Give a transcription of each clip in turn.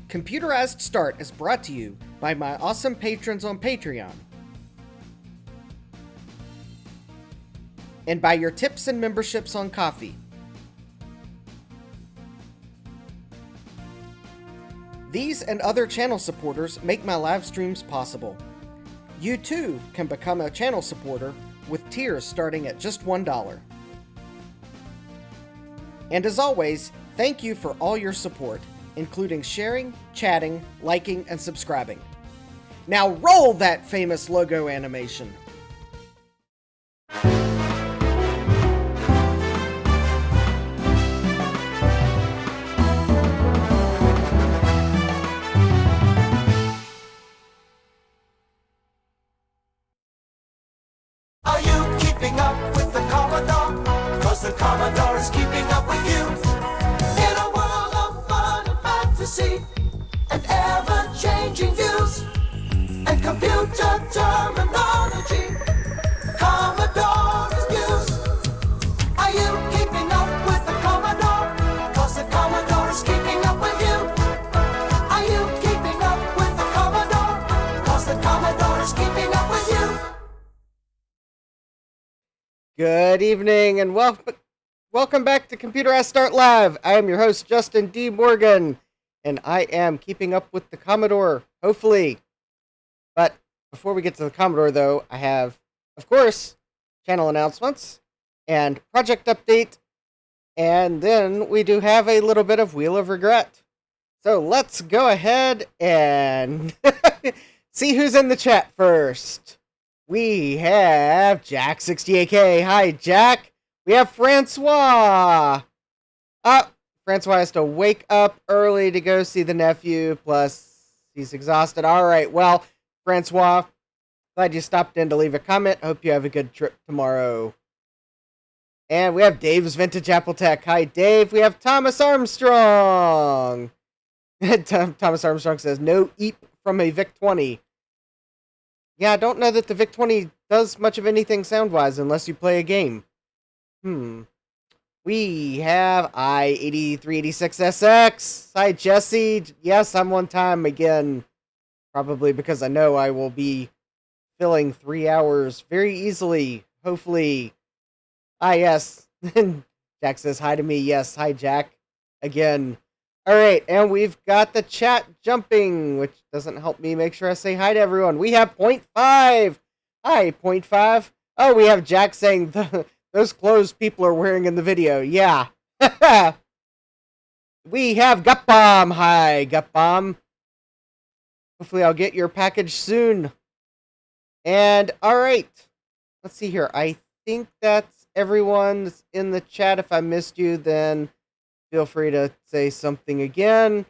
Computerized Start is brought to you by my awesome patrons on Patreon, and by your tips and memberships on Ko-fi. These and other channel supporters make my live streams possible. You too can become a channel supporter with tiers starting at just $1. And as always, thank you for all your support, including sharing, chatting, liking, and subscribing. Now roll that famous logo animation! Are you keeping up with the Commodore? 'Cause the Commodore is keeping up with you. In a world of fun and fantasy, and ever-changing views, and computer terminology, Commodore is news. Are you keeping up with the Commodore? 'Cause the Commodore is keeping up with you. Are you keeping up with the Commodore? 'Cause the Commodore is keeping up with you. Good evening and welcome back to Computerized Start Live. I am your host, Justin D. Morgan, and I am keeping up with the Commodore, hopefully. But before we get to the Commodore, though, I have, of course, channel announcements and project update, and then we do have a little bit of Wheel of Regret. So let's go ahead and see who's in the chat first. We have Jack68K. Hi, Jack. We have Francois. Francois has to wake up early to go see the nephew, plus he's exhausted. All right, well, Francois, glad you stopped in to leave a comment. Hope you have a good trip tomorrow. And we have Dave's Vintage Apple Tech. Hi, Dave. We have Thomas Armstrong. Thomas Armstrong says, no eep from a VIC-20. Yeah, I don't know that the VIC-20 does much of anything sound-wise unless you play a game. We have I-8386SX. Hi, Jesse. Yes, I'm on time again. Probably because I know I will be filling 3 hours very easily. Hopefully. Yes. Jack says hi to me. Yes, hi, Jack. Again. Alright, and we've got the chat jumping, which doesn't help me make sure I say hi to everyone. We have Point 5. Hi, Point 5. Oh, we have Jack saying those clothes people are wearing in the video. Yeah. We have Gutbomb. Hi, Gutbomb. Hopefully I'll get your package soon. And, alright. Let's see here. I think that's everyone that's in the chat. If I missed you, then feel free to say something again,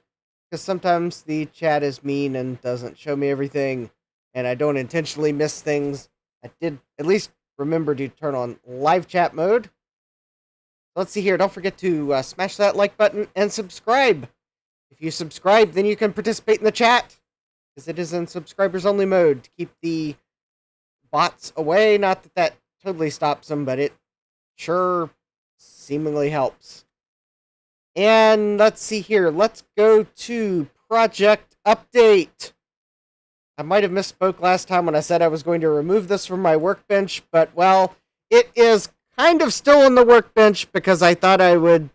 because sometimes the chat is mean and doesn't show me everything, and I don't intentionally miss things. I did at least remember to turn on live chat mode. Let's see here. Don't forget to smash that like button and subscribe. If you subscribe, then you can participate in the chat, because it is in subscribers only mode to keep the bots away. Not that that totally stops them, but it sure seemingly helps. And let's see here. Let's go to project update. I might have misspoke last time when I said I was going to remove this from my workbench, but, well, it is kind of still on the workbench because I thought I would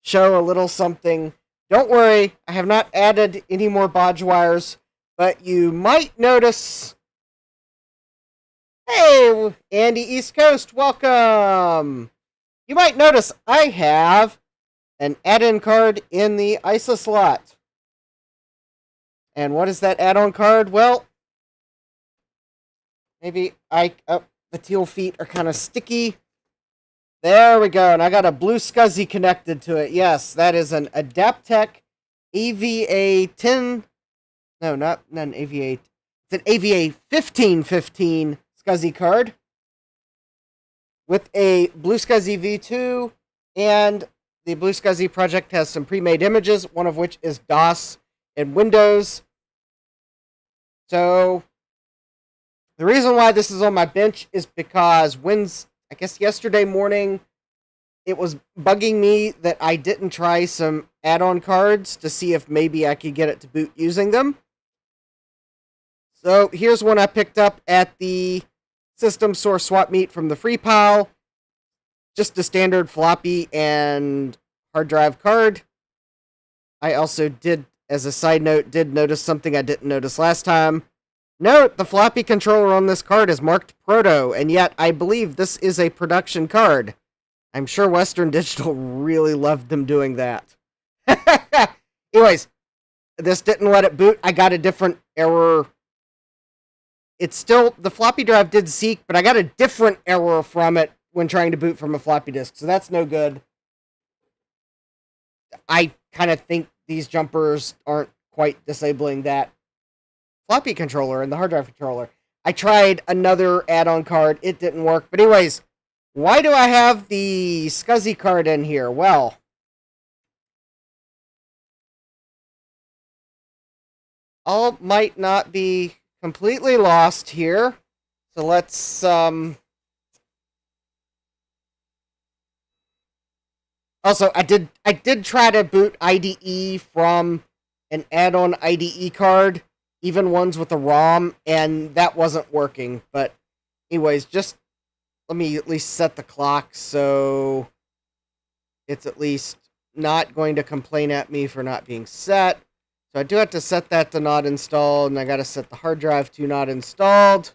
show a little something. Don't worry, I have not added any more bodge wires, but you might notice... Hey, Andy East Coast, welcome! You might notice I have an add-in card in the ISA slot. And what is that add-on card? Well, maybe the teal feet are kind of sticky. There we go. And I got a blue SCSI connected to it. Yes, that is an Adaptec AVA 10. No, not an AVA. It's an AVA 1515 SCSI card with a blue SCSI V2, and the Blue SCSI project has some pre-made images, one of which is DOS and Windows. So, the reason why this is on my bench is because I guess yesterday morning, it was bugging me that I didn't try some add-on cards to see if maybe I could get it to boot using them. So here's one I picked up at the System Source Swap Meet from the free pile. Just a standard floppy and hard drive card. I also did, as a side note, did notice something I didn't notice last time. Note, the floppy controller on this card is marked Proto, and yet I believe this is a production card. I'm sure Western Digital really loved them doing that. Anyways, this didn't let it boot. I got a different error. It's still, the floppy drive did seek, but I got a different error from it when trying to boot from a floppy disk, so that's no good. I kind of think these jumpers aren't quite disabling that floppy controller and the hard drive controller. I tried another add-on card. It didn't work. But anyways, why do I have the SCSI card in here? Well, all might not be completely lost here. So let's also, I did try to boot IDE from an add-on IDE card, even ones with a ROM, and that wasn't working. But anyways, just let me at least set the clock so it's at least not going to complain at me for not being set. So I do have to set that to not installed, and I got to set the hard drive to not installed.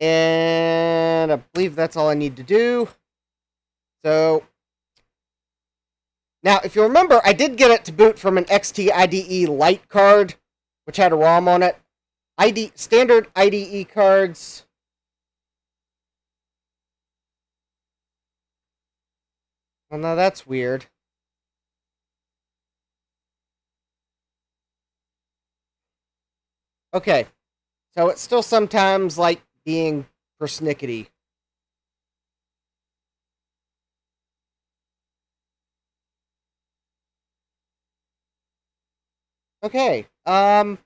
And I believe that's all I need to do. So now, if you remember, I did get it to boot from an XT IDE Lite card, which had a ROM on it. Standard IDE cards. Well, now that's weird. Okay, so it's still sometimes like being persnickety. Okay, oh,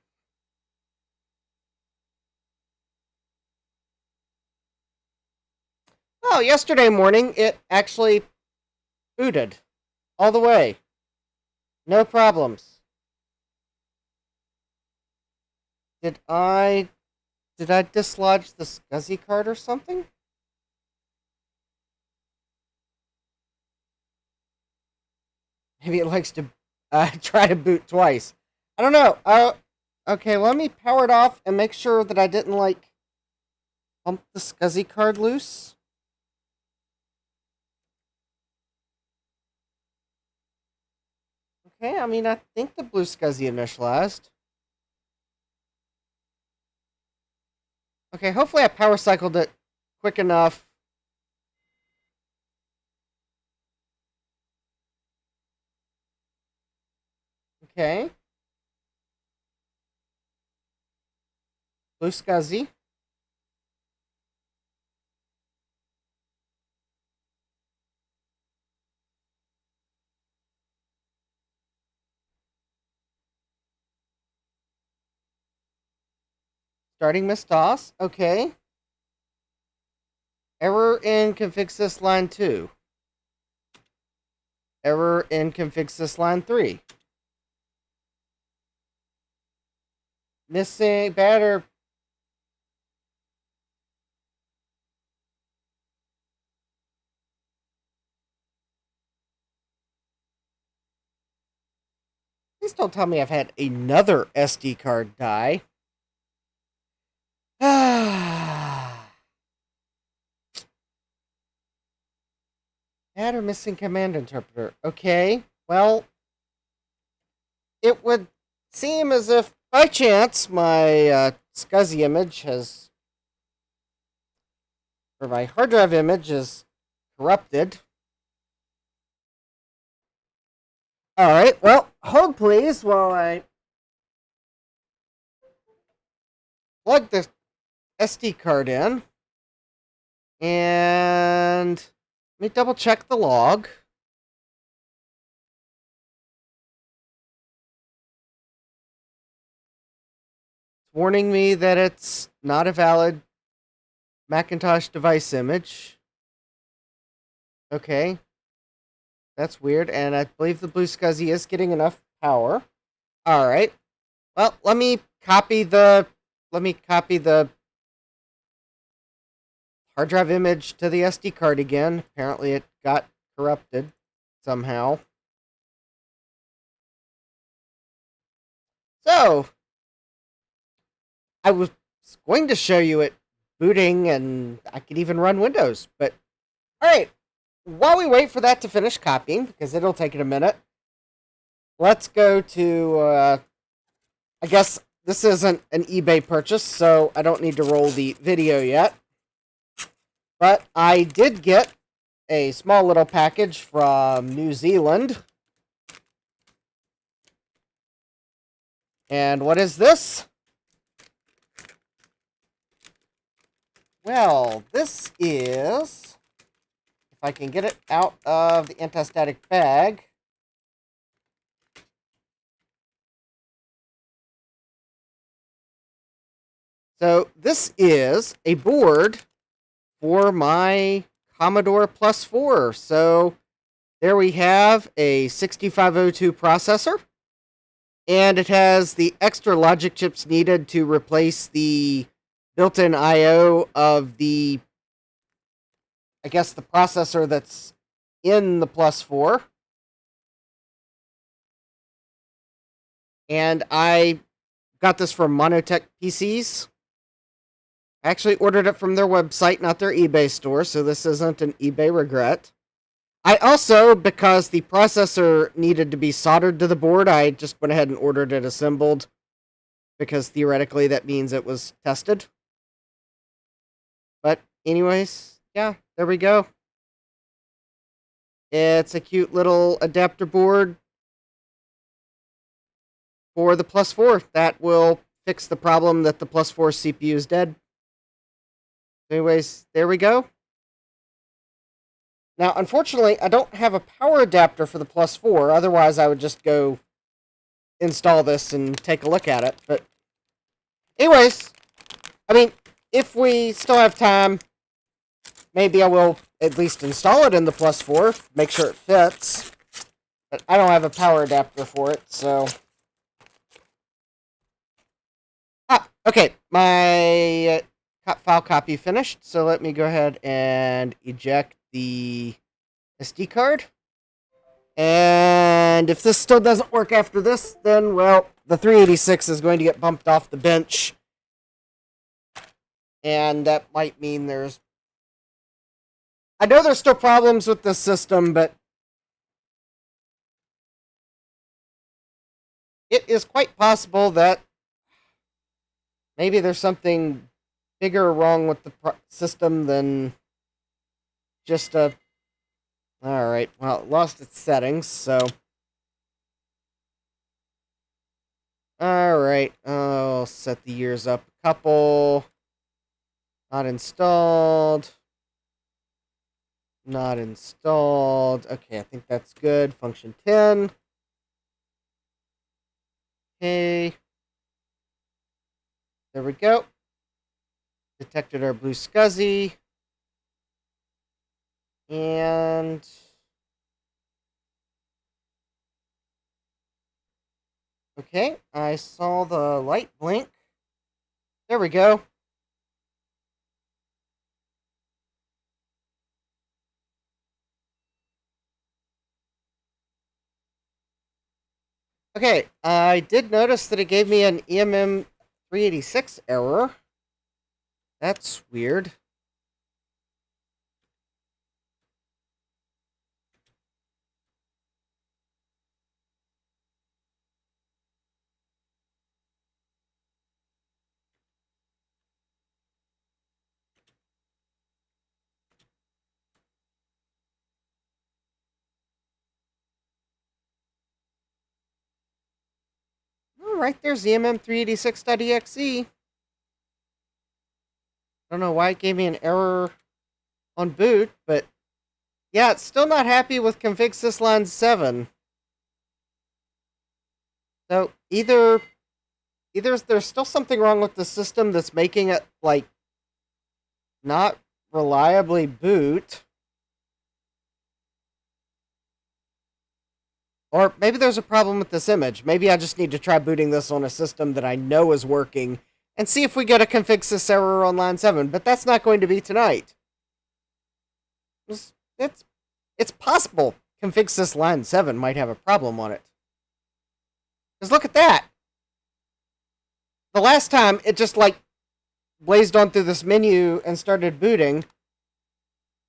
yesterday morning it actually booted all the way. No problems. Did I dislodge the SCSI card or something? Maybe it likes to try to boot twice. I don't know. Okay, let me power it off and make sure that I didn't, like, pump the SCSI card loose. Okay, I mean, I think the blue SCSI initialized. Okay, hopefully I power cycled it quick enough. Okay. Blue SCSI. Starting Miss-DOS. Okay. Error in config line 2. Error in config line 3. Missing batter. Please don't tell me I've had another SD card die. Add or missing command interpreter. Okay, well, it would seem as if, by chance, my SCSI image has, or my hard drive image is corrupted. Alright, well, hold please while I plug the SD card in. And let me double check the log. It's warning me that it's not a valid Macintosh device image. Okay. That's weird, and I believe the Blue SCSI is getting enough power. Alright. Well, let me copy the hard drive image to the SD card again. Apparently it got corrupted somehow. So, I was going to show you it booting, and I could even run Windows, but alright. While we wait for that to finish copying, because it'll take it a minute, let's go to, I guess this isn't an eBay purchase, so I don't need to roll the video yet. But I did get a small little package from New Zealand. And what is this? Well, this is, if I can get it out of the anti-static bag. So this is a board for my Commodore Plus 4. So there we have a 6502 processor, and it has the extra logic chips needed to replace the built-in I/O of the, I guess, the processor that's in the Plus 4. And I got this from Monotech PCs. I actually ordered it from their website, not their eBay store, so this isn't an eBay regret. I also, because the processor needed to be soldered to the board, I just went ahead and ordered it assembled, because theoretically that means it was tested. But anyways, yeah, there we go. It's a cute little adapter board for the Plus 4 that will fix the problem that the Plus 4 CPU is dead. Anyways, there we go. Now, unfortunately, I don't have a power adapter for the Plus 4. Otherwise, I would just go install this and take a look at it. But anyways, I mean, if we still have time, maybe I will at least install it in the Plus 4, make sure it fits. But I don't have a power adapter for it, so... Okay, my file copy finished, so let me go ahead and eject the SD card. And if this still doesn't work after this, then, well, the 386 is going to get bumped off the bench. And that might mean there's... I know there's still problems with the system, but it is quite possible that maybe there's something bigger wrong with the system than just a... Alright, well, it lost its settings, so... Alright, I'll set the years up a couple. Not installed. Not installed. Okay, I think that's good. Function 10. Okay. There we go. Detected our Blue SCSI. And... okay, I saw the light blink. There we go. Okay, I did notice that it gave me an EMM 386 error. That's weird. Alright, there's EMM386.exe. Don't know why it gave me an error on boot, but yeah, it's still not happy with config sysline 7. So either there's still something wrong with the system that's making it, like, not reliably boot, Or maybe there's a problem with this image. Maybe I just need to try booting this on a system that I know is working and see if we get a config sys error on line 7. But that's not going to be tonight. It's possible config sys line 7 might have a problem on it. Because look at that. The last time, it just, like, blazed on through this menu and started booting.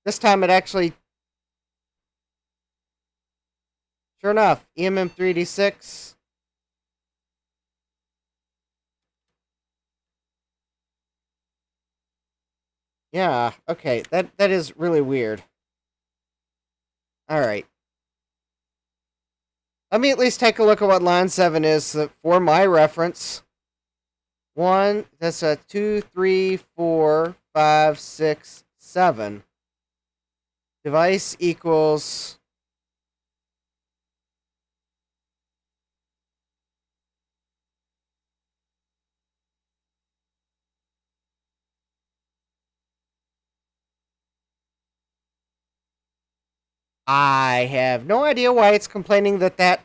This time it actually... Sure enough, EMM386. Yeah, okay, that is really weird. Alright. Let me at least take a look at what line 7 is for my reference. 1, that's a 2, 3, 4, 5, 6, 7. Device equals... I have no idea why it's complaining that that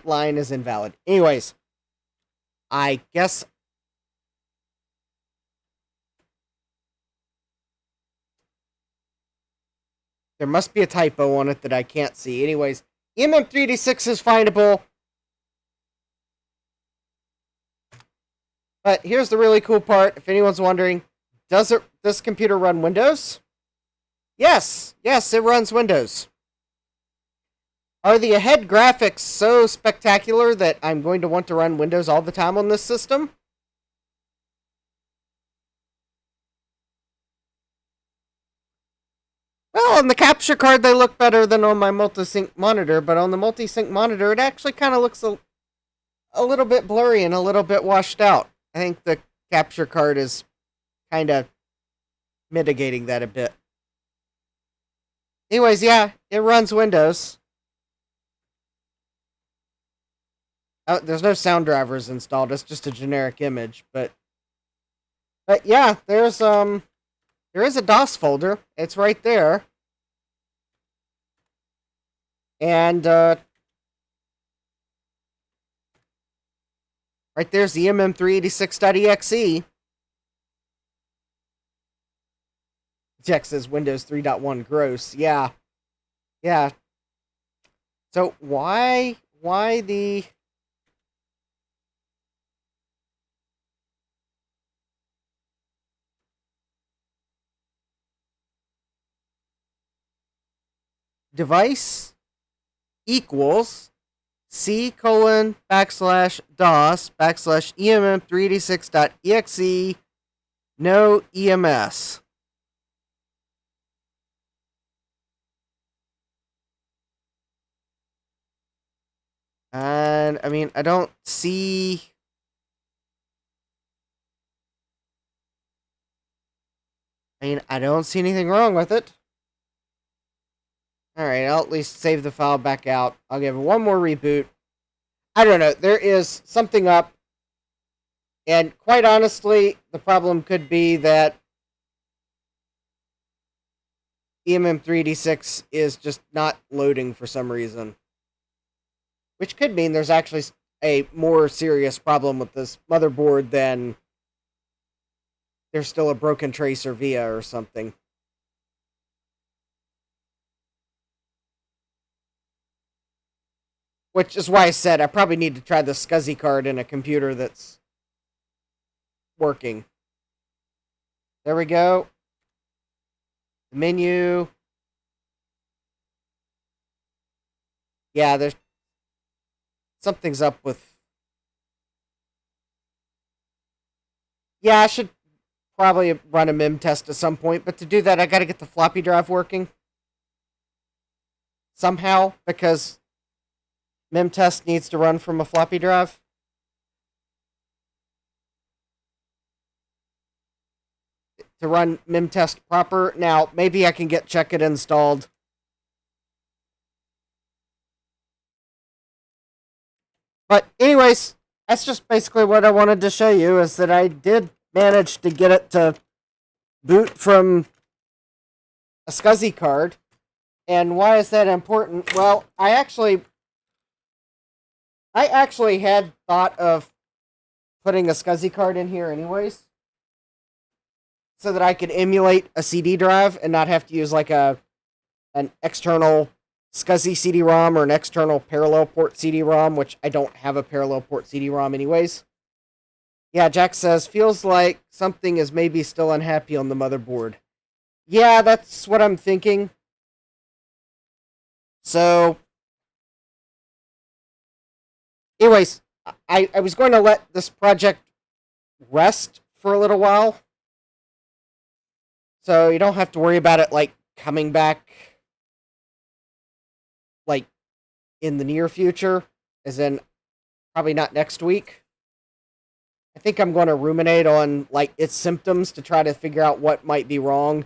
line is invalid. Anyways, I guess there must be a typo on it that I can't see. Anyways, EMM386 is findable. But here's the really cool part. If anyone's wondering, does this computer run Windows? Yes, it runs Windows. Are the ahead graphics so spectacular that I'm going to want to run Windows all the time on this system? Well, on the capture card, they look better than on my multi-sync monitor, but on the multi-sync monitor, it actually kind of looks a little bit blurry and a little bit washed out. I think the capture card is kind of mitigating that a bit. Anyways, yeah, it runs Windows. Oh, there's no sound drivers installed. It's just a generic image, but yeah, there is a DOS folder. It's right there. And right there's the MM386.exe. Jack says Windows 3.1 gross. Yeah. So why the... device equals C:\\DOS /EMM386.exe no EMS. And, I mean, I don't see... I don't see anything wrong with it. Alright, I'll at least save the file back out. I'll give it one more reboot. I don't know, there is something up. And quite honestly, the problem could be that EMM386 is just not loading for some reason. Which could mean there's actually a more serious problem with this motherboard than there's still a broken tracer via or something. Which is why I said I probably need to try the SCSI card in a computer that's working. There we go. The menu. Yeah, there's... something's up with... Yeah, I should probably run a MIM test at some point, but to do that, I gotta get the floppy drive working. Somehow, because MIM test needs to run from a floppy drive. To run MIM test proper. Now, maybe I can get Checkit installed. But anyways, that's just basically what I wanted to show you, is that I did manage to get it to boot from a SCSI card. And why is that important? Well, I actually I actually had thought of putting a SCSI card in here anyways, so that I could emulate a CD drive and not have to use like an external SCSI CD-ROM or an external parallel port CD-ROM, which I don't have a parallel port CD-ROM anyways. Yeah, Jack says, feels like something is maybe still unhappy on the motherboard. Yeah, that's what I'm thinking. So, anyways, I was going to let this project rest for a little while. So you don't have to worry about it, like, coming back, like, in the near future, as in probably not next week. I think I'm going to ruminate on, like, its symptoms to try to figure out what might be wrong.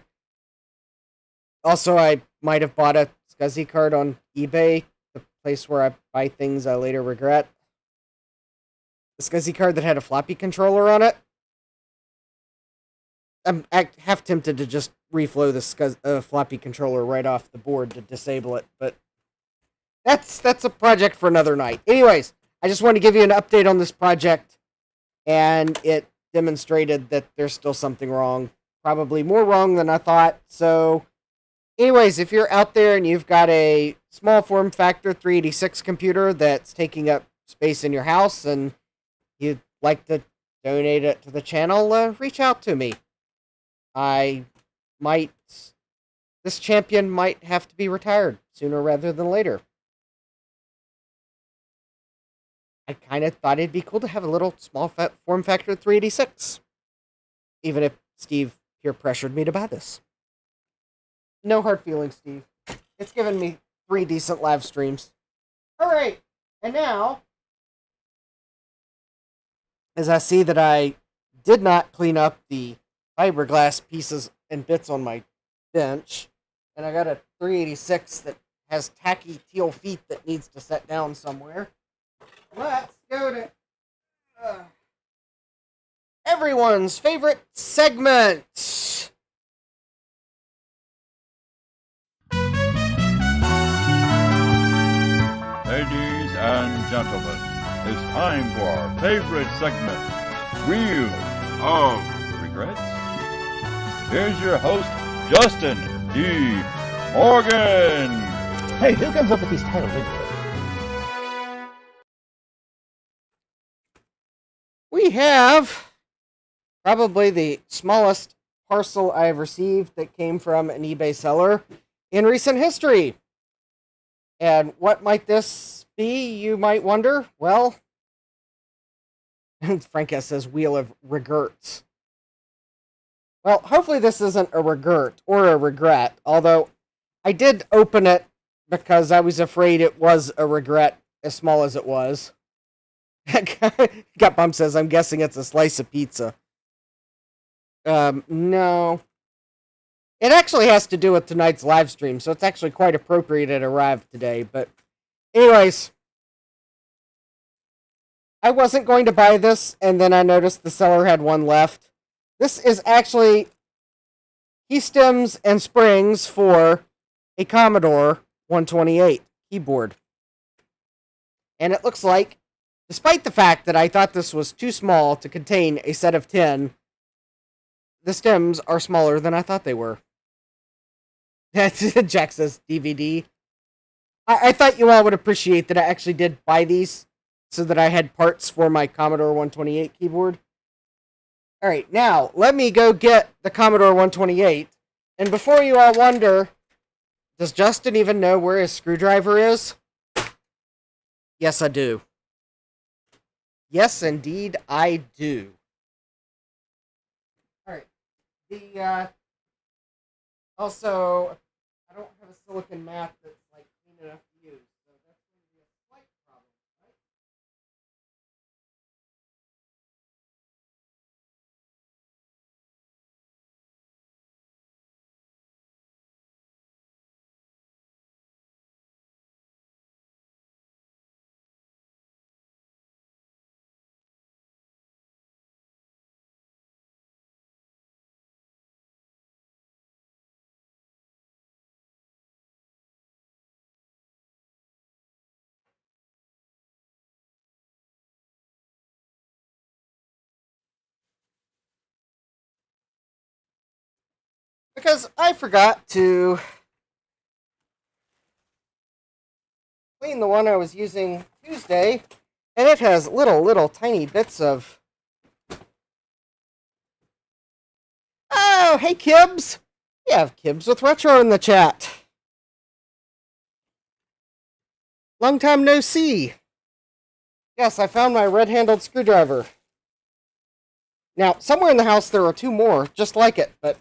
Also, I might have bought a SCSI card on eBay, the place where I buy things I later regret. The SCSI card that had a floppy controller on it. I'm half tempted to just reflow the floppy controller right off the board to disable it, but that's a project for another night. Anyways, I just want to give you an update on this project, and it demonstrated that there's still something wrong. Probably more wrong than I thought. So, anyways, if you're out there and you've got a small form factor 386 computer that's taking up space in your house and you'd like to donate it to the channel, reach out to me. This champion might have to be retired sooner rather than later. I kind of thought it'd be cool to have a little small form factor 386. Even if Steve peer pressured me to buy this. No hard feelings, Steve. It's given me 3 decent live streams. Alright, and now, as I see that I did not clean up the fiberglass pieces and bits on my bench, and I got a 386 that has tacky teal feet that needs to set down somewhere. Let's go to everyone's favorite segment. Ladies and gentlemen, it's time for our favorite segment, Wheel of Regrets. Here's your host, Justin D. Morgan. Hey, who comes up with these titles anyway? We have probably the smallest parcel I have received that came from an eBay seller in recent history. And what might this be, you might wonder? Well, Frank S. says Wheel of Regrets. Well, hopefully this isn't a regret or a regret, although I did open it because I was afraid it was a regret, as small as it was. Got Bum says, I'm guessing it's a slice of pizza. No. It actually has to do with tonight's live stream, so it's actually quite appropriate it arrived today. But anyways, I wasn't going to buy this, and then I noticed the seller had one left. This is actually key stems and springs for a Commodore 128 keyboard. And it looks like, despite the fact that I thought this was too small to contain a set of 10, the stems are smaller than I thought they were. Jack says DVD. I thought you all would appreciate that I actually did buy these so that I had parts for my Commodore 128 keyboard. Alright, now, let me go get the Commodore 128. And before you all wonder, does Justin even know where his screwdriver is? Yes, I do. Yes, indeed, I do. Alright. Also, I don't have a silicon mat that's, like, clean enough to use. So that's going to be a slight problem, right? because I forgot to clean the one I was using Tuesday, and it has little tiny bits of... Oh, hey, Kibbs! We have Kibbs with Retro in the chat. Long time no see. Yes, I found my red-handled screwdriver. Now, somewhere in the house there are two more, just like it, but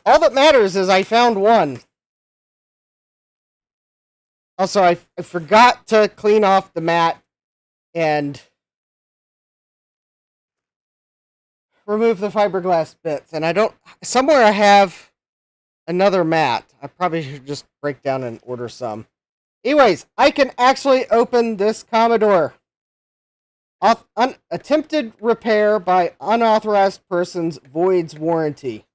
all that matters is I found one. Also, I forgot to clean off the mat and remove the fiberglass bits, and I don't... Somewhere I have another mat. I probably should just break down and order some. Anyways, I can actually open this Commodore. Attempted repair by unauthorized persons voids warranty.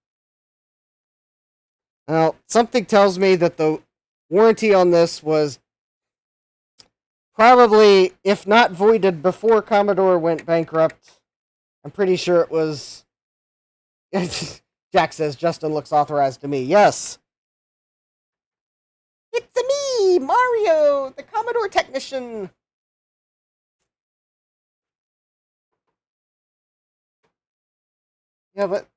Now, something tells me that the warranty on this was probably, if not voided before Commodore went bankrupt, I'm pretty sure it was... Jack says, Justin looks authorized to me. Yes. It's me, Mario, the Commodore technician. Yeah, but...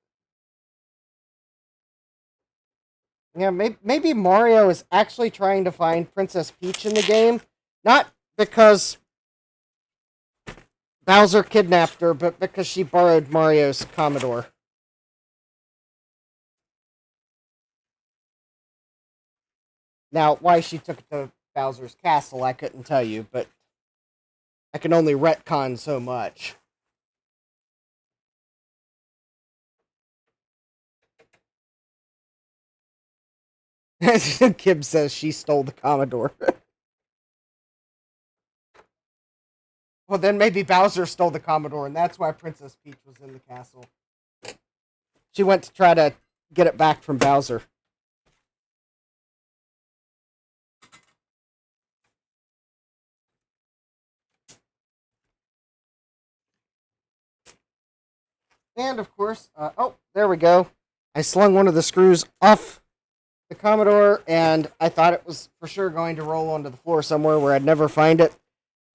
Yeah, maybe Mario is actually trying to find Princess Peach in the game. Not because Bowser kidnapped her, but because she borrowed Mario's Commodore. Now, why she took it to Bowser's castle, I couldn't tell you, but I can only retcon so much. Kib says she stole the Commodore. Well, then maybe Bowser stole the Commodore, and that's why Princess Peach was in the castle. She went to try to get it back from Bowser. And, of course, oh, there we go. I slung one of the screws off the Commodore, and I thought it was for sure going to roll onto the floor somewhere where I'd never find it.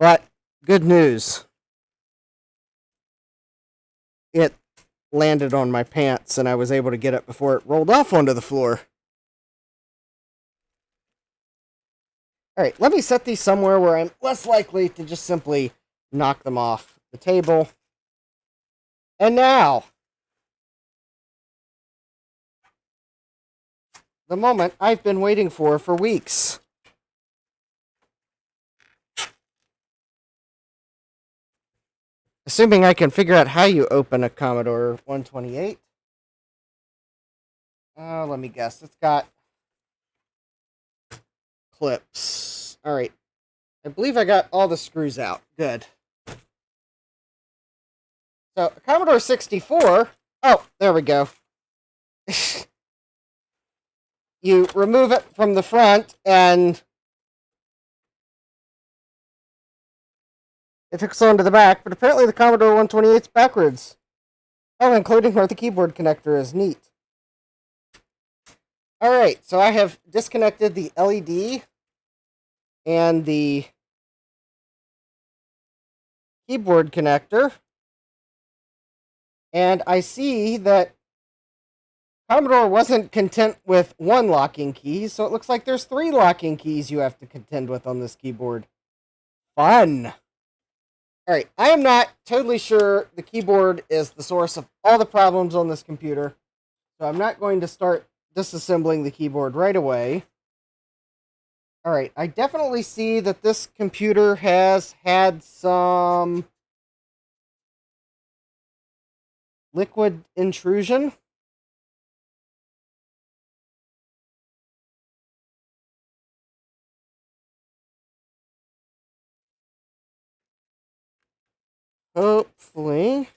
But, good news. It landed on my pants, and I was able to get it before it rolled off onto the floor. Alright, let me set these somewhere where I'm less likely to just simply knock them off the table. And now, the moment I've been waiting for weeks. Assuming I can figure out how you open a Commodore 128. Let me guess. It's got clips. Alright. I believe I got all the screws out. Good. So, Commodore 64... Oh, there we go. You remove it from the front, and it hooks onto the back, but apparently the Commodore 128's backwards. Oh, including where the keyboard connector is. Neat. Alright, so I have disconnected the LED and the keyboard connector. And I see that Commodore wasn't content with one locking key, so it looks like there's 3 locking keys you have to contend with on this keyboard. Fun! Alright, I am not totally sure the keyboard is the source of all the problems on this computer, so I'm not going to start disassembling the keyboard right away. Alright, I definitely see that this computer has had some liquid intrusion. Hopefully.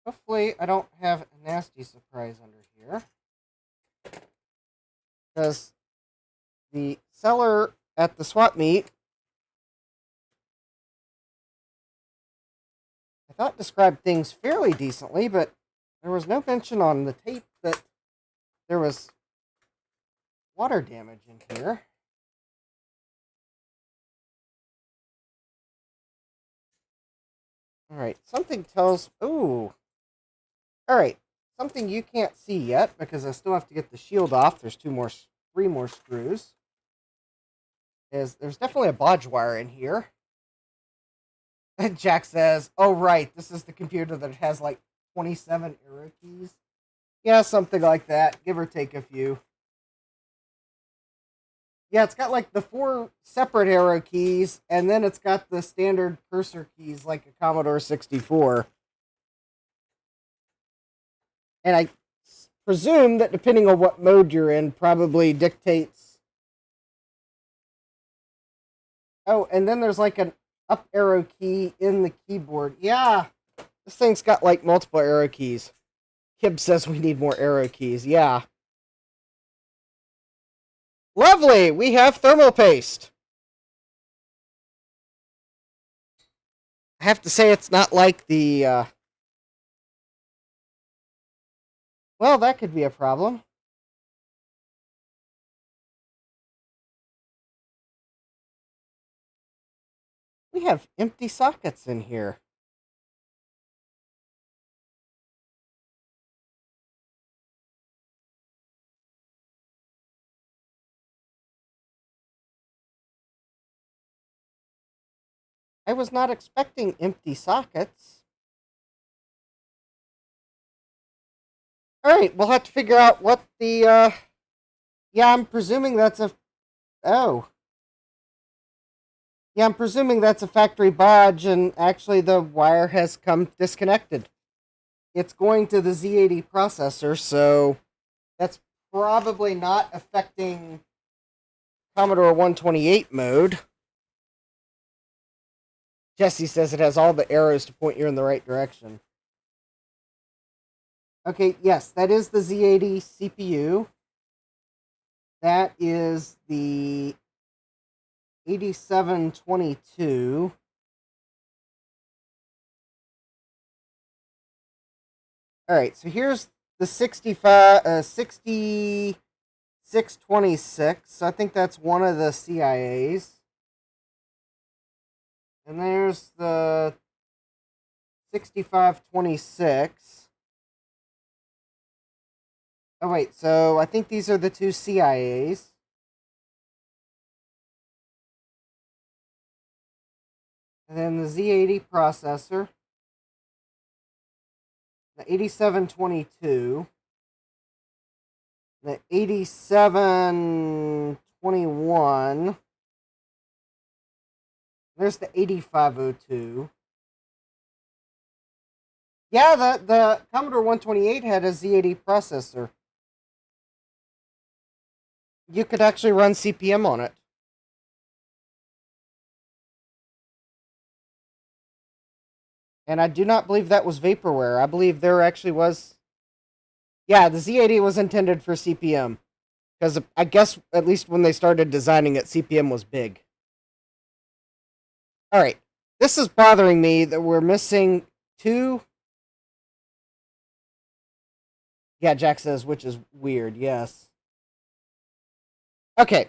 Hopefully I don't have a nasty surprise under here. Because the seller at the swap meet thought described things fairly decently, but there was no mention on the tape that there was water damage in here. Alright, something tells... Ooh. Alright, something you can't see yet, because I still have to get the shield off. There's 3 more screws. There's definitely a bodge wire in here. And Jack says, oh right, this is the computer that has like 27 arrow keys. Yeah, something like that, give or take a few. Yeah, it's got like the 4 separate arrow keys, and then it's got the standard cursor keys like a Commodore 64. And I presume that depending on what mode you're in, probably dictates... Oh, and then there's like an up arrow key in the keyboard. Yeah, this thing's got like multiple arrow keys. Kib says we need more arrow keys. Yeah. Lovely! We have thermal paste. I have to say it's not like the... Well, that could be a problem. We have empty sockets in here. I was not expecting empty sockets. Alright, we'll have to figure out what the, Yeah, I'm presuming that's a... Oh. Yeah, I'm presuming that's a factory bodge, and actually the wire has come disconnected. It's going to the Z80 processor, so that's probably not affecting Commodore 128 mode. Jesse says it has all the arrows to point you in the right direction. Okay, yes, that is the Z80 CPU. That is the 8722. Alright, so here's the 6626. I think that's one of the CIAs. And there's the 6526. Oh wait, so I think these are the 2 CIAs. And then the Z80 processor. The 8722. The 8721. There's the 8502. Yeah, the Commodore 128 had a Z80 processor. You could actually run CPM on it. And I do not believe that was vaporware. I believe there actually was... Yeah, the Z80 was intended for CPM. Because I guess, at least when they started designing it, CPM was big. Alright. This is bothering me that we're missing 2... Yeah, Jack says, which is weird, yes. Okay.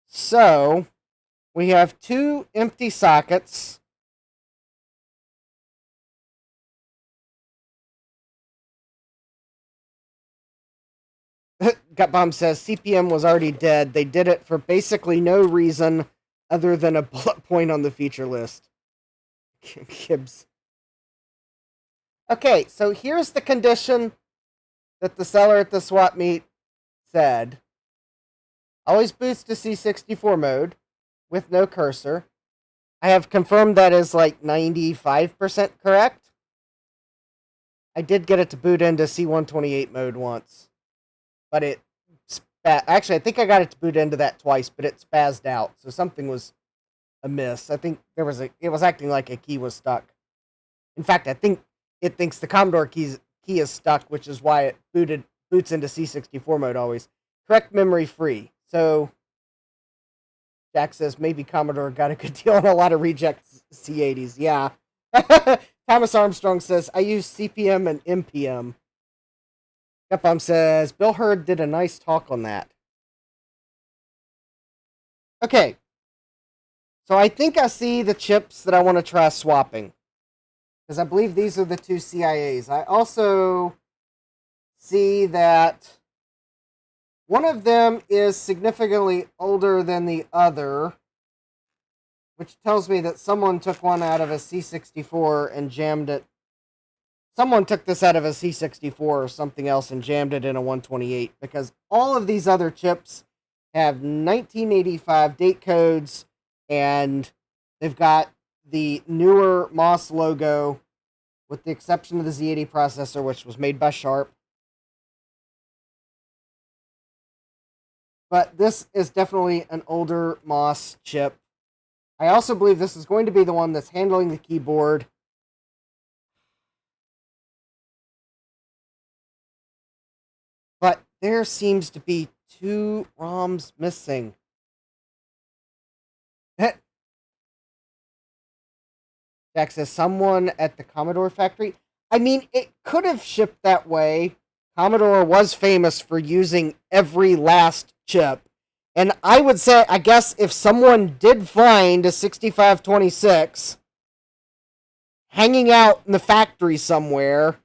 So... we have 2 empty sockets. Gutbomb says CPM was already dead. They did it for basically no reason other than a bullet point on the feature list. Kibbs. Okay, so here's the condition that the seller at the swap meet said. Always boots to C64 mode with no cursor. I have confirmed that is like 95% correct. I did get it to boot into C128 mode once. But it... Actually, I think I got it to boot into that twice, but it spazzed out. So something was amiss. I think there was it was acting like a key was stuck. In fact, I think it thinks the Commodore key is stuck, which is why it boots into C64 mode always. Correct memory free. So Jack says maybe Commodore got a good deal on a lot of reject C80s. Yeah. Thomas Armstrong says, I use CPM and MPM. Gupom says, Bill Hurd did a nice talk on that. Okay. So I think I see the chips that I want to try swapping. Because I believe these are the two CIAs. I also see that one of them is significantly older than the other, which tells me that someone took one out of a C64 and jammed it. Someone took this out of a C64 or something else and jammed it in a 128, because all of these other chips have 1985 date codes, and they've got the newer MOS logo, with the exception of the Z80 processor, which was made by Sharp. But this is definitely an older MOS chip. I also believe this is going to be the one that's handling the keyboard. But there seems to be 2 ROMs missing. Jack says, someone at the Commodore factory? I mean, it could have shipped that way. Commodore was famous for using every last chip. And I would say, I guess, if someone did find a 6526 hanging out in the factory somewhere,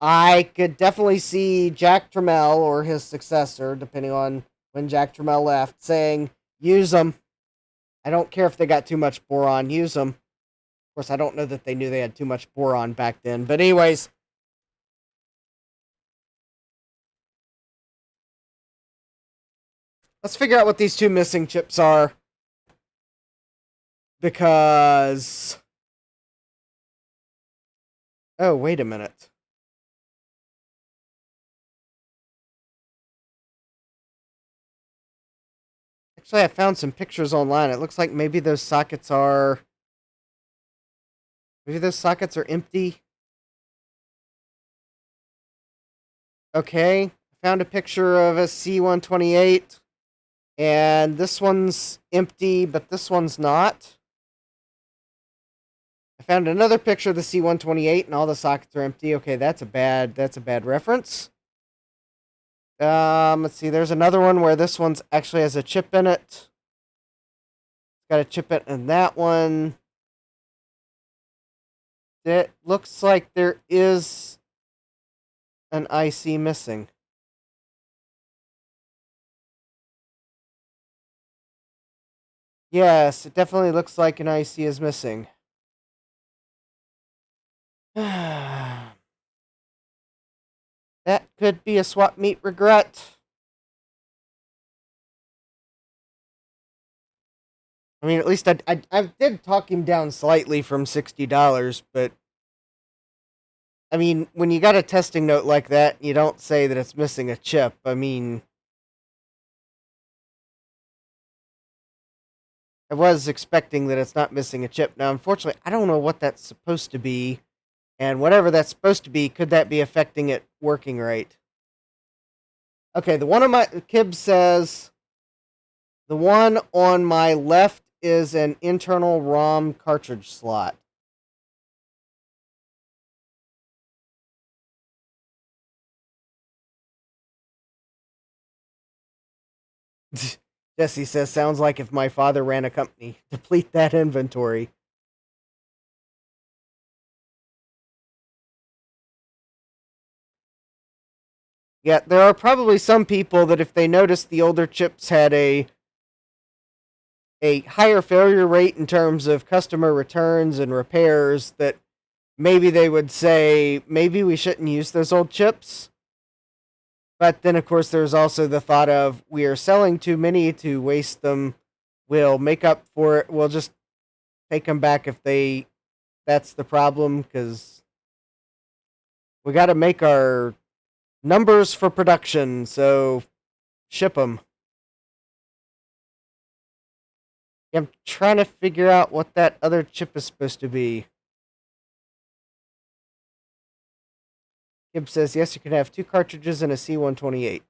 I could definitely see Jack Trammell or his successor, depending on when Jack Trammell left, saying, use them. I don't care if they got too much boron, use them. Of course, I don't know that they knew they had too much boron back then. But anyways, let's figure out what these 2 missing chips are. Because... oh, wait a minute. Actually, I found some pictures online. It looks like maybe those sockets are... maybe those sockets are empty. Okay. I found a picture of a C128. And this one's empty, but this one's not. I found another picture of the C128, and all the sockets are empty. Okay, that's a bad reference. Let's see. There's another one where this one's actually has a chip in it. It's got a chip in that one. It looks like there is an IC missing. Yes, it definitely looks like an IC is missing. That could be a swap meet regret. I mean, at least I did talk him down slightly from $60, but I mean, when you got a testing note like that, you don't say that it's missing a chip. I mean, I was expecting that it's not missing a chip. Now, unfortunately, I don't know what that's supposed to be. And whatever that's supposed to be, could that be affecting it working right? Okay, the one on my... Kib says... the one on my left is an internal ROM cartridge slot. Jesse says, sounds like if my father ran a company. Deplete that inventory. Yeah, there are probably some people that if they noticed the older chips had a higher failure rate in terms of customer returns and repairs, that maybe they would say, maybe we shouldn't use those old chips. But then, of course, there's also the thought of, we are selling too many to waste them. We'll make up for it. We'll just take them back if that's the problem, because we got to make our numbers for production, so ship them. I'm trying to figure out what that other chip is supposed to be. Gib says, yes, you can have 2 cartridges in a C128.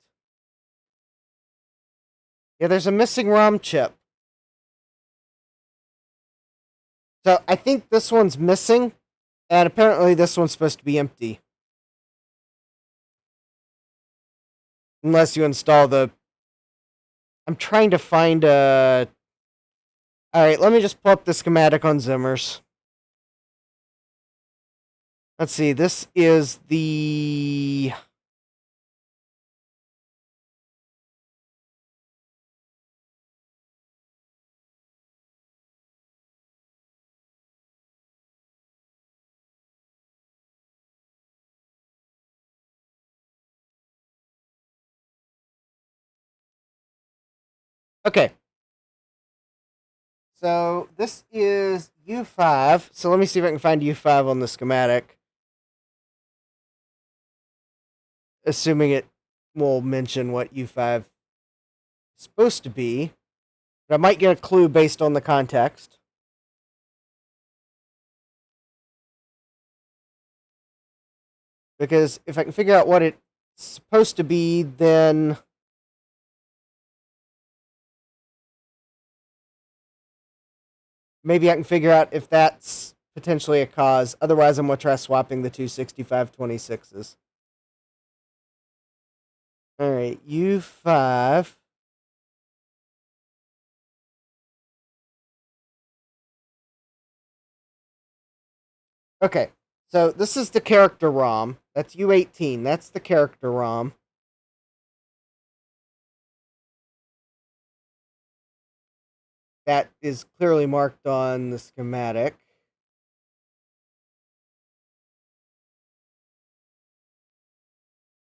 Yeah, there's a missing ROM chip. So I think this one's missing, and apparently this one's supposed to be empty. Unless you install the... I'm trying to find a... Alright, let me just pull up the schematic on Zimmer's. Let's see, this is the... Okay. So this is U5. So let me see if I can find U5 on the schematic. Assuming it will mention what U5 is supposed to be. But I might get a clue based on the context. Because if I can figure out what it's supposed to be, then... maybe I can figure out if that's potentially a cause. Otherwise, I'm going to try swapping the two 6526s. Alright, U5. Okay, so this is the character ROM. That's U18. That's the character ROM. That is clearly marked on the schematic.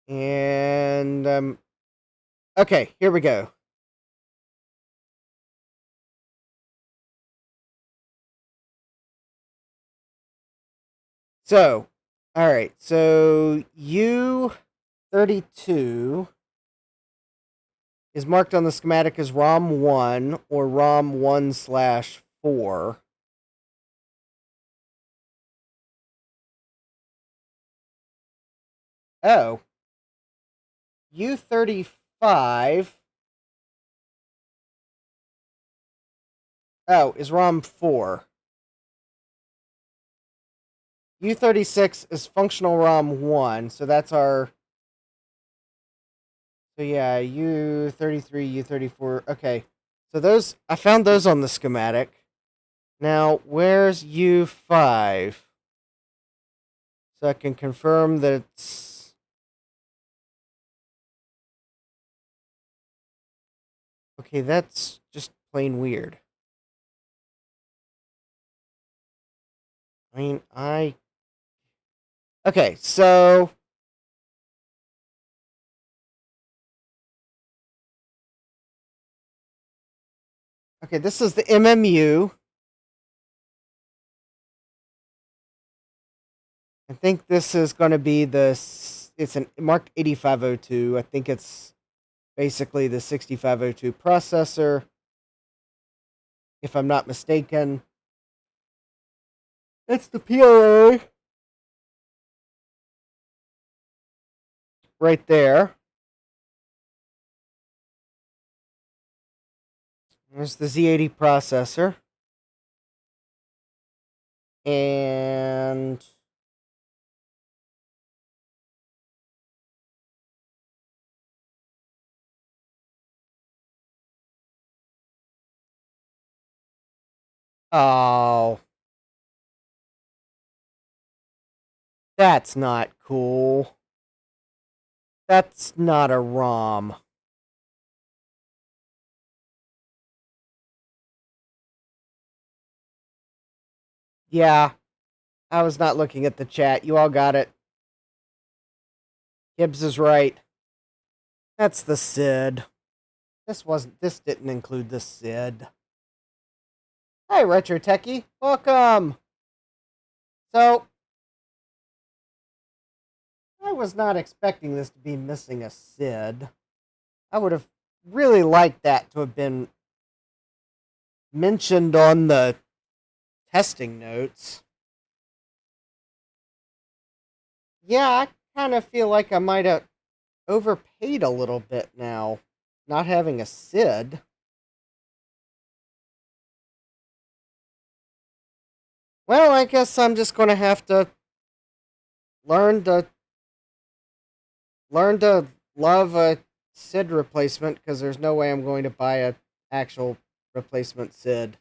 And, okay, here we go. So, alright, so U32 is marked on the schematic as ROM 1 or ROM 1/4. Oh. U35 is ROM 4. U36 is functional ROM 1, so that's our... so yeah, U33, U34, okay. So those, I found those on the schematic. Now, where's U5? So I can confirm that it's... okay, that's just plain weird. I mean, okay, so... okay, this is the MMU. I think this is going to be the... it's an marked 8502. I think it's basically the 6502 processor, if I'm not mistaken. It's the PRA. Right there. There's the Z80 processor. And... oh. That's not cool. That's not a ROM. Yeah. I was not looking at the chat. You all got it. Gibbs is right. That's the SID. This didn't include the SID. Hi, Retro Techie. Welcome. So, I was not expecting this to be missing a SID. I would have really liked that to have been mentioned on the testing notes. Yeah, I kind of feel like I might have overpaid a little bit now, not having a SID. Well, I guess I'm just going to have to learn to learn to love a SID replacement, because there's no way I'm going to buy a actual replacement SID.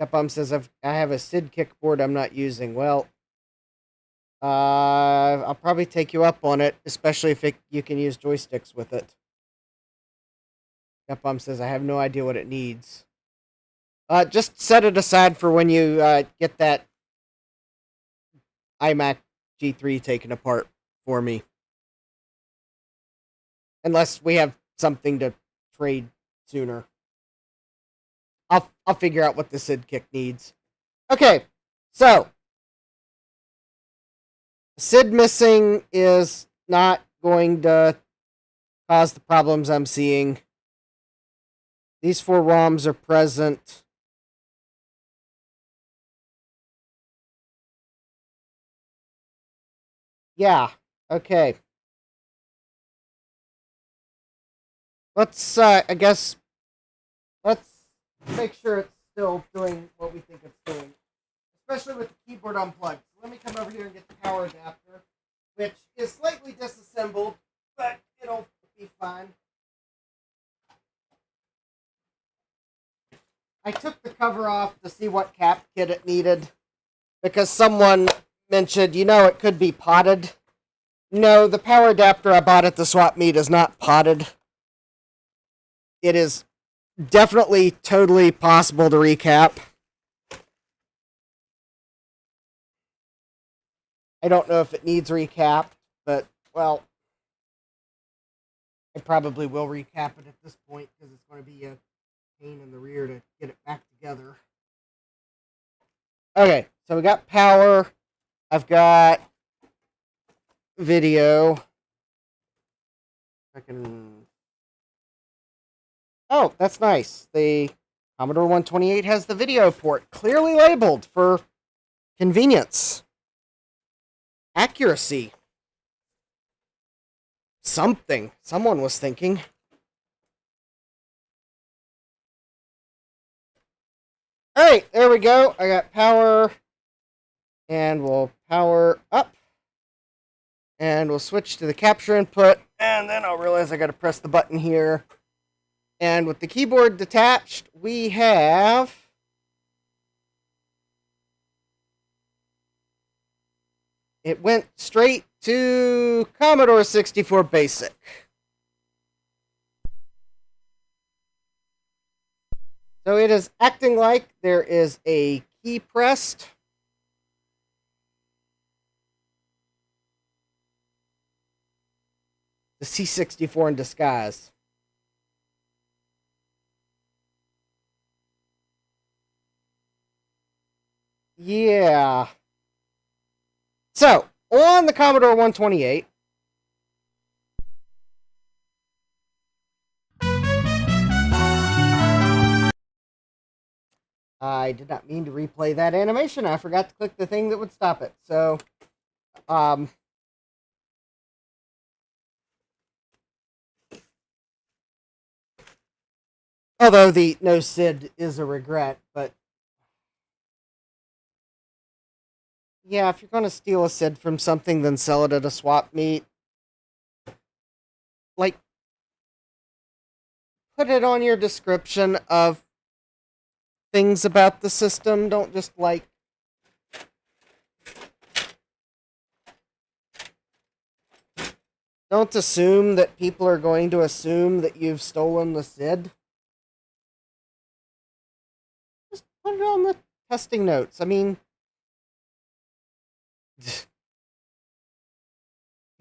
Capcom says I have a SID kickboard I'm not using. Well, I'll probably take you up on it, especially if you can use joysticks with it. Capcom says I have no idea what it needs. Just set it aside for when you get that iMac G3 taken apart for me. Unless we have something to trade sooner. I'll figure out what the SID kick needs. Okay, so SID missing is not going to cause the problems I'm seeing. These 4 ROMs are present. Yeah, okay. Let's, I guess, let's make sure it's still doing what we think it's doing. Especially with the keyboard unplugged. So let me come over here and get the power adapter, which is slightly disassembled, but it'll be fine. I took the cover off to see what cap kit it needed, because someone mentioned, it could be potted. No, the power adapter I bought at the swap meet is not potted. It is definitely totally possible to recap. I don't know if it needs recapped, but, well, I probably will recap it at this point, because it's going to be a pain in the rear to get it back together. Okay, so we got power. I've got video. I can... Oh, that's nice. The Commodore 128 has the video port clearly labeled for convenience. Accuracy. Something. Someone was thinking. Alright, there we go. I got power. And we'll power up. And we'll switch to the capture input. And then I'll realize I gotta press the button here. And with the keyboard detached, we have... It went straight to Commodore 64 Basic. So it is acting like there is a key pressed. The C64 in disguise. Yeah. So, on the Commodore 128, I did not mean to replay that animation. I forgot to click the thing that would stop it. So, although the no SID is a regret, but yeah, if you're going to steal a SID from something, then sell it at a swap meet. Like, put it on your description of things about the system. Don't just, like, don't assume that people are going to assume that you've stolen the SID. Just put it on the testing notes. I mean...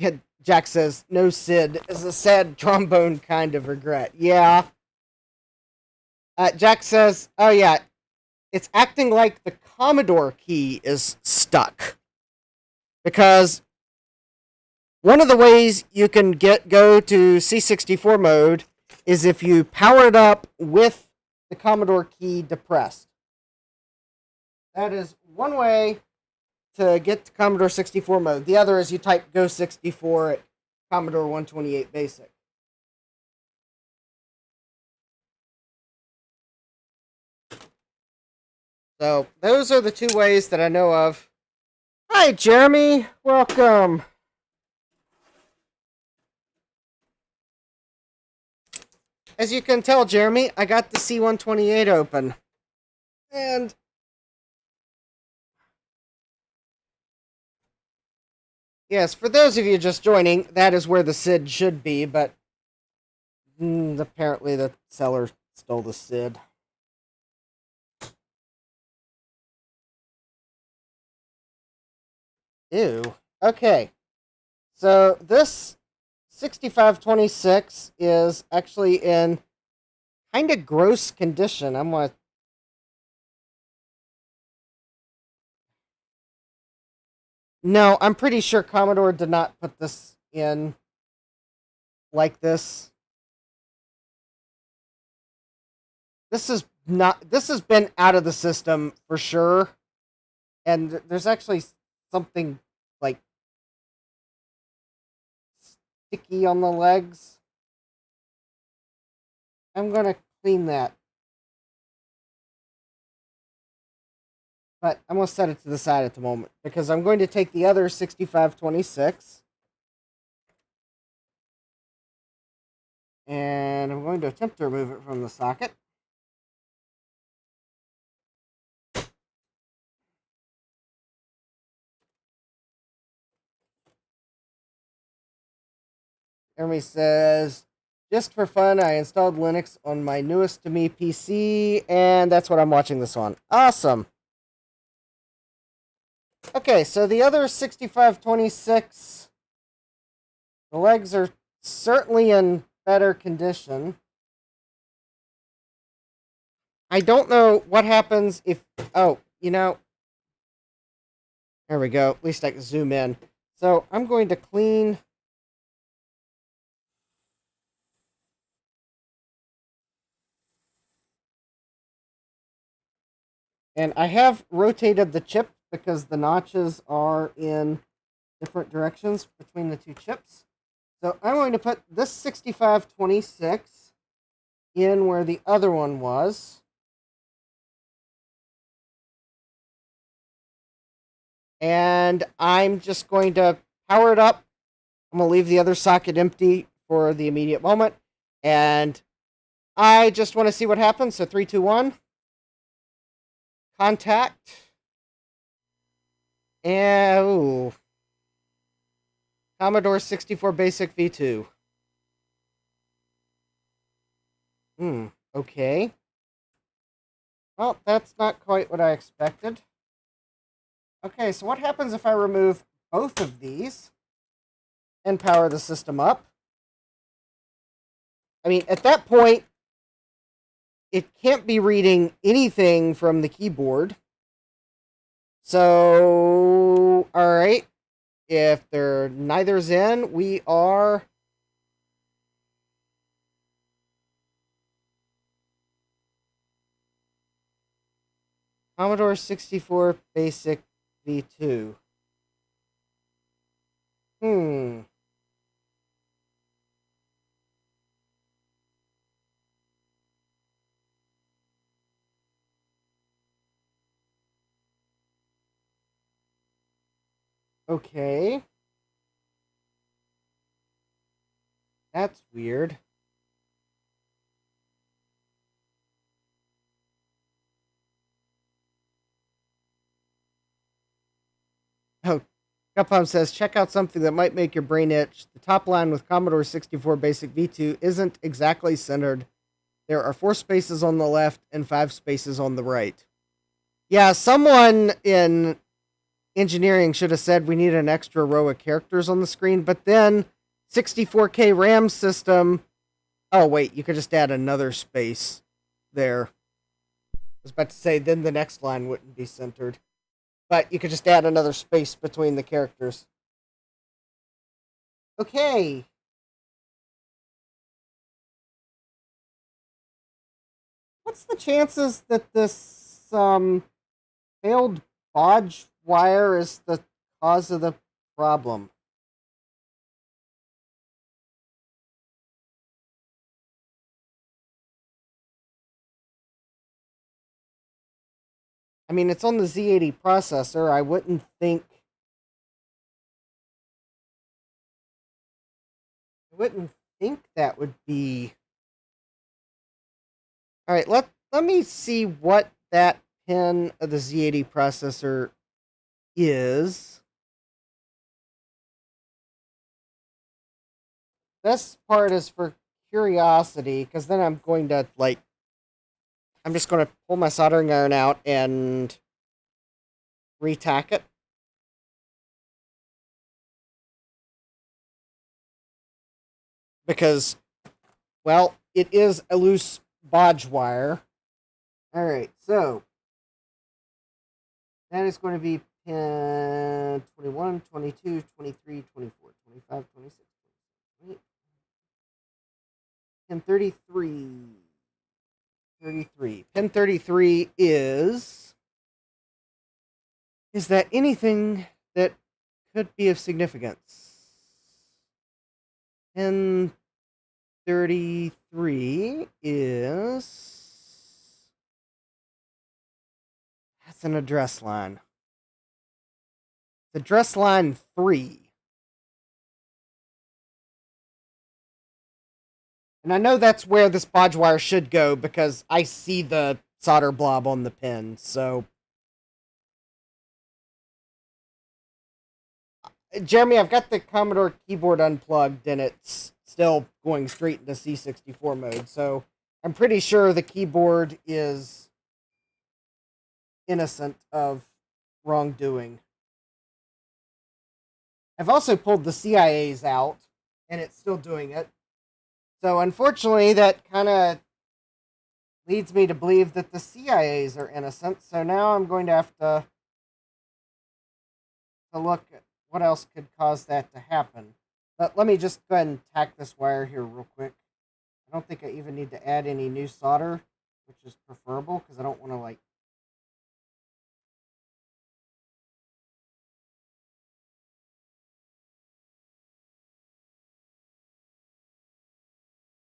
Yeah, Jack says, no SID is a sad trombone kind of regret. Yeah. Jack says, oh yeah, it's acting like the Commodore key is stuck. Because one of the ways you can go to C64 mode is if you power it up with the Commodore key depressed. That is one way to get to Commodore 64 mode. The other is you type Go 64 at Commodore 128 Basic. So those are the two ways that I know of. Hi, Jeremy. Welcome. As you can tell, Jeremy, I got the C-128 open. And yes, for those of you just joining, that is where the SID should be, but apparently the seller stole the SID. Ew. Okay. So this 6526 is actually in kind of gross condition. I'm going to... No, I'm pretty sure Commodore did not put this in like this. This is not... This has been out of the system for sure. And there's actually something like sticky on the legs. I'm going to clean that. But I'm going to set it to the side at the moment because I'm going to take the other 6526 and I'm going to attempt to remove it from the socket. Jeremy says, just for fun, I installed Linux on my newest to me PC, and that's what I'm watching this on. Awesome. Okay, so the other 6526, the legs are certainly in better condition. I don't know what happens if... Oh, you know... There we go. At least I can zoom in. So I'm going to clean... And I have rotated the chip because the notches are in different directions between the two chips. So I'm going to put this 6526 in where the other one was. And I'm just going to power it up. I'm going to leave the other socket empty for the immediate moment. And I just want to see what happens. So 3, 2, 1. Contact. And ooh. Commodore 64 Basic V2. Okay. Well, that's not quite what I expected. Okay, so what happens if I remove both of these and power the system up? I mean, at that point, it can't be reading anything from the keyboard. So, alright. If they're neither's in, we are... Commodore 64 Basic V2. Okay. That's weird. Oh, Capcom says, check out something that might make your brain itch. The top line with Commodore 64 Basic V2 isn't exactly centered. There are 4 spaces on the left and 5 spaces on the right. Yeah, someone in engineering should have said we need an extra row of characters on the screen, but then 64K RAM system... Oh, wait, you could just add another space there. I was about to say, then the next line wouldn't be centered. But you could just add another space between the characters. Okay. What's the chances that this failed bodge wire is the cause of the problem? I mean, it's on the Z80 processor. I wouldn't think that would be. All right, let me see what that pin of the Z80 processor is. This part is for curiosity, because then I'm going to, like, I'm just going to pull my soldering iron out and retack it. Because, well, it is a loose bodge wire. Alright, so that is going to be pin 21, 22, 23, 24, 25, 26, 28, pin 33. 33. Pin 33 is that anything that could be of significance? Pin 33 is... That's an address line. It's address line 3. And I know that's where this bodge wire should go because I see the solder blob on the pin, so... Jeremy, I've got the Commodore keyboard unplugged and it's still going straight into C64 mode, so I'm pretty sure the keyboard is innocent of wrongdoing. I've also pulled the CIAs out, and it's still doing it. So unfortunately, that kind of leads me to believe that the CIAs are innocent, so now I'm going to have to look at what else could cause that to happen. But let me just go ahead and tack this wire here real quick. I don't think I even need to add any new solder, which is preferable, because I don't want to, like...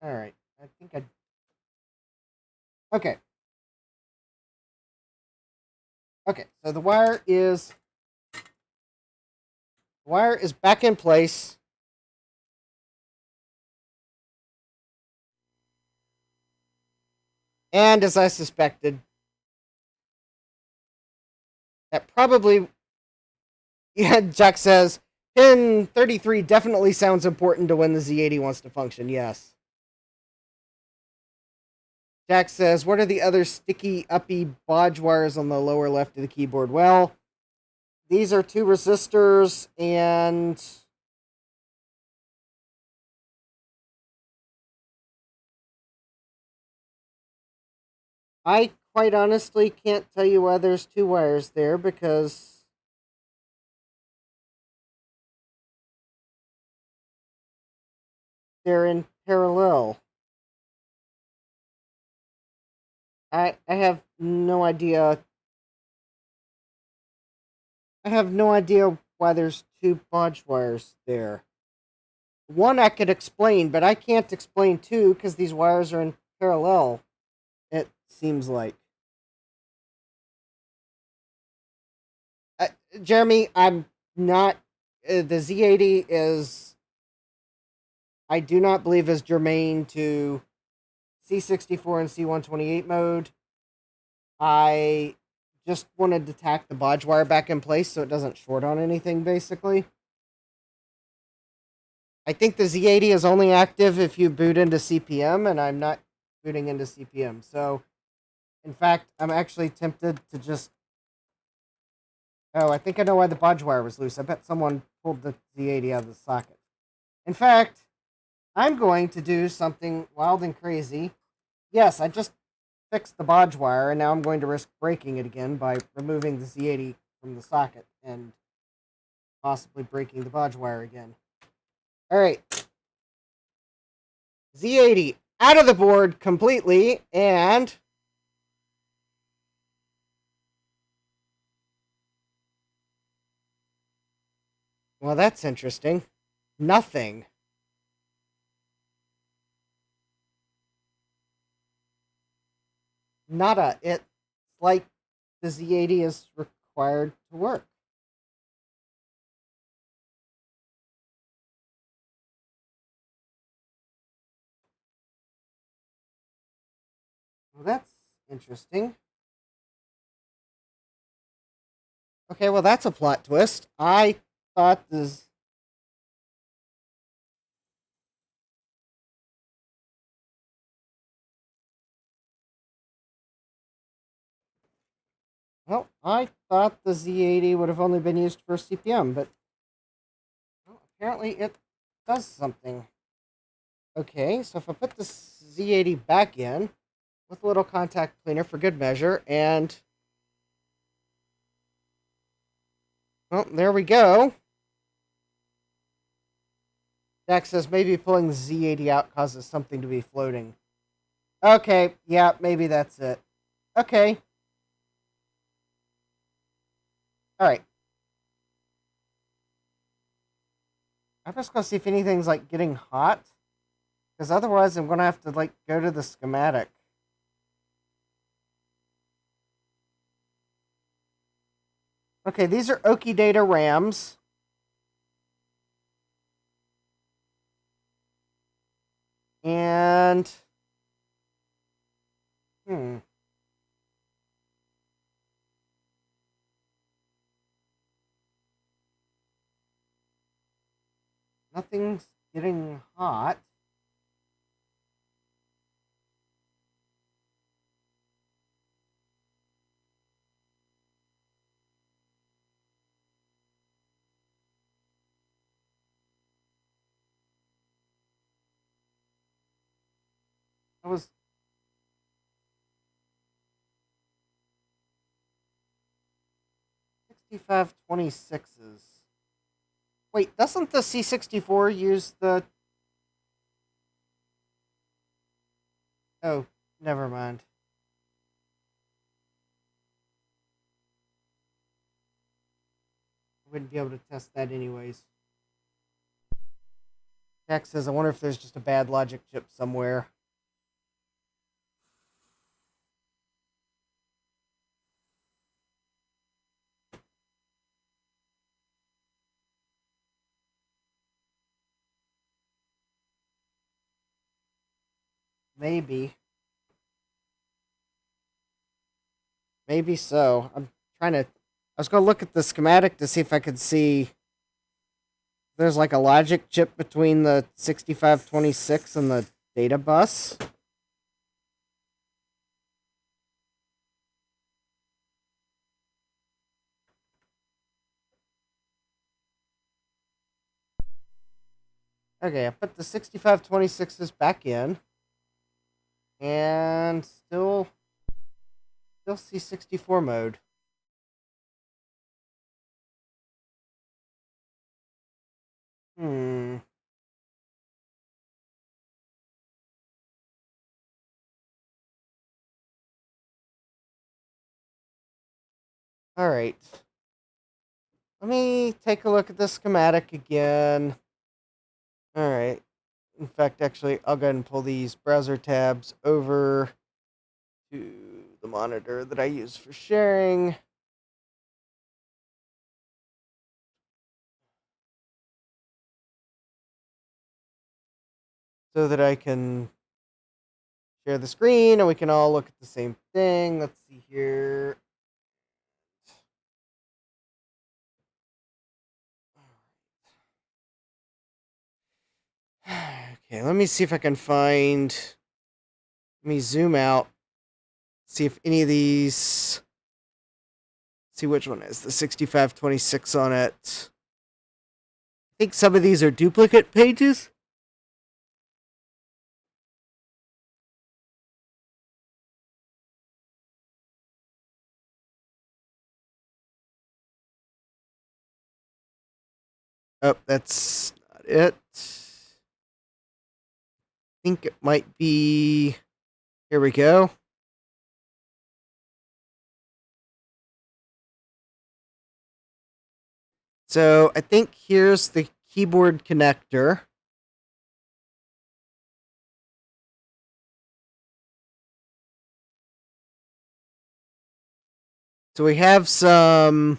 Alright, I think I... Okay. Okay, so the wire is back in place. And as I suspected, that probably... Yeah, Jack says, pin 33 definitely sounds important to when the Z80 wants to function, yes. Jack says, what are the other sticky, uppy bodge wires on the lower left of the keyboard? Well, these are 2 resistors, and... I quite honestly can't tell you why there's 2 wires there, because they're in parallel. I have no idea. I have no idea why there's 2 bodge wires there. One I could explain, but I can't explain 2 because these wires are in parallel, it seems like. Jeremy, I'm not... the Z80 is... I do not believe is germane to C64 and C128 mode. I just wanted to tack the bodge wire back in place so it doesn't short on anything, basically. I think the Z80 is only active if you boot into CPM, and I'm not booting into CPM. So, in fact, I'm actually tempted to just... Oh, I think I know why the bodge wire was loose. I bet someone pulled the Z80 out of the socket. In fact, I'm going to do something wild and crazy. Yes, I just fixed the bodge wire, and now I'm going to risk breaking it again by removing the Z80 from the socket and possibly breaking the bodge wire again. Alright. Z80 out of the board completely, and... Well, that's interesting. Nothing. Nada. It's like the Z80 is required to work. Well, that's interesting. Okay, well, that's a plot twist. I thought this. Well, I thought the Z80 would have only been used for CPM, but well, apparently it does something. Okay, so if I put the Z80 back in with a little contact cleaner for good measure, and well, there we go. Jack says maybe pulling the Z80 out causes something to be floating. Okay, yeah, maybe that's it. Okay. Alright. I'm just gonna see if anything's like getting hot. Because otherwise I'm gonna have to like go to the schematic. Okay, these are Oki Data RAMs. And nothing's getting hot. I was 6526s. Wait, doesn't the C64 use the... Oh, never mind. I wouldn't be able to test that anyways. Jack says, I wonder if there's just a bad logic chip somewhere. Maybe. Maybe so. I'm trying to... I was going to look at the schematic to see if I could see... There's like a logic chip between the 6526 and the data bus. Okay, I put the 6526s back in. And still see 64 mode. Alright. Let me take a look at the schematic again. Alright. In fact, actually, I'll go ahead and pull these browser tabs over to the monitor that I use for sharing. So that I can share the screen and we can all look at the same thing. Let's see here. Okay, let me see if I can find... Let me zoom out. See if any of these... See which one is the 6526 on it. I think some of these are duplicate pages. Oh, that's not it. I think it might be... Here we go. So I think here's the keyboard connector. So we have some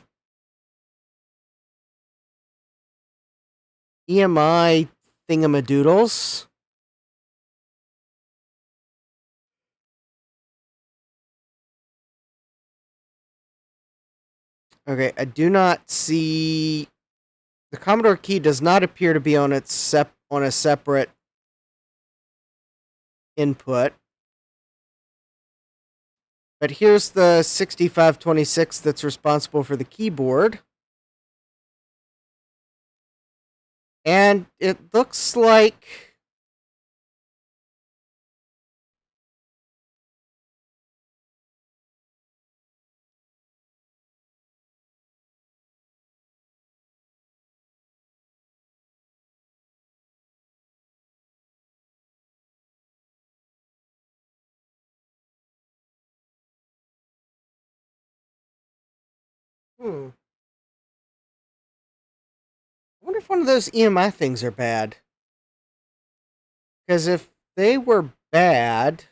EMI thingamadoodles. Okay, I do not see... The Commodore key does not appear to be on its on a separate input. But here's the 6526 that's responsible for the keyboard. And it looks like... I wonder if one of those EMI things are bad. Because if they were bad,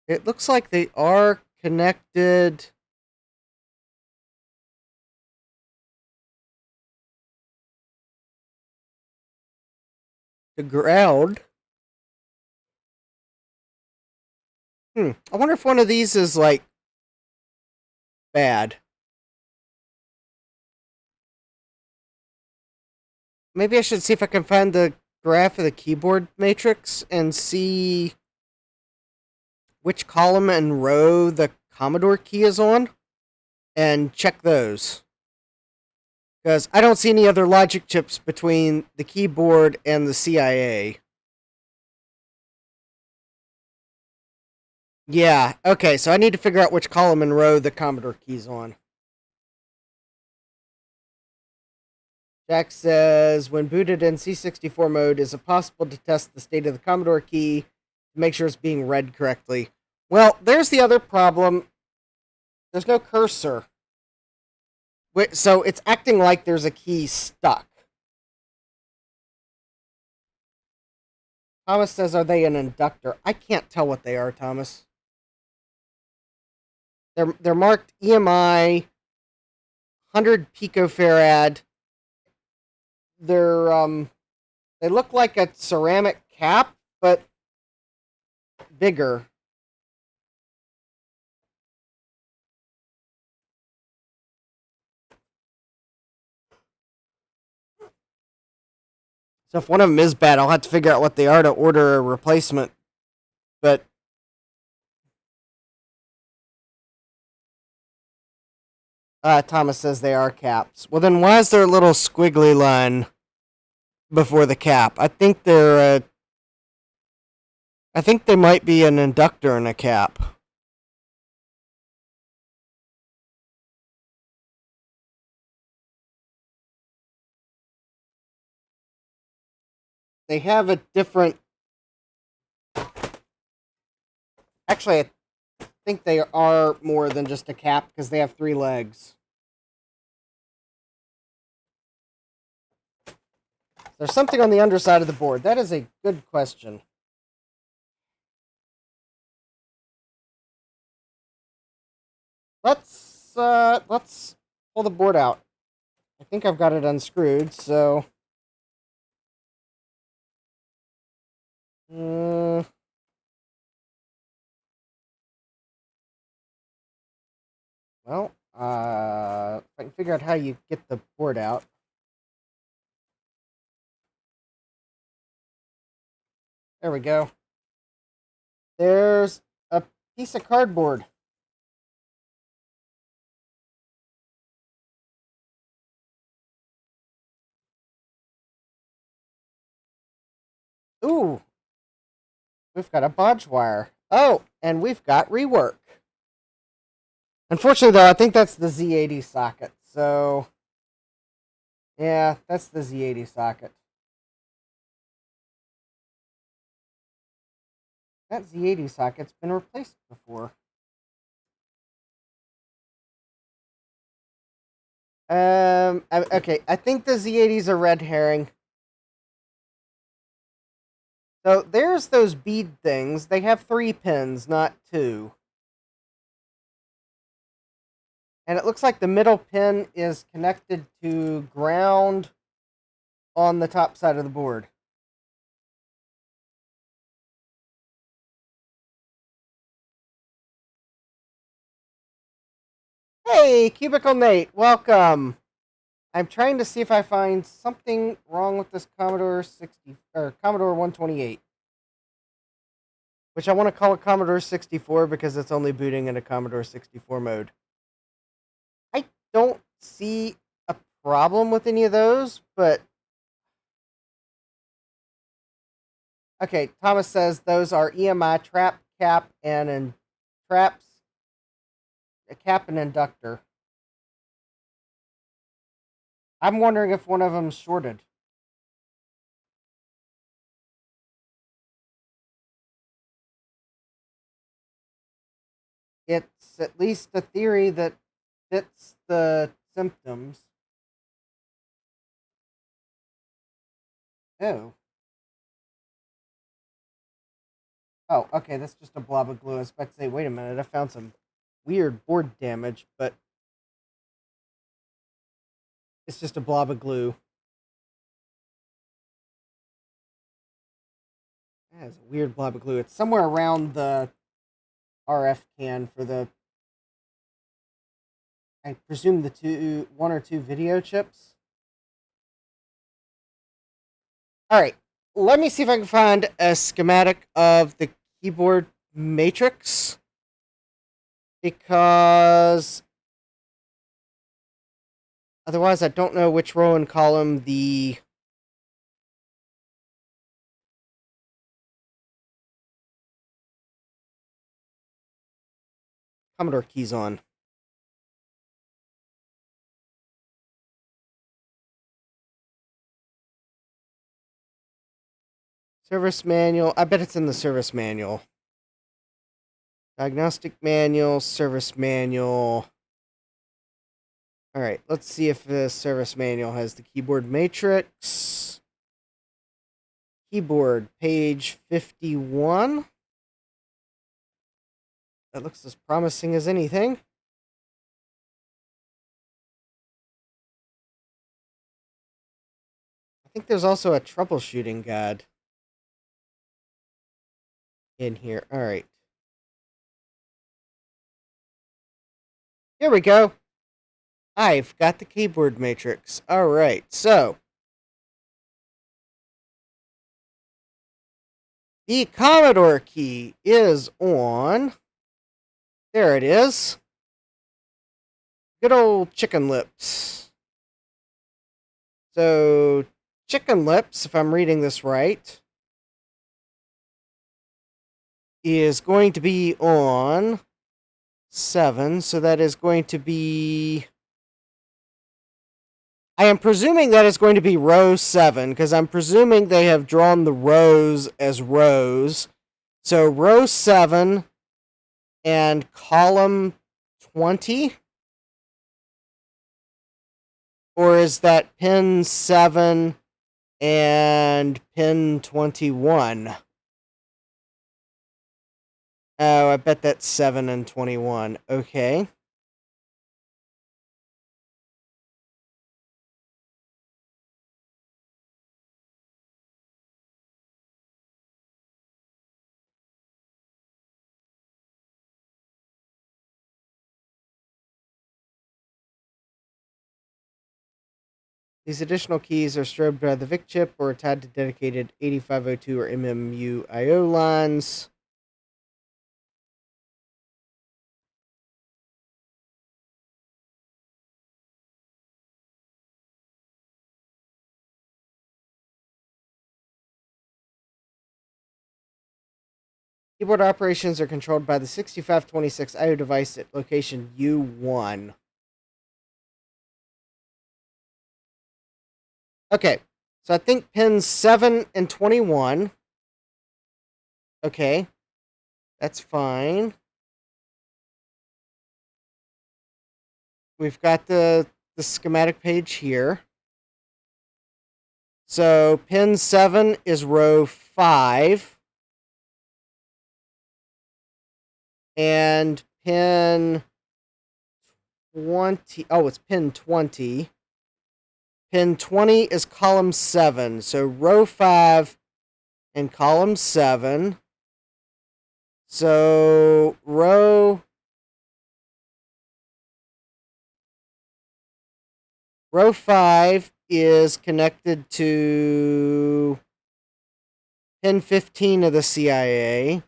it looks like they are connected to ground. I wonder if one of these is, like, bad. Maybe I should see if I can find the graph of the keyboard matrix and see which column and row the Commodore key is on, and check those. Because I don't see any other logic chips between the keyboard and the CIA. Yeah, okay, so I need to figure out which column and row the Commodore key's on. Jack says, when booted in C64 mode, is it possible to test the state of the Commodore key to make sure it's being read correctly? Well, there's the other problem. There's no cursor. So it's acting like there's a key stuck. Thomas says, are they an inductor? I can't tell what they are, Thomas. They're marked EMI 100 picofarad. They look like a ceramic cap, but bigger. So if one of them is bad, I'll have to figure out what they are to order a replacement. But Thomas says they are caps. Well, then why is there a little squiggly line before the cap? I think they're I think they might be an inductor and a cap. They have a different... Actually, I think they are more than just a cap because they have 3 legs. There's something on the underside of the board. That is a good question. Let's pull the board out. I think I've got it unscrewed, so... Well, if I can figure out how you get the board out. There we go. There's a piece of cardboard. Ooh. We've got a bodge wire. Oh, and we've got rework. Unfortunately, though, I think that's the Z80 socket. So, yeah, that's the Z80 socket. That Z80 socket's been replaced before. Okay, I think the Z80's a red herring. So there's those bead things. They have 3 pins, not 2. And it looks like the middle pin is connected to ground on the top side of the board. Hey, Cubicle Nate, welcome. I'm trying to see if I find something wrong with this Commodore 60 or Commodore 128, which I want to call a Commodore 64 because it's only booting in a Commodore 64 mode. I don't see a problem with any of those, but okay, Thomas says those are EMI trap, cap, and traps, a cap and inductor. I'm wondering if one of them's shorted. It's at least a theory that fits the symptoms. Oh. Oh, okay, that's just a blob of glue. I was about to say, wait a minute, I found some weird board damage, but it's just a blob of glue. That is a weird blob of glue. It's somewhere around the RF can for the, I presume the one or two video chips. All right, let me see if I can find a schematic of the keyboard matrix, because otherwise I don't know which row and column the Commodore key's on. Service manual. I bet it's in the service manual. Diagnostic manual, service manual. All right, let's see if the service manual has the keyboard matrix. Keyboard, page 51. That looks as promising as anything. I think there's also a troubleshooting guide in here. All right. Here we go. I've got the keyboard matrix. All right, so the Commodore key is on. There it is. Good old chicken lips. So, chicken lips, if I'm reading this right, is going to be on 7. So that is going to be, I am presuming that is going to be row 7, because I'm presuming they have drawn the rows as rows. So row 7 and column 20? Or is that pin 7 and pin 21? Oh, I bet that's 7 and 21. Okay. These additional keys are strobed by the VIC chip or tied to dedicated 8502 or MMU I/O lines. Keyboard operations are controlled by the 6526 I/O device at location U1. Okay, so I think pins 7 and 21. Okay, that's fine. We've got the schematic page here. So pin 7 is row 5. And pin 20. Oh, it's pin 20. Pin 20 is column 7. So row 5 and column 7. So row 5 is connected to pin 15 of the CIA.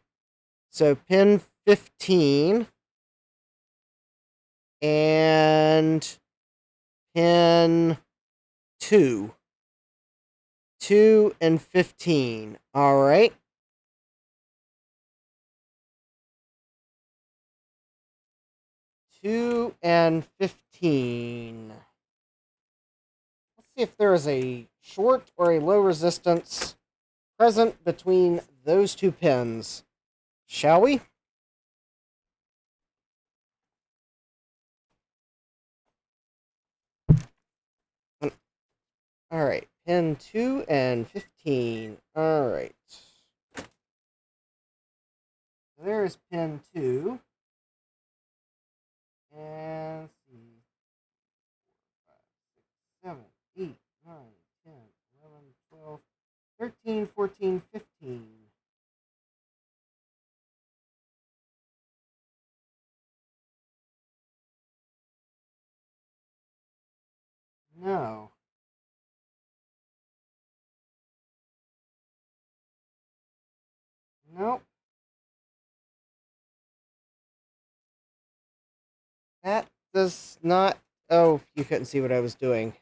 So pin 15 and pin 2. 2 and 15. All right. Two and 15. Let's see if there is a short or a low resistance present between those two pins. Shall we? All right. Pin 2 and 15. All right. There's pin 2. And let's see. 5, 6, 7, 8, 9, 10, 11, 12, 13, 14, 15. No. Nope. That does not. Oh, you couldn't see what I was doing.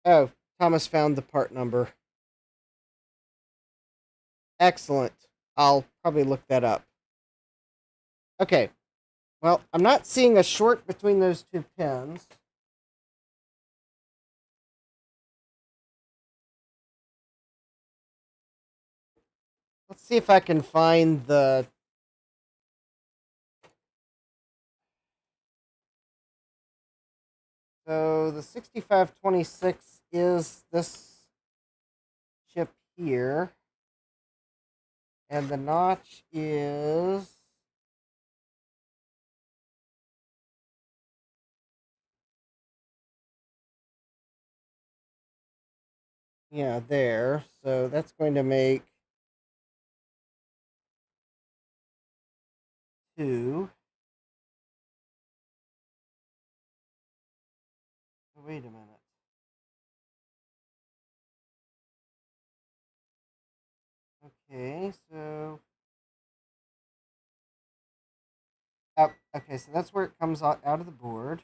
Oh, Thomas found the part number. Excellent. I'll probably look that up. Okay. Well, I'm not seeing a short between those two pins. Let's see if I can find the... So the 6526 is this chip here. And the notch is... Yeah, there. So that's going to make 2. Wait a minute. Okay, so... Oh, okay, so that's where it comes out of the board.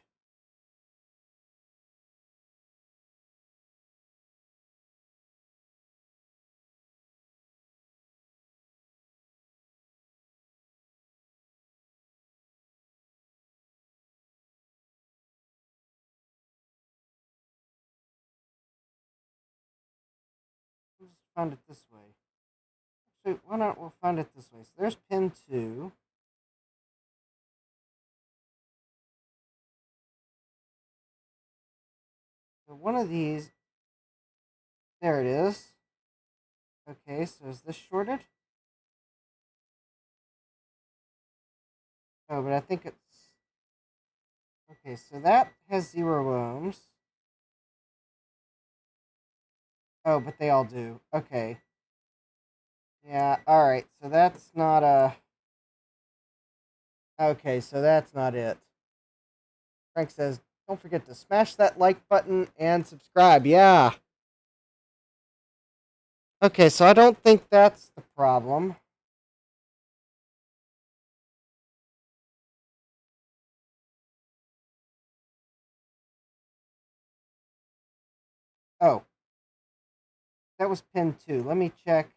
We'll just find it this way. Actually, why not we'll find it this way. So there's pin 2. So one of these... There it is. Okay, so is this shorted? Oh, but I think it's... Okay, so that has 0 ohms. Oh, but they all do. Okay. Yeah, alright, so that's not a... Okay, so that's not it. Frank says, don't forget to smash that like button and subscribe. Yeah. Okay, so I don't think that's the problem. Oh. That was pin 2. Let me check.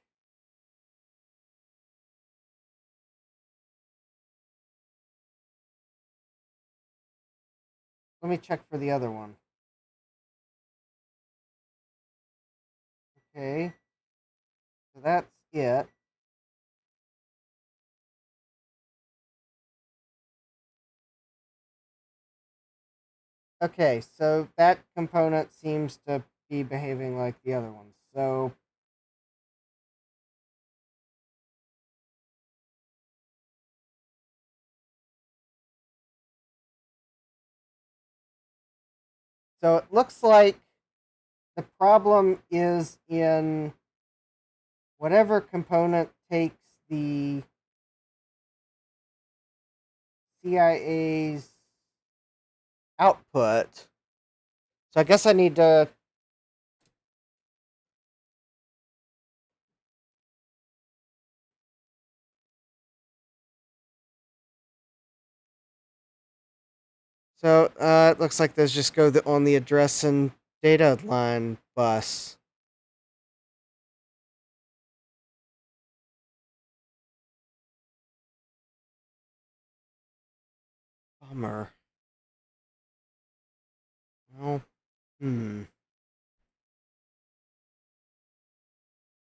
Let me check for the other one. Okay. So that's it. Okay, so that component seems to be behaving like the other ones. So So it looks like the problem is in whatever component takes the CIA's output. So I guess I need to it looks like those just go on the address and data line bus. Bummer. Well,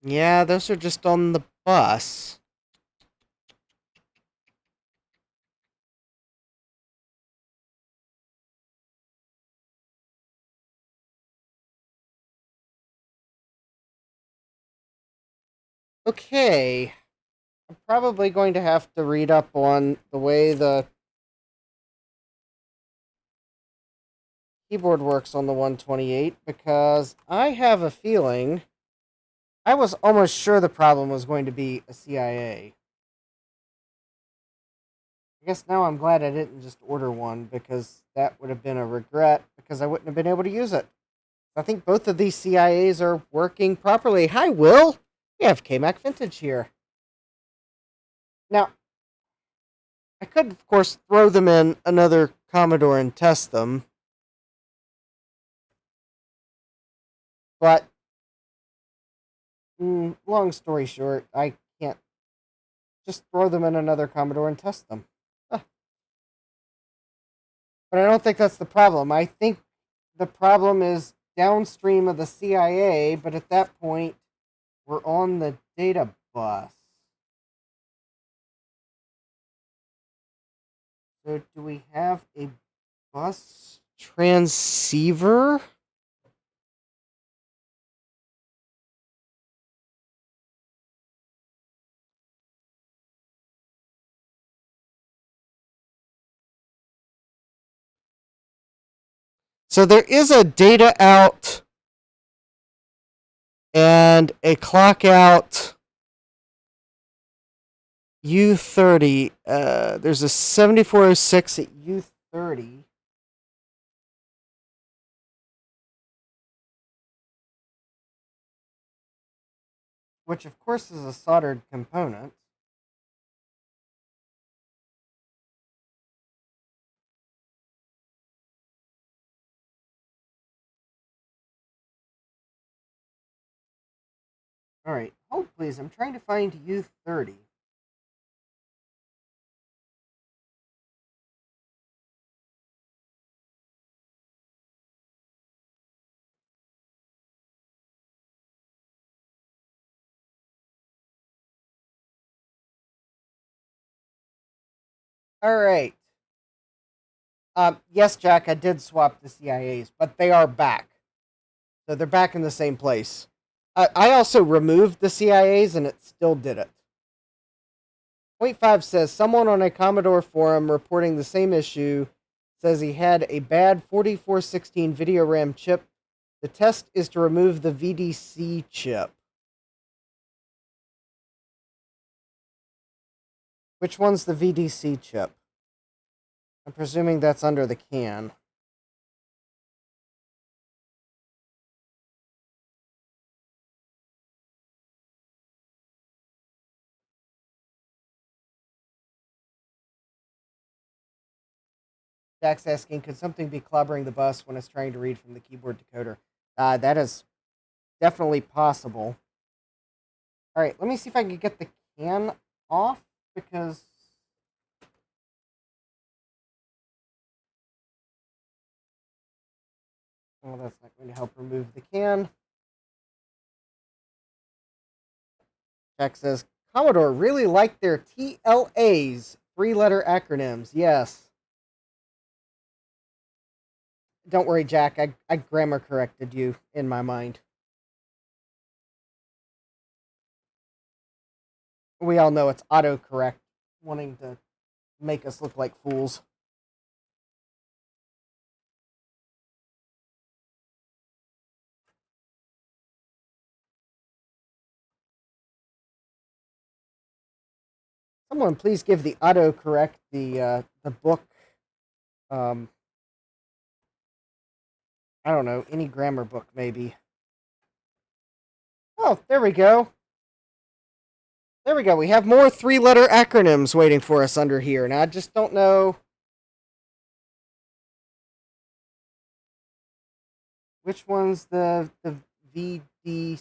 yeah, those are just on the bus. Okay. I'm probably going to have to read up on the way the keyboard works on the 128 because I have a feeling I was almost sure the problem was going to be a CIA. I guess now I'm glad I didn't just order one because that would have been a regret because I wouldn't have been able to use it. I think both of these CIAs are working properly. Hi, Will. We have KMac Vintage here. Now, I could, of course, throw them in another Commodore and test them. But, long story short, I can't just throw them in another Commodore and test them. Huh. But I don't think that's the problem. I think the problem is downstream of the CIA, but at that point, we're on the data bus. So do we have a bus transceiver? So there is a data out and a clock out U30. There's a 7406 at U30. Which, of course, is a soldered component. Alright, hold please. I'm trying to find U30. Alright. Yes, Jack, I did swap the CIAs, but they are back. So they're back in the same place. I also removed the CIAs and it still did it. Point 5 says, someone on a Commodore forum reporting the same issue says he had a bad 4416 video RAM chip. The test is to remove the VDC chip. Which one's the VDC chip? I'm presuming that's under the can. Jack's asking, could something be clobbering the bus when it's trying to read from the keyboard decoder? That is definitely possible. Alright, let me see if I can get the can off, because... well, that's not going to help remove the can. Jack says, Commodore really liked their TLAs, three-letter acronyms. Yes. Don't worry, Jack. I grammar corrected you in my mind. We all know it's autocorrect, wanting to make us look like fools. Someone please give the autocorrect the book. Um, I don't know, any grammar book maybe. Oh, there we go. There we go. We have more three-letter acronyms waiting for us under here, and I just don't know which one's the VDC.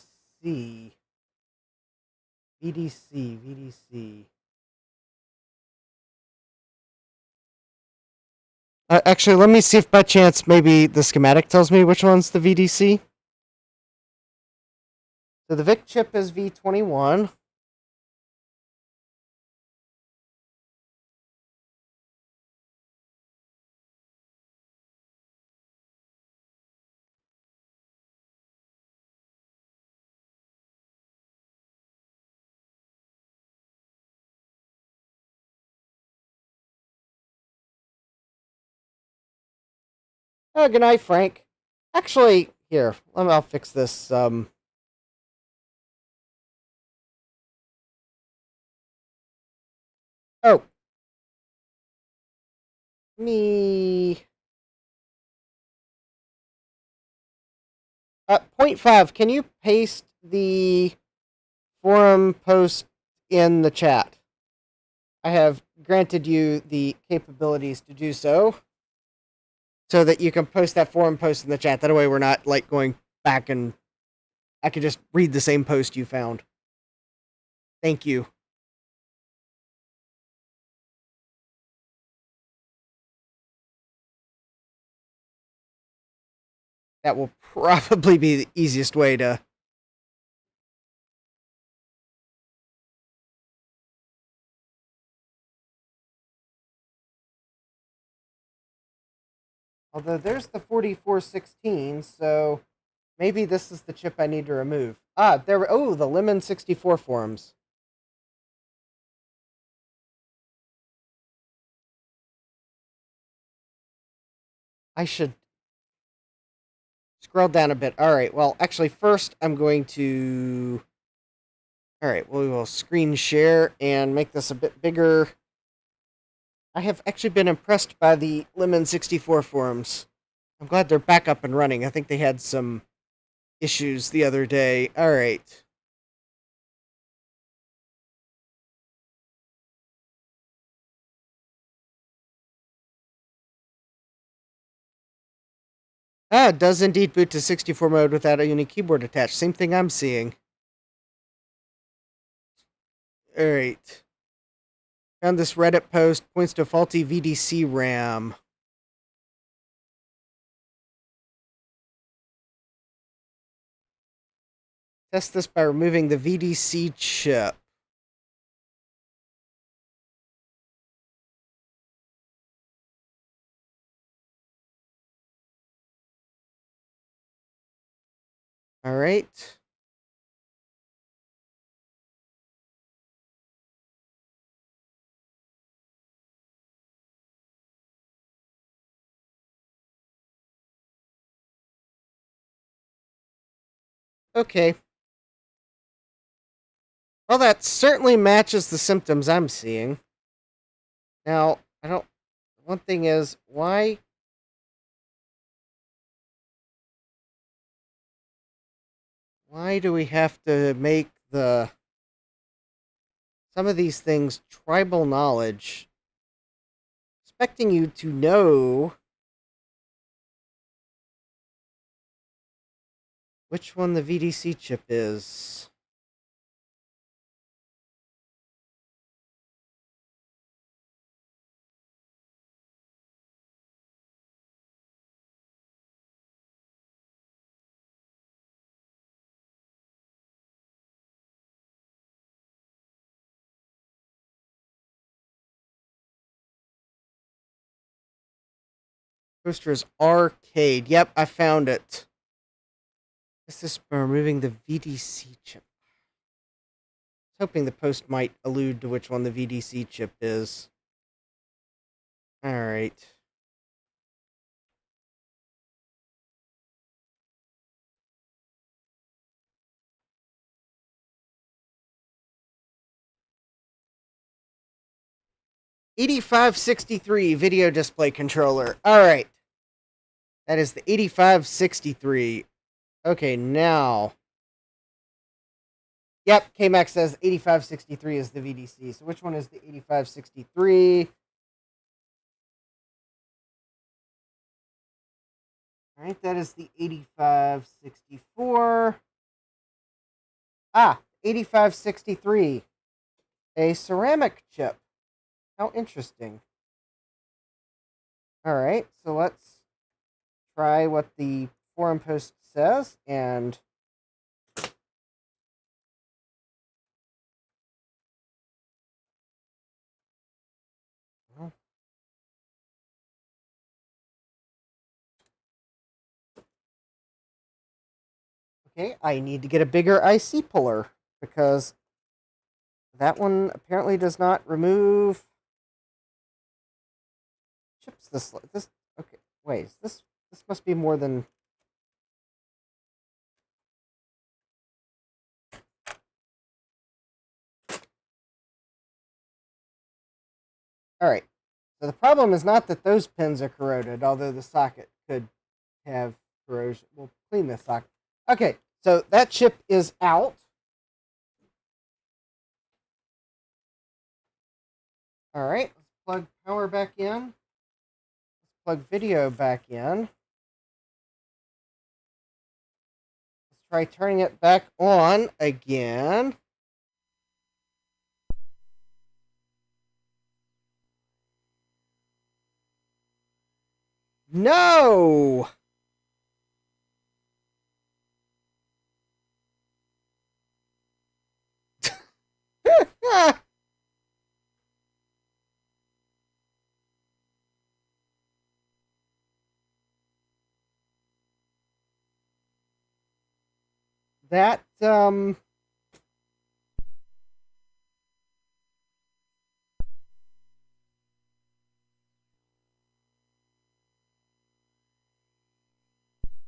VDC. Actually, let me see if by chance maybe the schematic tells me which one's the VDC. So the VIC chip is V21. Oh, good night, Frank. Actually, here, I'll fix this. Oh, me. Point 5. Can you paste the forum post in the chat? I have granted you the capabilities to do so that you can post that forum post in the chat. That way we're not like going back and I can just read the same post you found. Thank you. That will probably be the easiest way to. Although there's the 4416, so maybe this is the chip I need to remove. There. Oh, the Lemon 64 forums. I should scroll down a bit. All right. Well, actually, first I'm going to. All right. We will screen share and make this a bit bigger. I have actually been impressed by the Lemon 64 forums. I'm glad they're back up and running. I think they had some issues the other day. All right. It does indeed boot to 64 mode without a unique keyboard attached. Same thing I'm seeing. All right. Found this Reddit post, points to faulty VDC RAM. Test this by removing the VDC chip. All right. Okay. Well, that certainly matches the symptoms I'm seeing. Now, I don't. One thing is, why do we have to make some of these things tribal knowledge? Expecting you to know which one the VDC chip is. Toaster's Arcade. Yep, I found it. This is by removing the VDC chip. I was hoping the post might allude to which one the VDC chip is. Alright. 8563 video display controller. Alright. That is the 8563. Okay, now. Yep, KMax says 8563 is the VDC. So which one is the 8563? Alright, that is the 8564. Ah, 8563. A ceramic chip. How interesting. Alright, so let's try what the forum post says, and okay, I need to get a bigger IC puller because that one apparently does not remove chips this okay, wait, this must be more than Alright. So the problem is not that those pins are corroded, although the socket could have corrosion. We'll clean this socket. Okay, so that chip is out. Alright, let's plug power back in. Let's plug video back in. Let's try turning it back on again. No! That,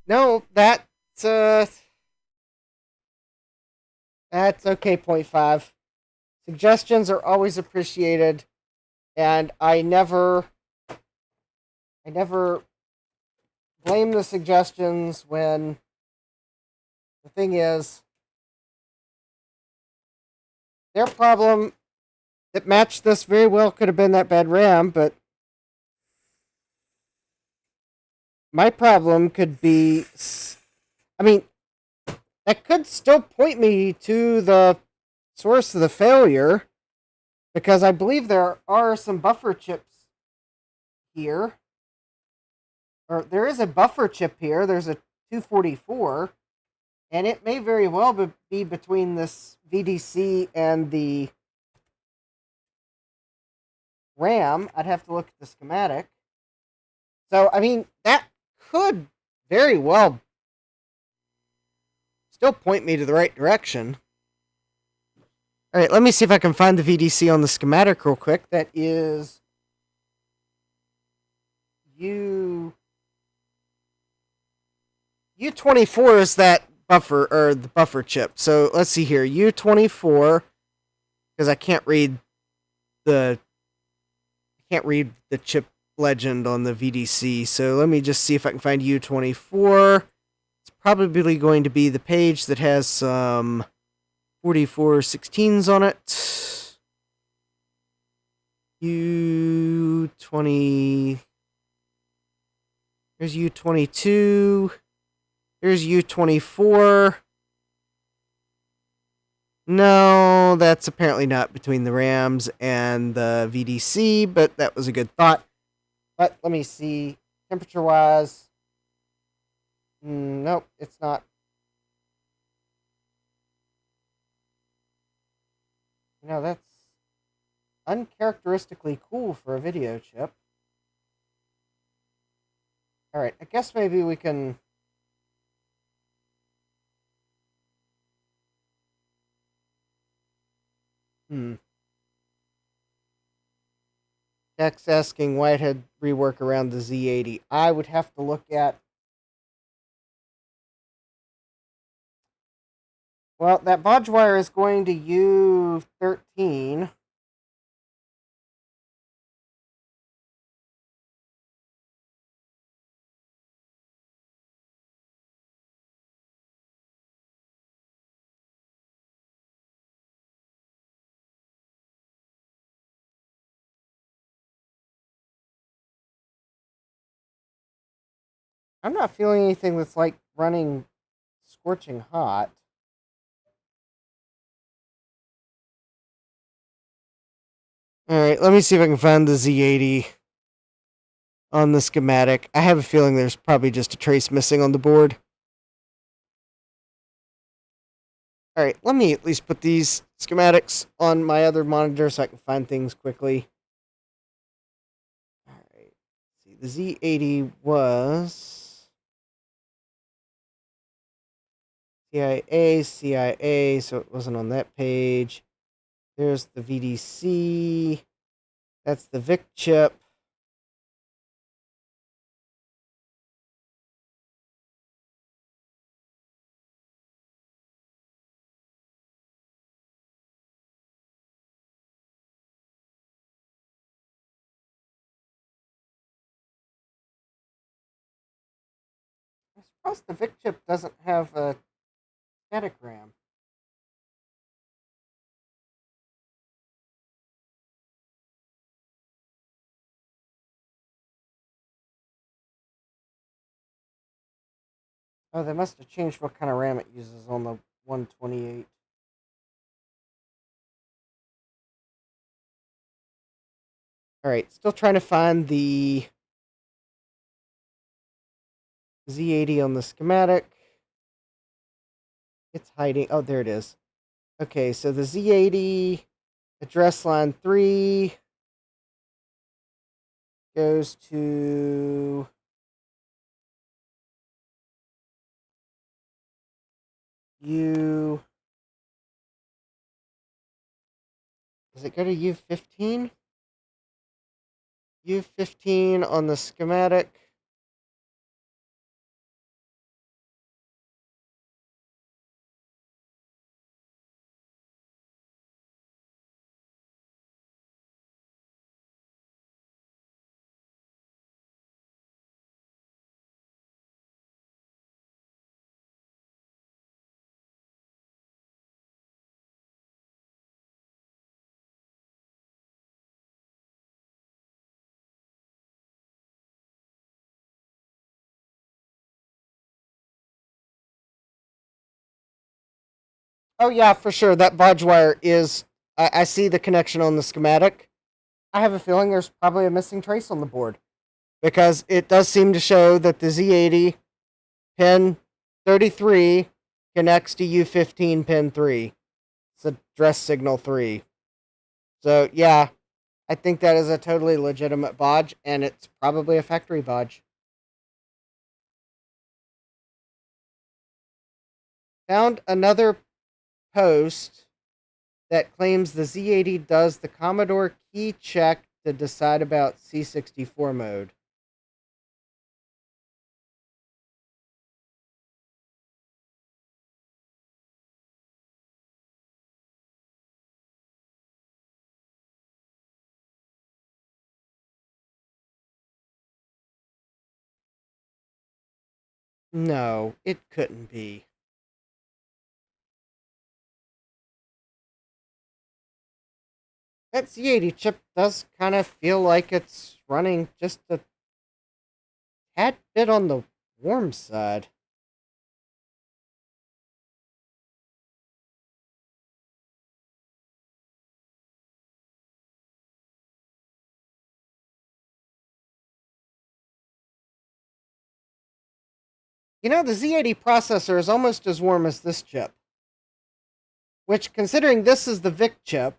no, that's okay, 0.5. Suggestions are always appreciated, and I never blame the suggestions when the thing is their problem that matched this very well could have been that bad RAM, but my problem could be, I mean, that could still point me to the source of the failure, because I believe there are some buffer chips here. Or there is a buffer chip here. There's a 244. And it may very well be between this VDC and the RAM. I'd have to look at the schematic. So, I mean, that could very well still point me to the right direction. Alright, let me see if I can find the VDC on the schematic real quick. That is U24 is that buffer, or the buffer chip. So let's see here. U24, because I can't read the chip legend on the VDC. So let me just see if I can find U24. It's probably going to be the page that has some 4416s on it. U20. Here's U22. Here's U24. No, that's apparently not between the RAMs and the VDC, but that was a good thought. But let me see. Temperature-wise. Nope, it's not. You know, that's uncharacteristically cool for a video chip. Alright, I guess maybe we can... Jack's asking why it had rework around the Z80. I would have to look at... Well, that bodge wire is going to U13. I'm not feeling anything that's like running scorching hot. Alright, let me see if I can find the Z80 on the schematic. I have a feeling there's probably just a trace missing on the board. Alright, let me at least put these schematics on my other monitor so I can find things quickly. Alright, see, the Z80 was CIA, so it wasn't on that page. There's the VDC. That's the VIC chip. I suppose the VIC chip doesn't have a static RAM. Oh, they must have changed what kind of RAM it uses on the 128. Alright, still trying to find the Z80 on the schematic. It's hiding. Oh, there it is. Okay, so the Z80 address line 3 goes to U. Does it go to U15? U15 on the schematic. Oh yeah, for sure. That bodge wire is. I see the connection on the schematic. I have a feeling there's probably a missing trace on the board because it does seem to show that the Z80 pin 33 connects to U15 pin 3. It's address signal 3. So yeah, I think that is a totally legitimate bodge, and it's probably a factory bodge. Found another post that claims the Z80 does the Commodore key check to decide about C64 mode. No, it couldn't be. That Z80 chip does kind of feel like it's running just a tad bit on the warm side. You know, the Z80 processor is almost as warm as this chip. Which, considering this is the VIC chip,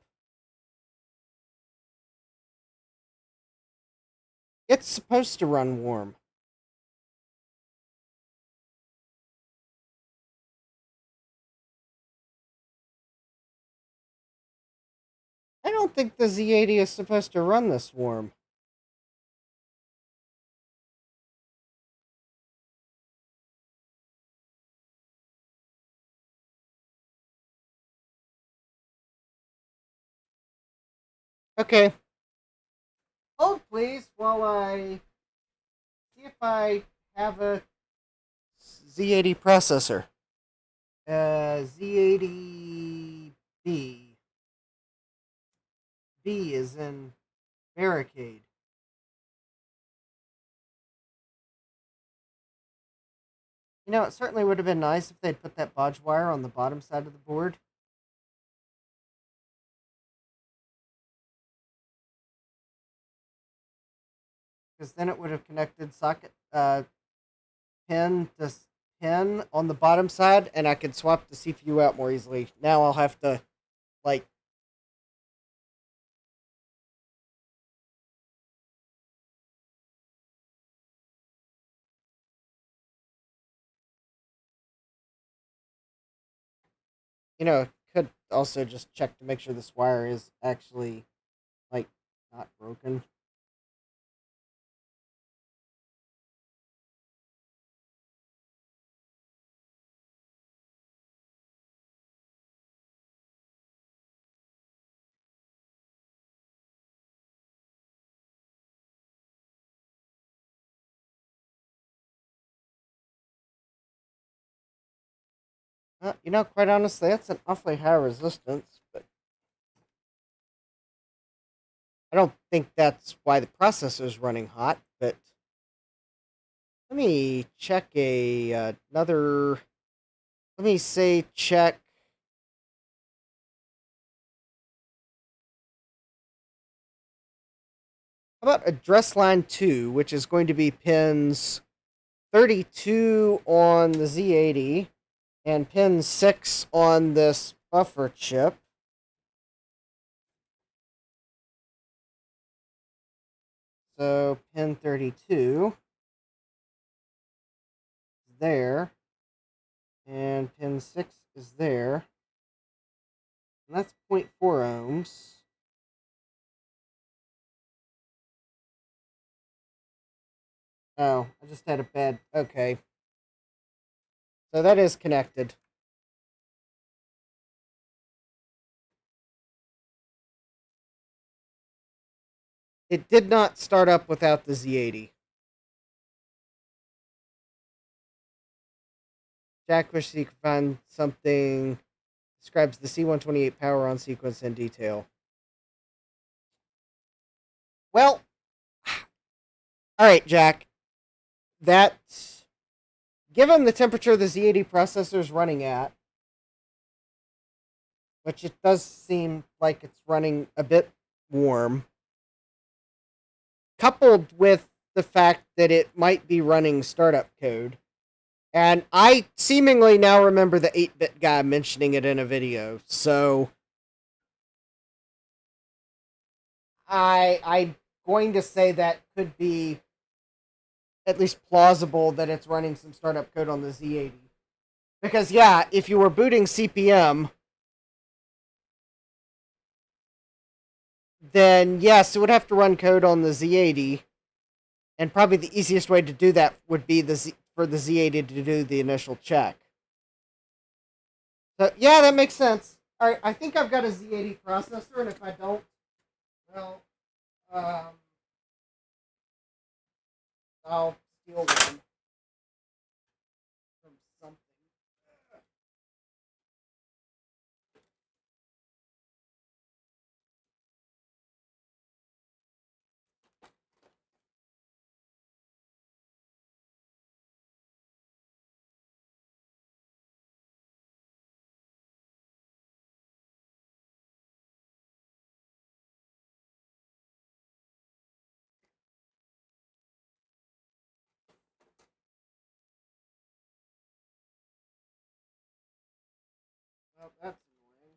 it's supposed to run warm. I don't think the Z80 is supposed to run this warm. Okay. Hold, please, while I see if I have a Z80 processor. Z80B. B is in barricade. You know, it certainly would have been nice if they'd put that bodge wire on the bottom side of the board. Because then it would have connected socket pin to pin on the bottom side, and I could swap the CPU out more easily. Now I'll have to, like, could also just check to make sure this wire is actually, like, not broken. Quite honestly, that's an awfully high resistance, but I don't think that's why the processor's running hot, but let me check another. Let me say check. How about address line 2, which is going to be pins 32 on the Z80 and pin 6 on this buffer chip. So pin 32 is there, and pin 6 is there, and that's 0.4 ohms. Oh, I just had a bad... Okay. So that is connected. It did not start up without the Z80. Jack wishes he could find something describes the C-128 power on sequence in detail. Well, all right, Jack. That, given the temperature the Z80 processor is running at, which it does seem like it's running a bit warm, coupled with the fact that it might be running startup code, and I seemingly now remember the 8-bit guy mentioning it in a video, so I'm going to say that could be at least plausible that it's running some startup code on the Z80. Because, yeah, if you were booting CPM, then yes, it would have to run code on the Z80, and probably the easiest way to do that would be for the Z80 to do the initial check. So, yeah, that makes sense. All right, I think I've got a Z80 processor, and if I don't, well, I'll steal one from something. Well, that's annoying.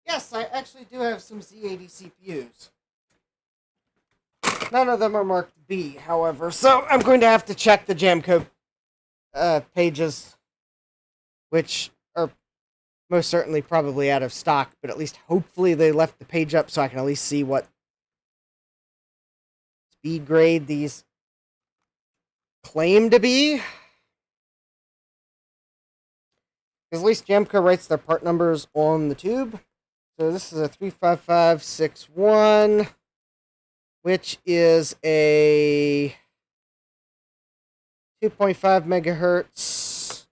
Yes, I actually do have some Z80 CPUs. None of them are marked B, however, so I'm going to have to check the Jamco pages, which are most certainly probably out of stock, but at least hopefully they left the page up so I can at least see what speed grade these claim to be. Because at least Jamco writes their part numbers on the tube. So this is a 35561, which is a 2.5 megahertz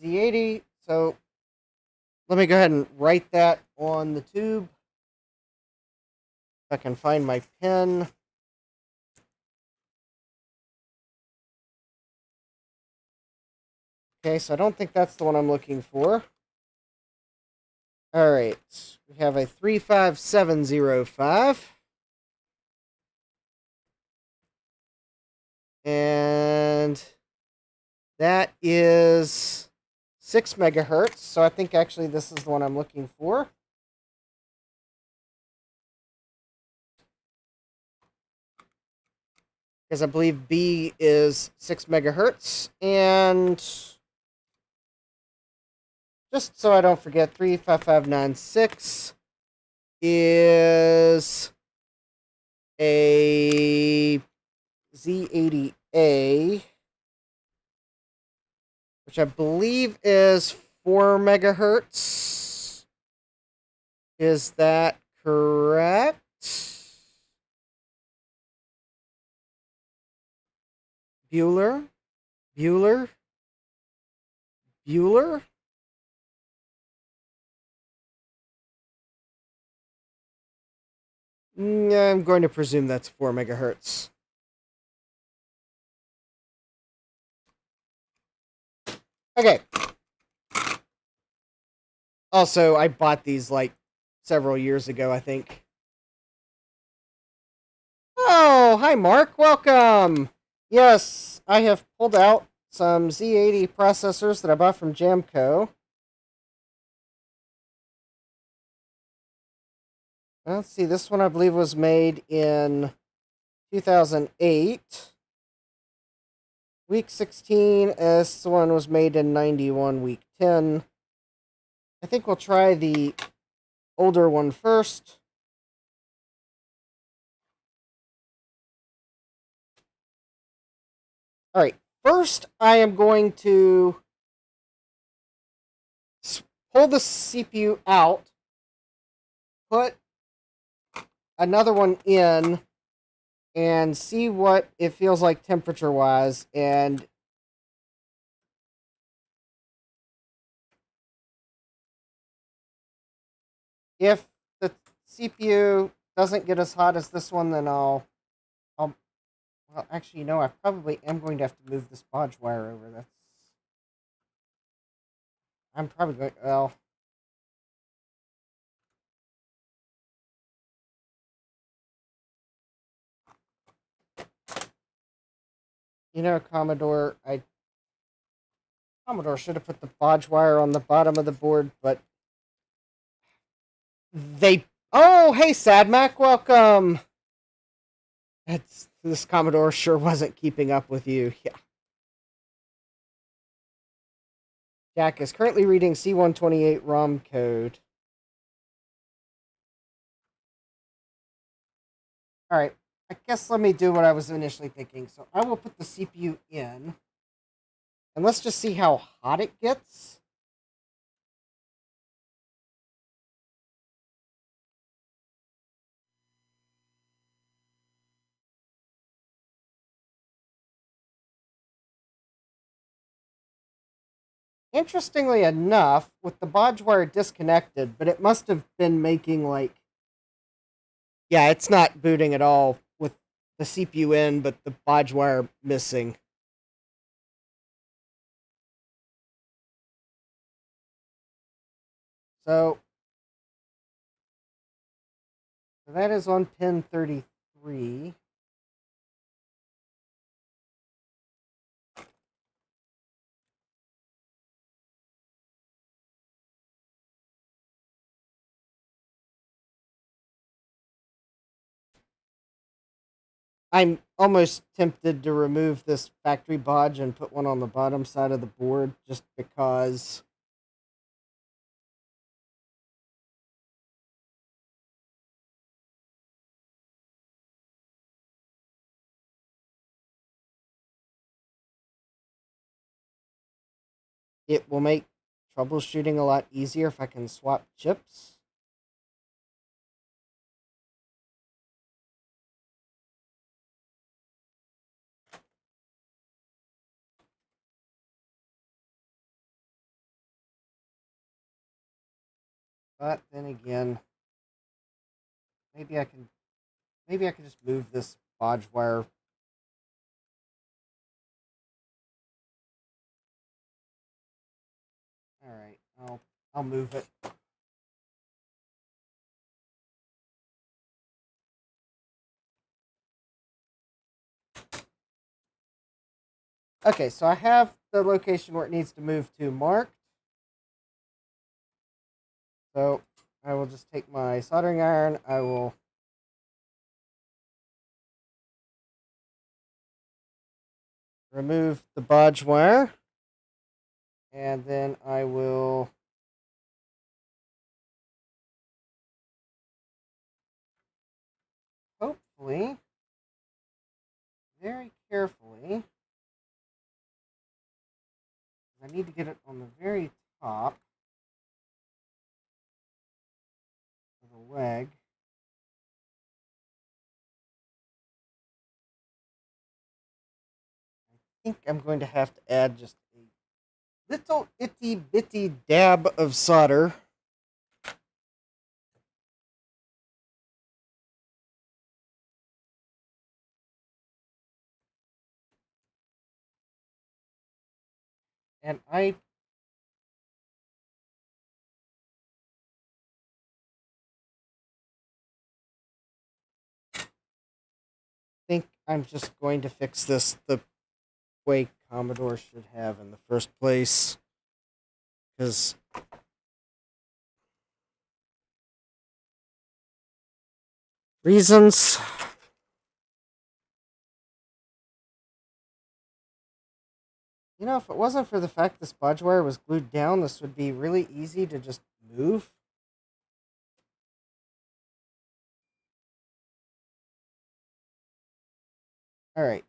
Z80. So let me go ahead and write that on the tube. If I can find my pen. Okay, so I don't think that's the one I'm looking for. All right, we have a 35705. And that is 6 megahertz. So I think actually this is the one I'm looking for. Because I believe B is 6 megahertz. And just so I don't forget, 35596 is a Z80A, which I believe is 4 megahertz. Is that correct? Bueller? I'm going to presume that's 4 megahertz. Okay. Also, I bought these like several years ago, I think. Oh, hi Mark, welcome! Yes, I have pulled out some Z80 processors that I bought from Jamco. Let's see, this one I believe was made in 2008. Week 16, this one was made in 91, week 10. I think we'll try the older one first. All right, first I am going to pull the CPU out, put another one in, and see what it feels like temperature-wise, and if the CPU doesn't get as hot as this one, then well, actually, I probably am going to have to move this bodge wire over. I'm probably going, well, Commodore should have put the bodge wire on the bottom of the board, but oh, hey, Sadmac, welcome! This Commodore sure wasn't keeping up with you, yeah. Jack is currently reading C128 ROM code. Alright, I guess let me do what I was initially thinking. So I will put the CPU in. And let's just see how hot it gets. Interestingly enough, with the bodge wire disconnected, but it must have been making like... Yeah, it's not booting at all with the CPU in, but the bodge wire missing. So that is on pin 33. I'm almost tempted to remove this factory bodge and put one on the bottom side of the board just because... it will make troubleshooting a lot easier if I can swap chips. But then again, maybe I can just move this bodge wire. All right, I'll move it. Okay, so I have the location where it needs to move to marked. So I will just take my soldering iron. I will remove the bodge wire. And then I will hopefully, very carefully, I need to get it on the very top of the leg. I think I'm going to have to add just a little itty bitty dab of solder. And I think I'm just going to fix this the way Commodore should have in the first place. Because reasons. You know, if it wasn't for the fact this bodge wire was glued down, this would be really easy to just move. All right.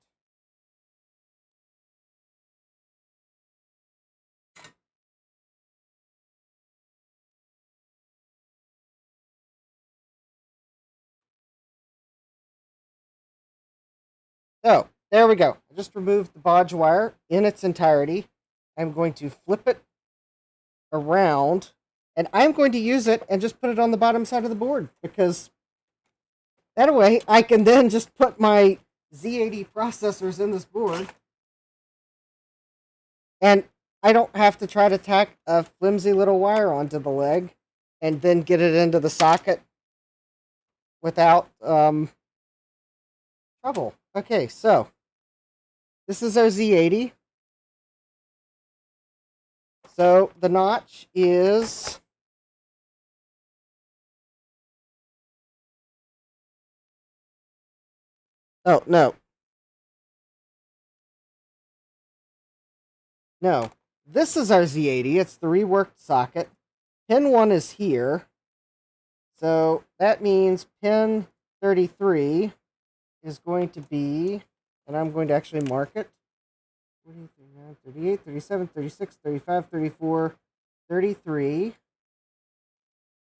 So, there we go. I just removed the bodge wire in its entirety. I'm going to flip it around, and I'm going to use it and just put it on the bottom side of the board, because that way I can then just put my Z80 processors in this board, and I don't have to try to tack a flimsy little wire onto the leg and then get it into the socket without trouble. Okay, so this is our Z80. So the notch is no. No. This is our Z80. It's the reworked socket. Pin 1 is here. So that means pin 33 is going to be, and I'm going to actually mark it, 38, 37, 36, 35, 34, 33.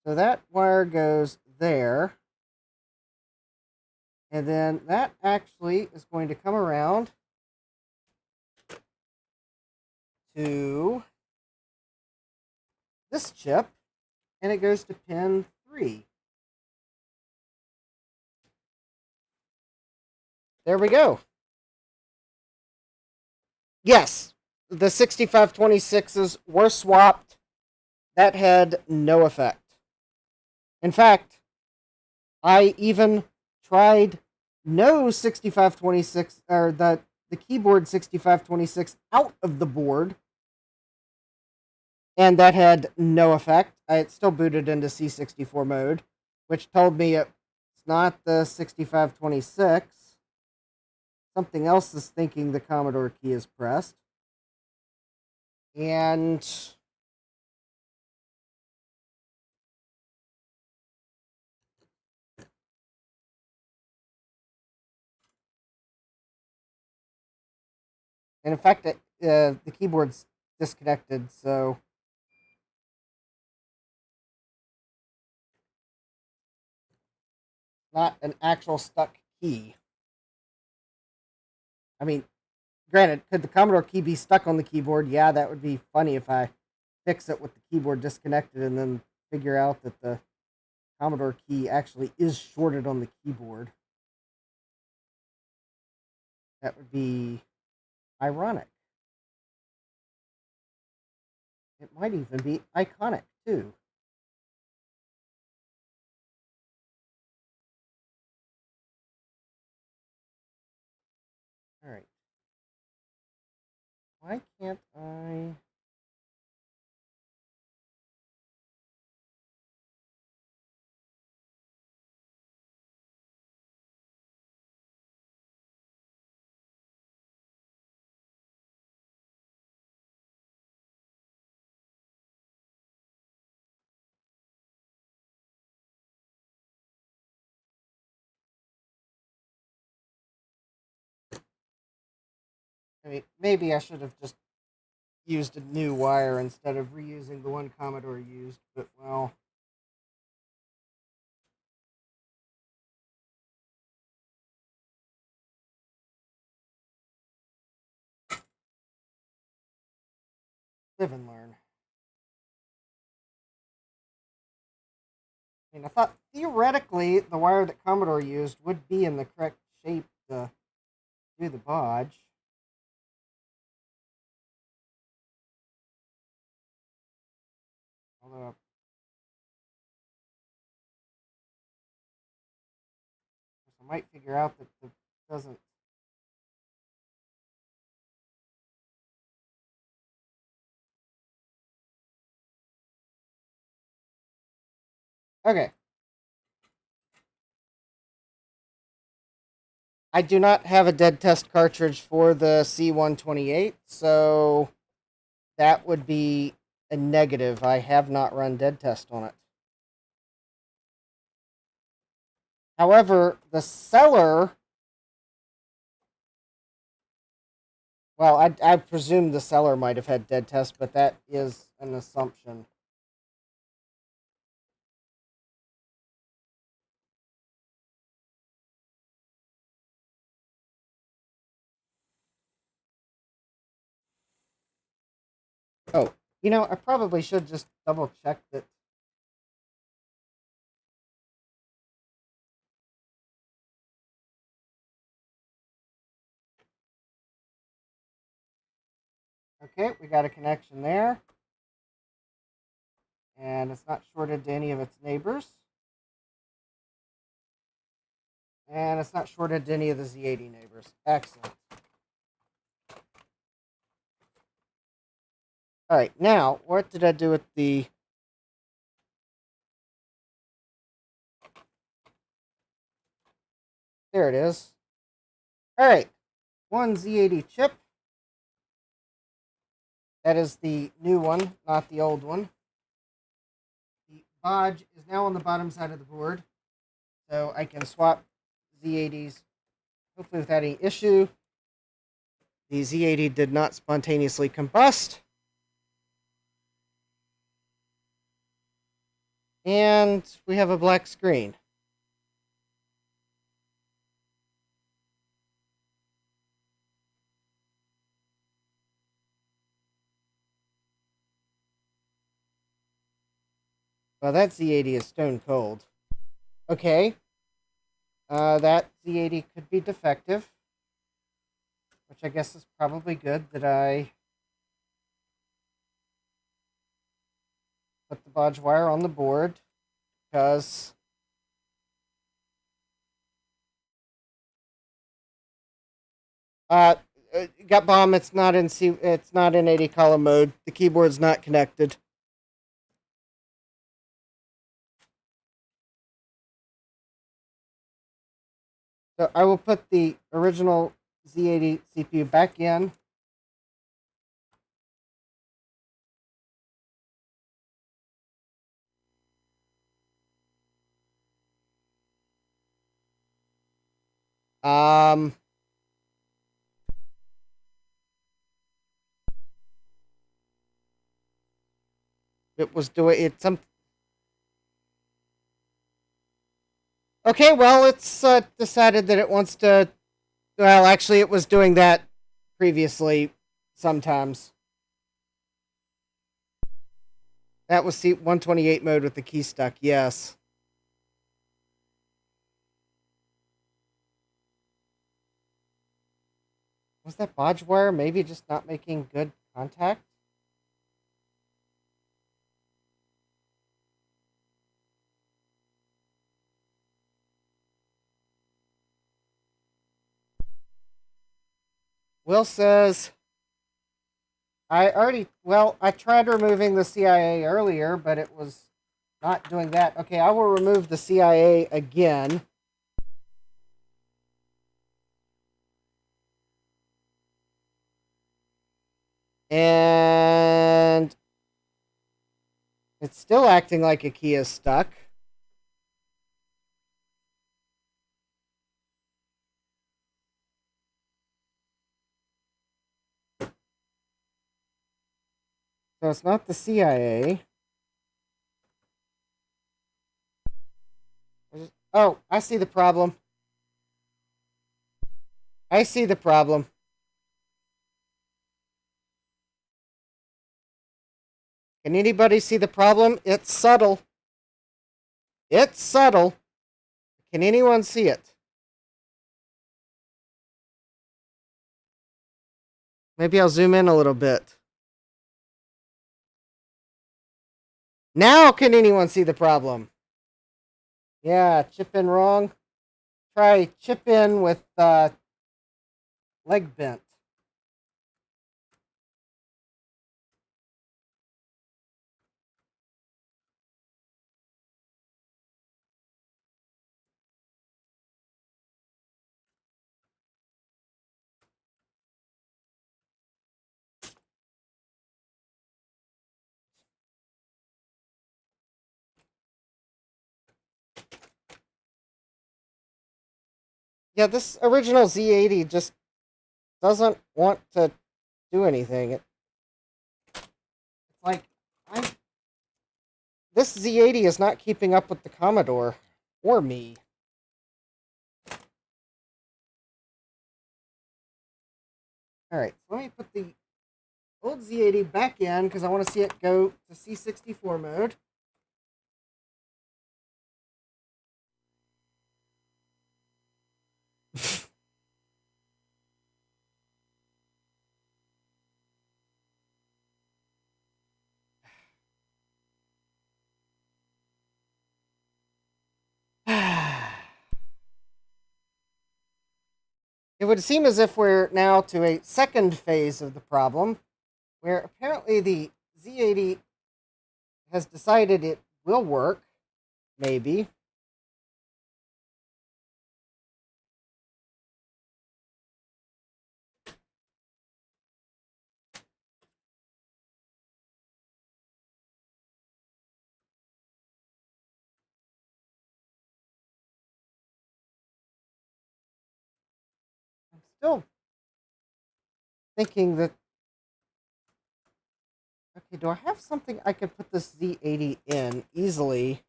So that wire goes there. And then that actually is going to come around to this chip, and it goes to pin 3. There we go. Yes, the 6526s were swapped. That had no effect. In fact, I even tried no 6526, or the keyboard 6526 out of the board, and that had no effect. It still booted into C64 mode, which told me it's not the 6526. Something else is thinking the Commodore key is pressed. And in fact, the keyboard disconnected, so not an actual stuck key. I mean, granted, could the Commodore key be stuck on the keyboard? Yeah, that would be funny if I fix it with the keyboard disconnected and then figure out that the Commodore key actually is shorted on the keyboard. That would be ironic. It might even be iconic, too. All right. Why can't I... I mean, maybe I should have just used a new wire instead of reusing the one Commodore used, but well... live and learn. I mean, I thought theoretically the wire that Commodore used would be in the correct shape to do the bodge. Although I might figure out that it doesn't. Okay. I do not have a dead test cartridge for the C128, so that would be a negative. I have not run dead test on it. However, the seller... well, I presume the seller might have had dead test, but that is an assumption. Oh, you know, I probably should just double check that. Okay, we got a connection there. And it's not shorted to any of its neighbors. And it's not shorted to any of the Z80 neighbors. Excellent. All right, now, what did I do with the... there it is. All right, one Z80 chip. That is the new one, not the old one. The bodge is now on the bottom side of the board, so I can swap Z80s hopefully without any issue. The Z80 did not spontaneously combust. And we have a black screen. Well, that Z80 is stone cold. Okay. That Z80 could be defective. Which I guess is probably good that I put the bodge wire on the board. Because got bomb. It's not in It's not in 80 column mode. The keyboard's not connected. So I will put the original Z80 CPU back in. it was doing it some. Okay, well, it's decided that it wants to. Well, actually, it was doing that previously sometimes. That was C128 mode with the key stuck, yes. Was that bodge wire maybe just not making good contact? Will says, I tried removing the CIA earlier, but it was not doing that. Okay, I will remove the CIA again. And it's still acting like a key is stuck. So it's not the CIA. Oh, I see the problem. I see the problem. Can anybody see the problem? It's subtle. It's subtle. Can anyone see it? Maybe I'll zoom in a little bit. Now can anyone see the problem? Yeah, chip in wrong. Try chip in with leg bent. Yeah, this original Z80 just doesn't want to do anything. It's like this Z80 is not keeping up with the Commodore or me. All right, so let me put the old Z80 back in because I want to see it go to C64 mode. It would seem as if we're now to a second phase of the problem, where apparently the Z80 has decided it will work, maybe. I'm still thinking that. Okay, do I have something I could put this Z80 in easily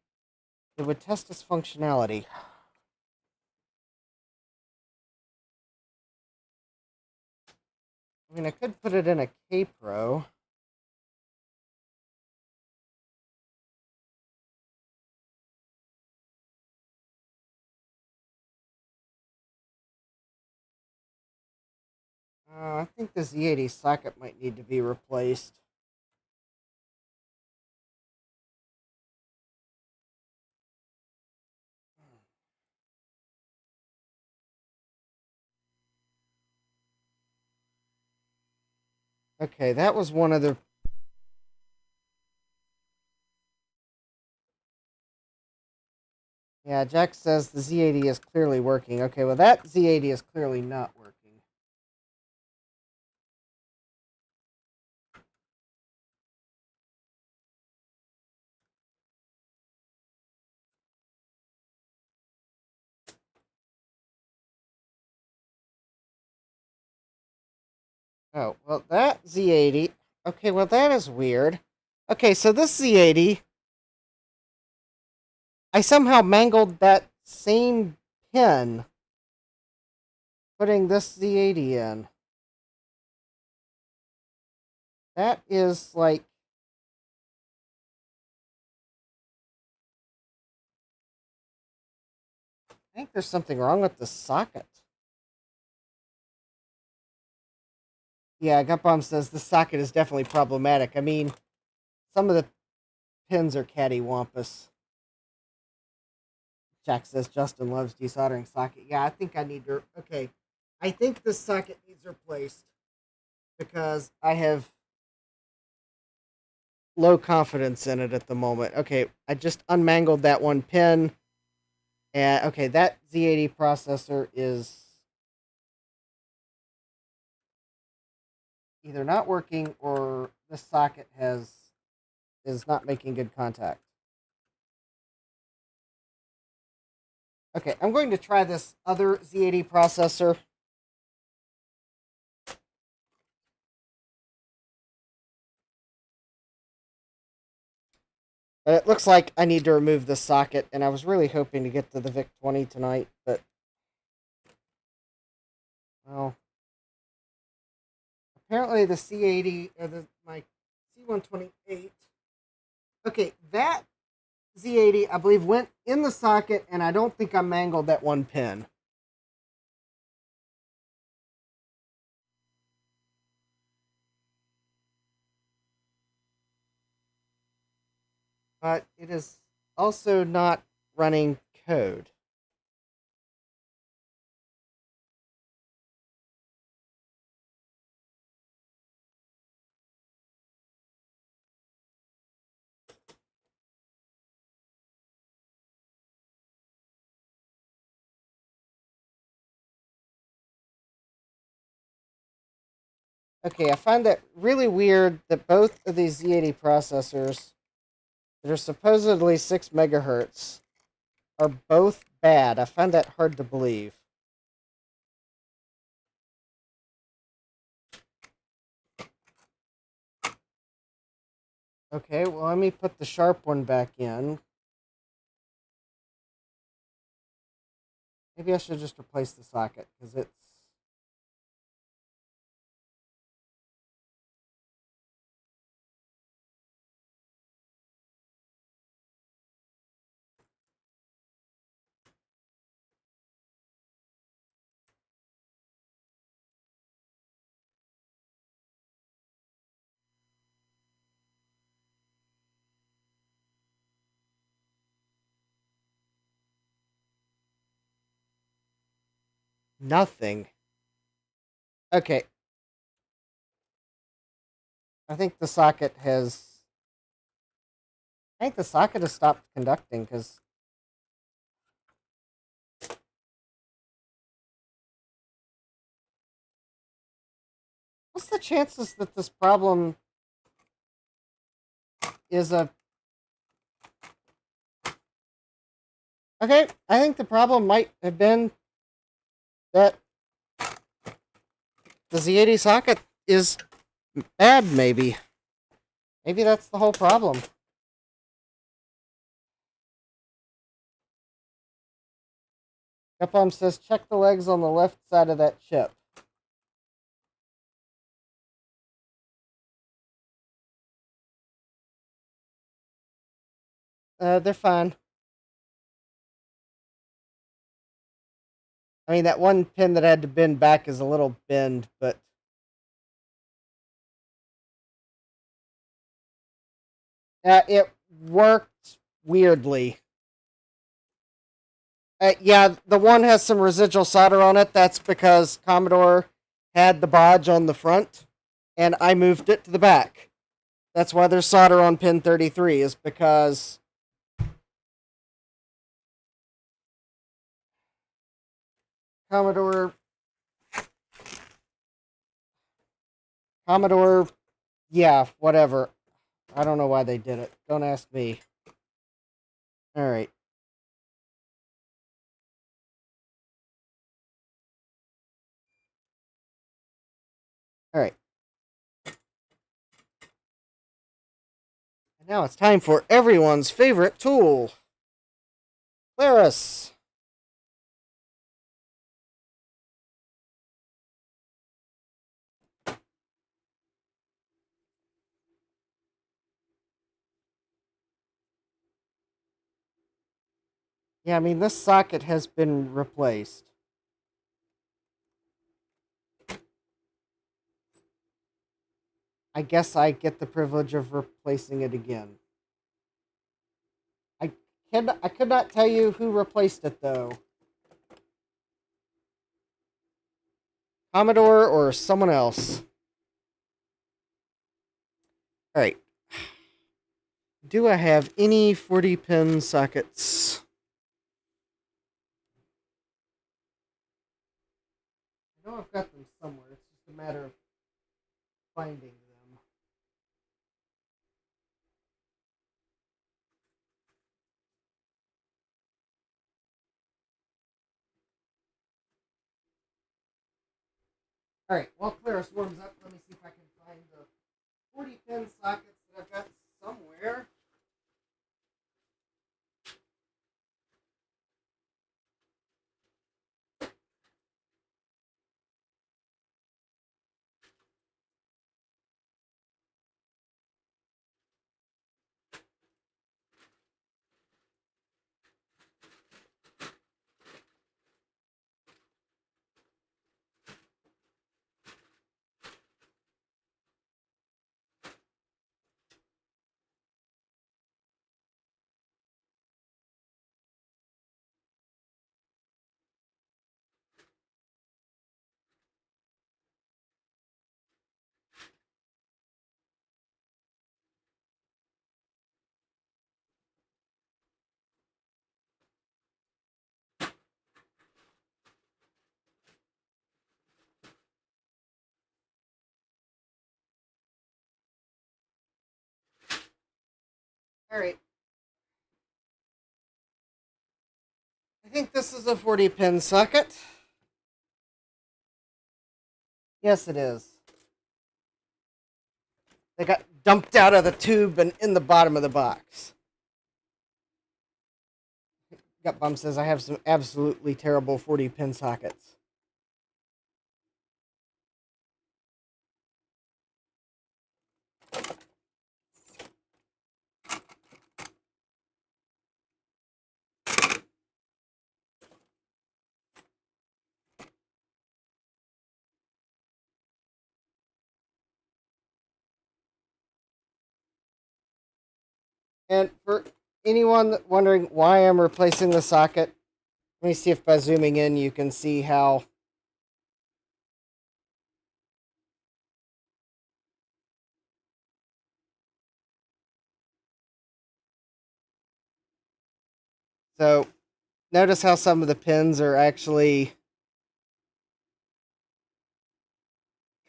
that would test its functionality? I mean, I could put it in a K-Pro. I think the Z80 socket might need to be replaced. Okay, that was one of the. Yeah, Jack says the Z80 is clearly working. Okay, well, that Z80 is clearly not working. Oh, well, that Z80. Okay, well, that is weird. Okay, so this Z80, I somehow mangled that same pin putting this Z80 in. That is like... I think there's something wrong with the socket. Yeah, Gutbomb says the socket is definitely problematic. I mean, some of the pins are cattywampus. Jack says Justin loves desoldering socket. Yeah, I think I need to... Okay, I think this socket needs replaced because I have low confidence in it at the moment. Okay, I just unmangled that one pin. And okay, that Z80 processor is either not working or this socket is not making good contact. Okay, I'm going to try this other Z80 processor. But it looks like I need to remove this socket, and I was really hoping to get to the VIC-20 tonight, but... Well... Apparently the C80, or my C128... Okay, that Z80, I believe, went in the socket, and I don't think I mangled that one pin. But it is also not running code. Okay, I find that really weird that both of these Z80 processors that are supposedly 6 megahertz are both bad. I find that hard to believe. Okay, well, let me put the sharp one back in. Maybe I should just replace the socket, because it's... nothing. Okay. I think the socket has... I think the socket has stopped conducting, because... What's the chances that this problem is a... Okay, I think the problem might have been that the Z80 socket is bad, maybe. Maybe that's the whole problem. Capcom says, check the legs on the left side of that chip. They're fine. I mean, that one pin that I had to bend back is a little bend, but... it worked weirdly. Yeah, the one has some residual solder on it. That's because Commodore had the bodge on the front, and I moved it to the back. That's why there's solder on pin 33, is because... Commodore, yeah, whatever. I don't know why they did it. Don't ask me. Alright. Alright. Now it's time for everyone's favorite tool, Claris. Yeah, I mean, this socket has been replaced. I guess I get the privilege of replacing it again. I I could not tell you who replaced it though. Commodore or someone else. All right. Do I have any 40 pin sockets? I know I've got them somewhere. It's just a matter of finding them. All right. While Claris warms up, let me see if I can find the 40 pin sockets that I've got somewhere. All right. I think this is a 40 pin socket. Yes, it is. They got dumped out of the tube and in the bottom of the box. Gut Bum says I have some absolutely terrible 40 pin sockets. And for anyone wondering why I'm replacing the socket, let me see if by zooming in you can see how so notice how some of the pins are actually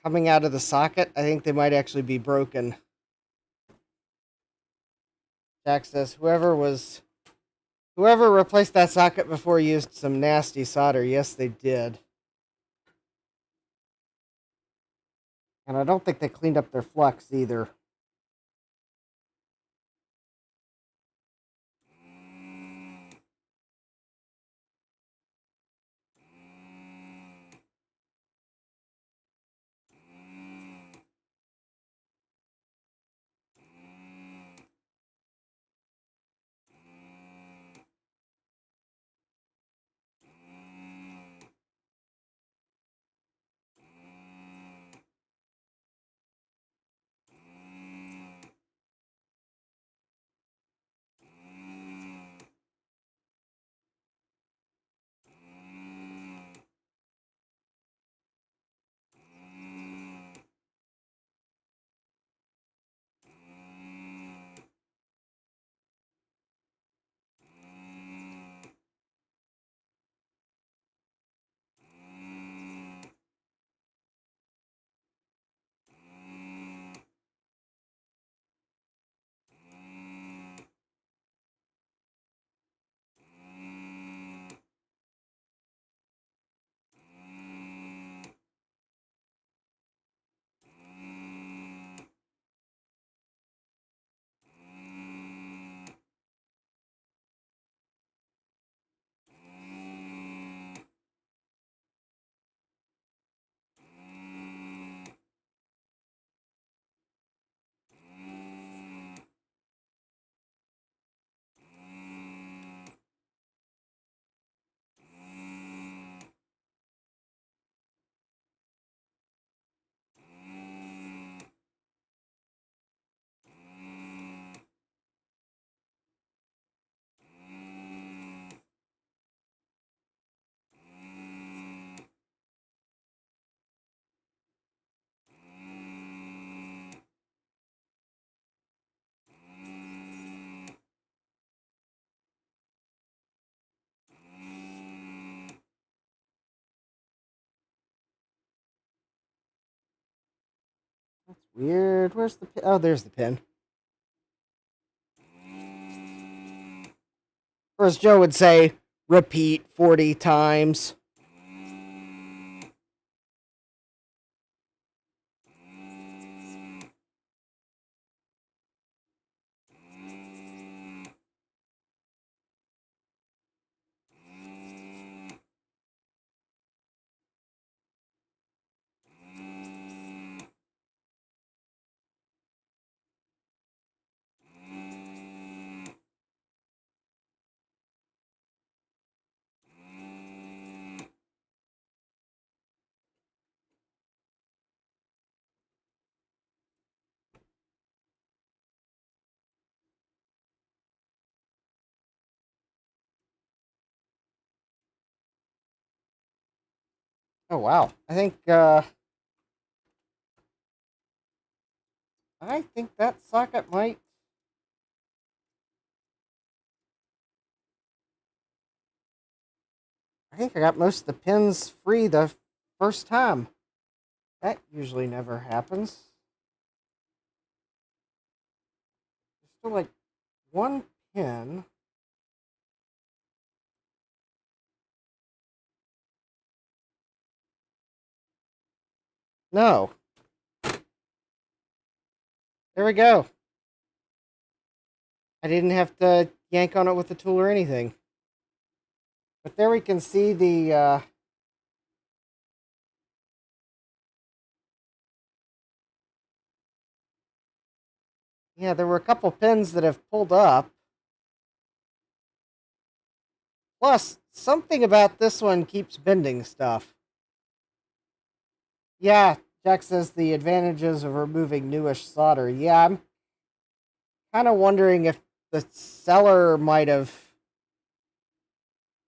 coming out of the socket. I think they might actually be broken. Jack says whoever replaced that socket before used some nasty solder. Yes, they did. And I don't think they cleaned up their flux either. weird. Where's the pin? Oh, there's the pin. Or as Joe would say, repeat 40 times. Oh wow. I think that socket might. I think I got most of the pins free the first time. That usually never happens. There's still like one pin. No. There we go. I didn't have to yank on it with a tool or anything. But there we can see the yeah, there were a couple pins that have pulled up. Plus, something about this one keeps bending stuff. Yeah, Jack says the advantages of removing newish solder. Yeah, I'm kind of wondering if the seller might have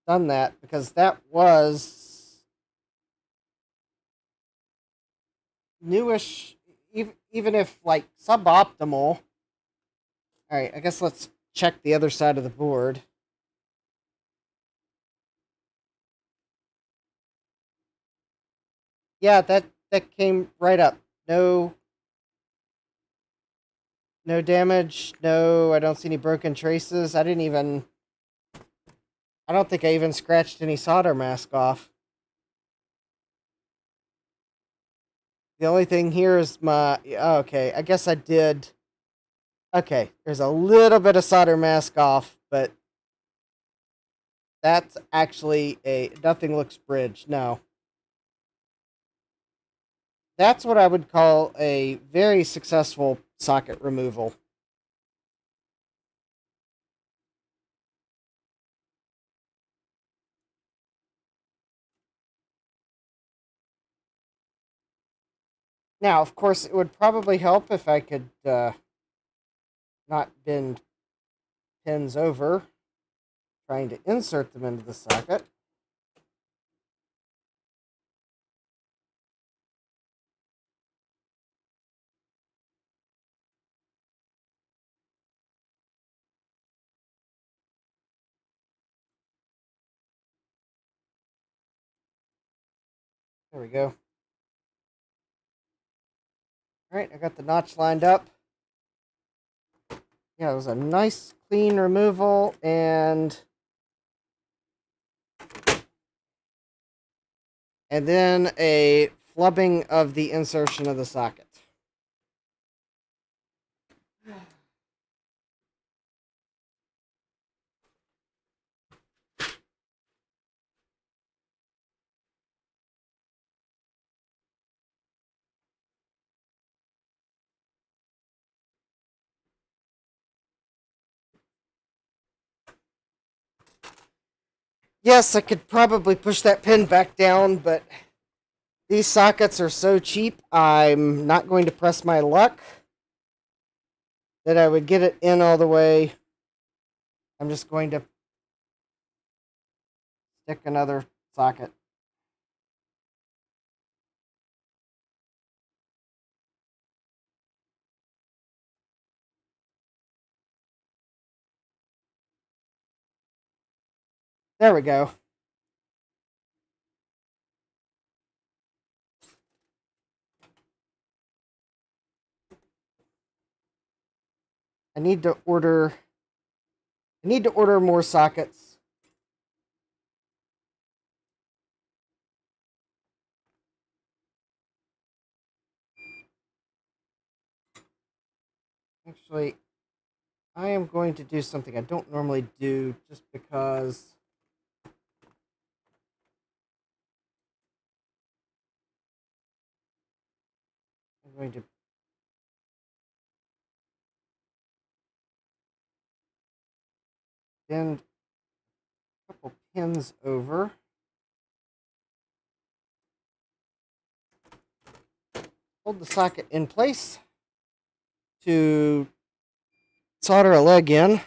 done that because that was newish, even if like suboptimal. All right, I guess let's check the other side of the board. Yeah, that came right up. No damage. No, I don't see any broken traces. I don't think I even scratched any solder mask off. The only thing here is my. Okay, I guess I did. Okay, there's a little bit of solder mask off, but that's actually a. Nothing looks bridged. No. That's what I would call a very successful socket removal. Now, of course, it would probably help if I could not bend pins over trying to insert them into the socket. There we go. All right, I got the notch lined up. Yeah, it was a nice clean removal and then a flubbing of the insertion of the socket. Yes, I could probably push that pin back down, but these sockets are so cheap, I'm not going to press my luck that I would get it in all the way. I'm just going to stick another socket. There we go. I need to order. I need to order more sockets. Actually, I am going to do something I don't normally do just because I'm going to bend a couple pins over. Hold the socket in place to solder a leg in.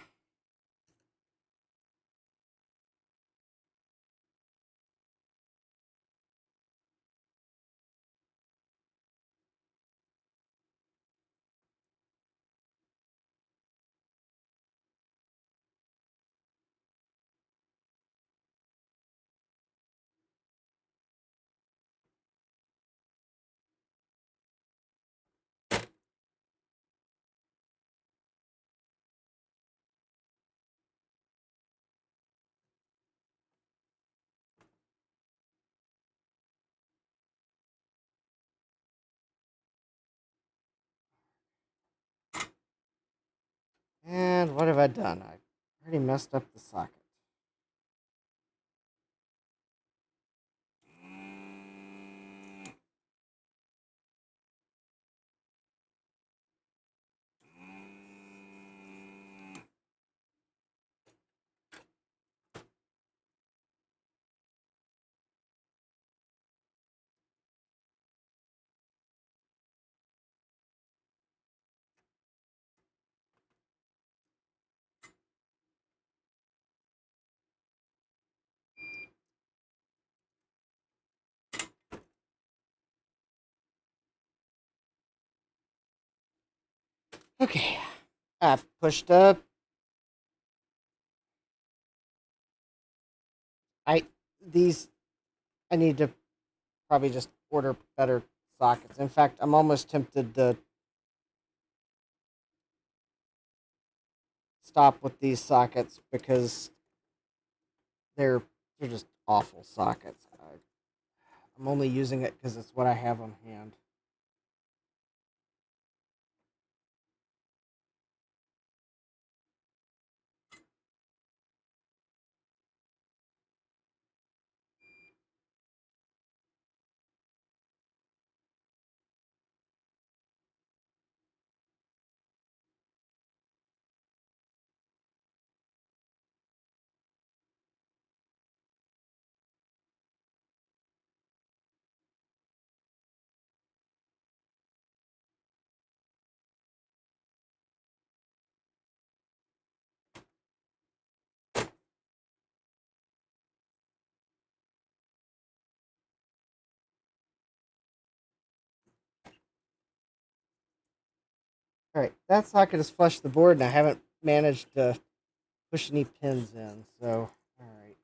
And what have I done? I already messed up the socket. Okay. I pushed up. I these I need to probably just order better sockets. In fact, I'm almost tempted to stop with these sockets because they're they're just awful sockets. I'm only using it because it's what I have on hand. All right, that socket has flushed the board, and I haven't managed to push any pins in. So, all right.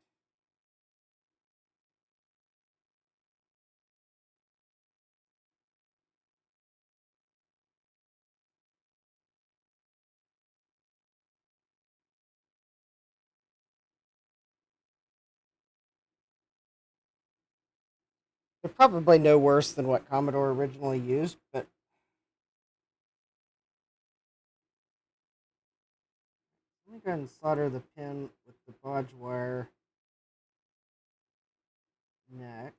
They're probably no worse than what Commodore originally used, but I'm going to go ahead and solder the pin with the bodge wire next.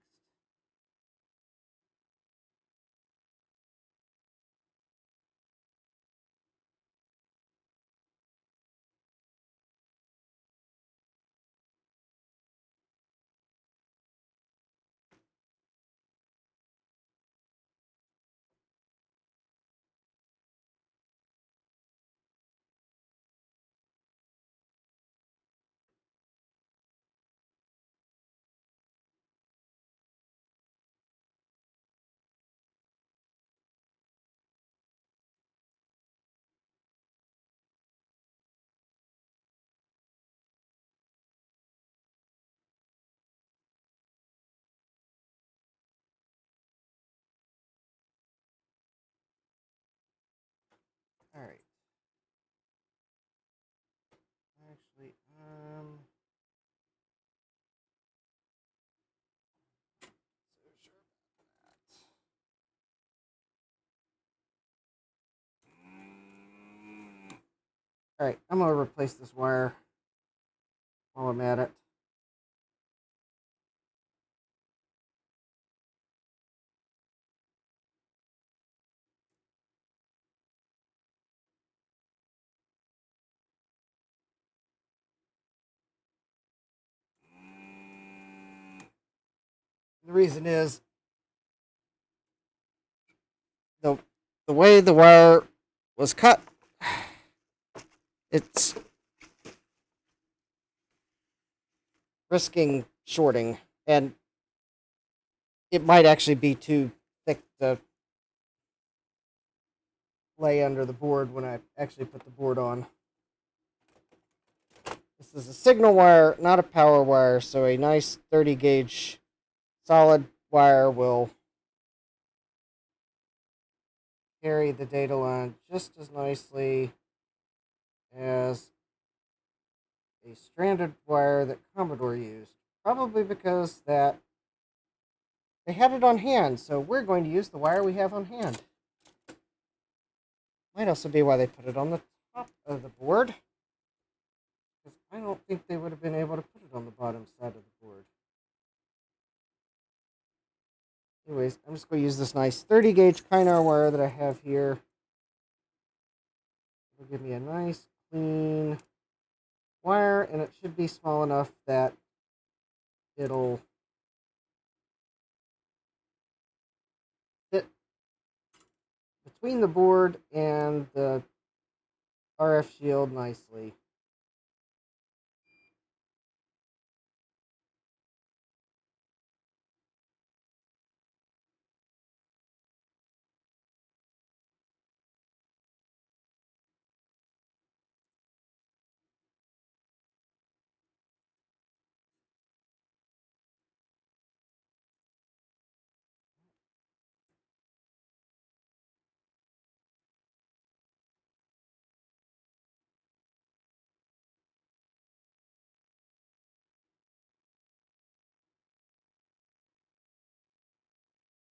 All right. Alright, I'm going to replace this wire while I'm at it. The reason is the way the wire was cut, it's risking shorting, and it might actually be too thick to lay under the board when I actually put the board on. This is a signal wire, not a power wire, so a nice 30 gauge solid wire will carry the data line just as nicely as a stranded wire that Commodore used. Probably because that they had it on hand, so we're going to use the wire we have on hand. Might also be why they put it on the top of the board, because I don't think they would have been able to put it on the bottom side of the board. Anyways, I'm just going to use this nice 30 gauge Kynar wire that I have here. It'll give me a nice clean wire, and it should be small enough that it'll fit between the board and the RF shield nicely.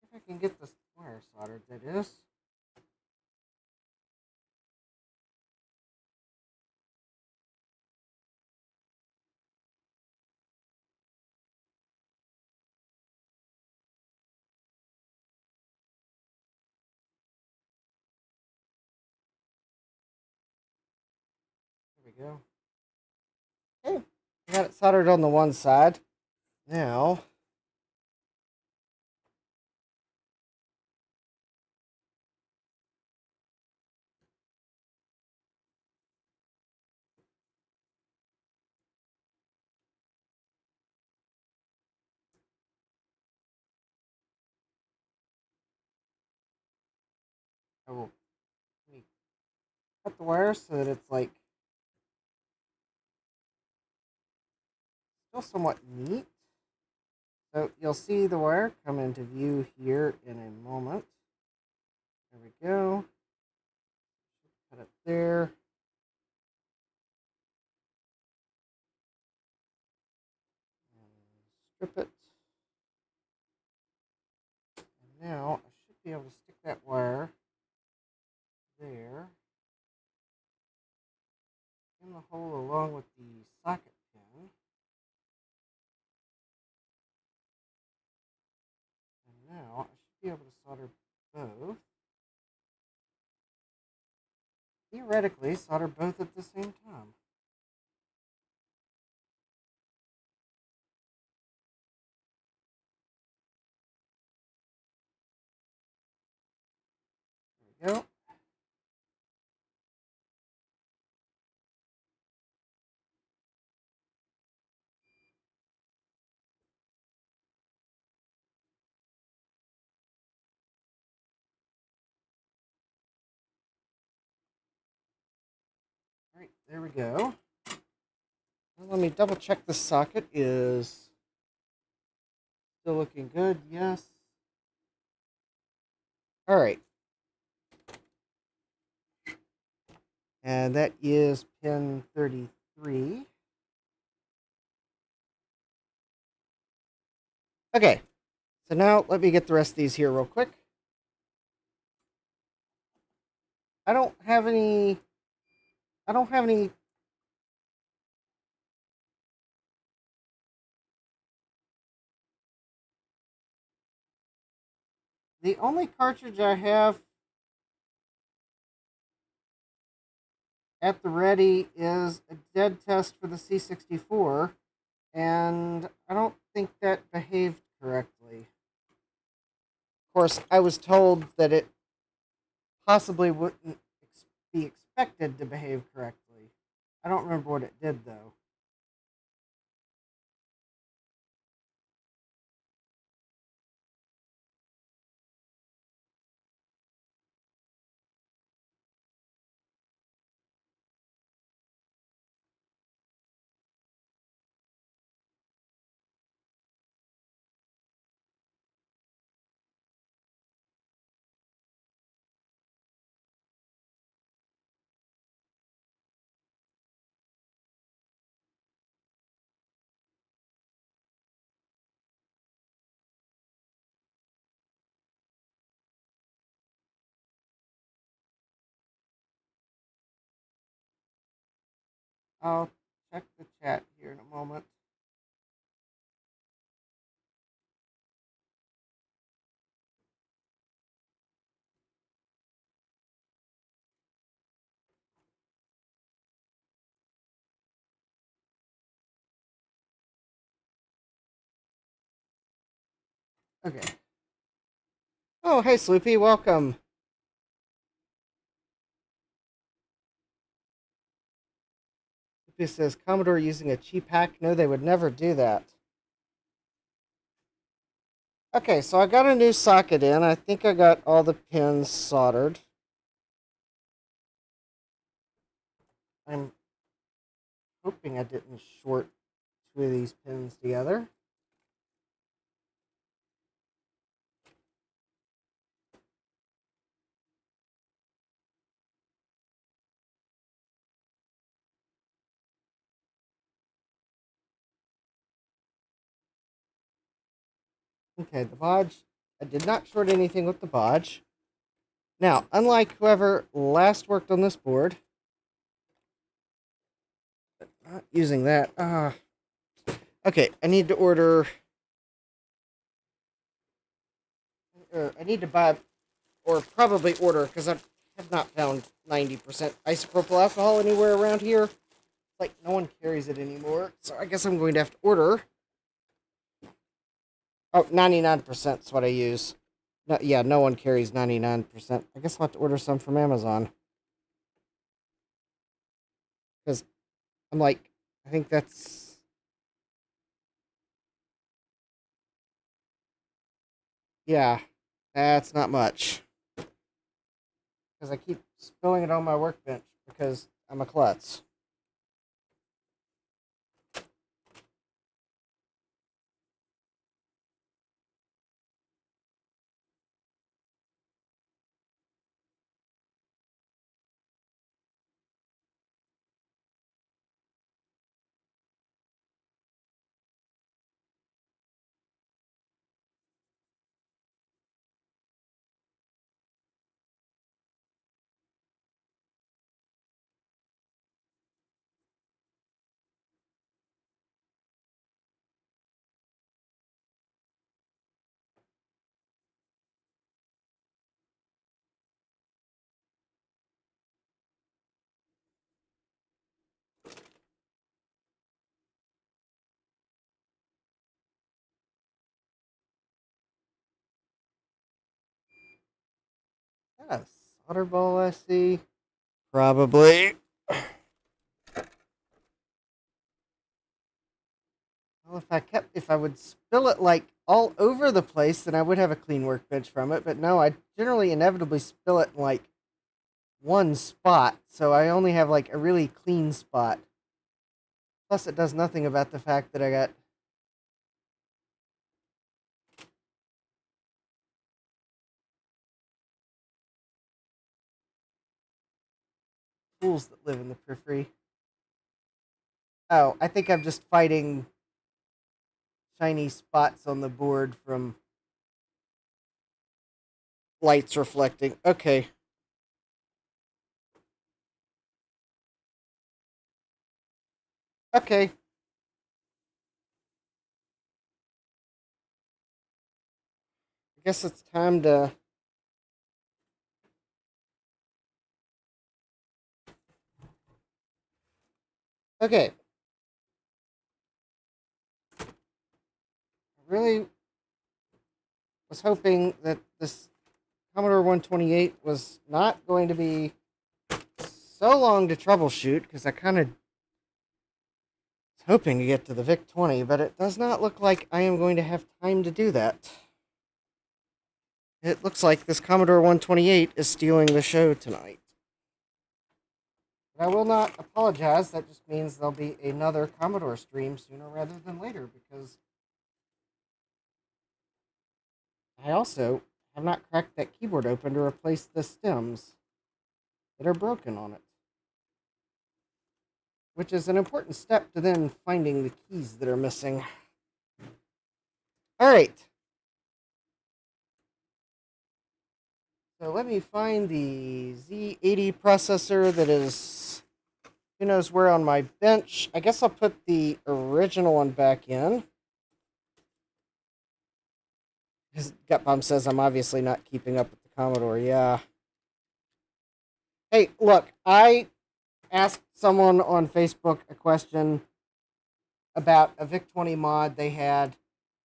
If I can get this wire soldered, that is. There we go. Okay, I got it soldered on the one side. Now, I will cut the wire so that it's like still somewhat neat. So you'll see the wire come into view here in a moment. There we go. Cut it there. And strip it. And now I should be able to stick that wire there in the hole along with the socket pin. And now I should be able to solder both. Theoretically, solder both at the same time. There we go. All right, there we go. Now let me double check the socket is still looking good. Yes. All right. And that is pin 33. Okay. So now let me get the rest of these here real quick. I don't have any I don't have any. The only cartridge I have at the ready is a dead test for the C64, and I don't think that behaved correctly. Of course, I was told that it possibly wouldn't be expected to behave correctly. I don't remember what it did, though. I'll check the chat here in a moment. Okay. Oh, hey, Sloopy, welcome. Sloopy says Commodore using a cheap hack. No, they would never do that. Okay, so I got a new socket in. I think I got all the pins soldered. I'm hoping I didn't short two of these pins together. Okay, the bodge. I did not short anything with the bodge. Now, unlike whoever last worked on this board, not using that. Okay, I need to order. I need to buy, or probably order, because I have not found 90% isopropyl alcohol anywhere around here. Like, no one carries it anymore, so I guess I'm going to have to order. Oh, 99% is what I use. No, yeah, no one carries 99%. I guess I'll have to order some from Amazon. Because I'm like, I think that's. Yeah, that's not much. Because I keep spilling it on my workbench because I'm a klutz. Yeah, solder ball, I see. Probably. Well, if I would spill it like all over the place, then I would have a clean workbench from it. But no, I generally inevitably spill it in like one spot, so I only have like a really clean spot. Plus, it does nothing about the fact that I got fools that live in the periphery. Oh, I think I'm just fighting shiny spots on the board from lights reflecting. Okay. Okay. I guess it's time to... Okay. I really was hoping that this Commodore 128 was not going to be so long to troubleshoot, because I kind of was hoping to get to the VIC-20, but it does not look like I am going to have time to do that. It looks like this Commodore 128 is stealing the show tonight. But I will not apologize. That just means there'll be another Commodore stream sooner rather than later, because I also have not cracked that keyboard open to replace the stems that are broken on it, which is an important step to then finding the keys that are missing. All right. So let me find the Z80 processor that is who knows where on my bench. I guess I'll put the original one back in. His gut bomb says I'm obviously not keeping up with the Commodore. Yeah. Hey, look, I asked someone on Facebook a question about a VIC-20 mod they had,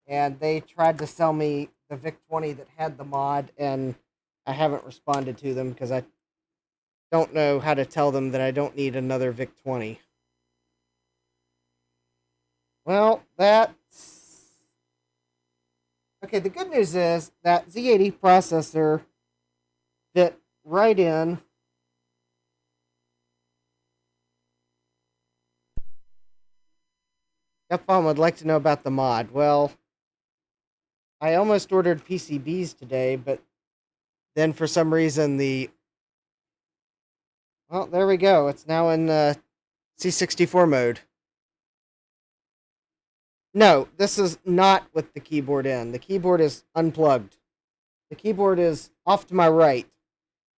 and they tried to sell me the VIC-20 that had the mod, and I haven't responded to them because I don't know how to tell them that I don't need another VIC-20. Well, that's... Okay, the good news is that Z80 processor fit right in. Gutbomb would like to know about the mod. Well, I almost ordered PCBs today, but then for some reason the... Well, there we go. It's now in C64 mode. No, this is not with the keyboard in. The keyboard is unplugged. The keyboard is off to my right.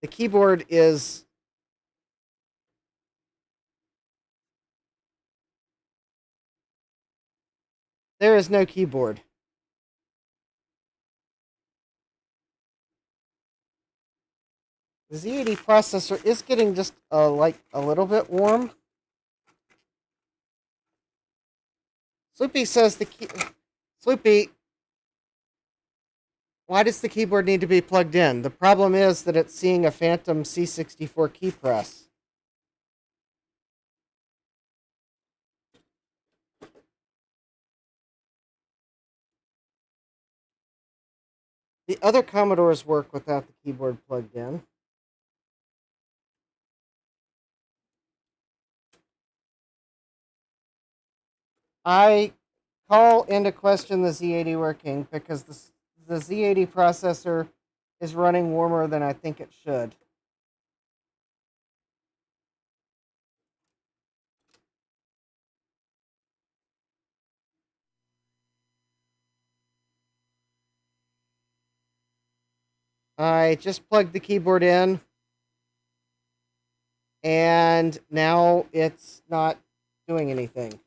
The keyboard is... There is no keyboard. The Z80 processor is getting just like a little bit warm. Sloopy says the key... Sloopy, why does the keyboard need to be plugged in? The problem is that it's seeing a phantom C64 key press. The other Commodores work without the keyboard plugged in. I call into question the Z80 working because the Z80 processor is running warmer than I think it should. I just plugged the keyboard in, and now it's not doing anything.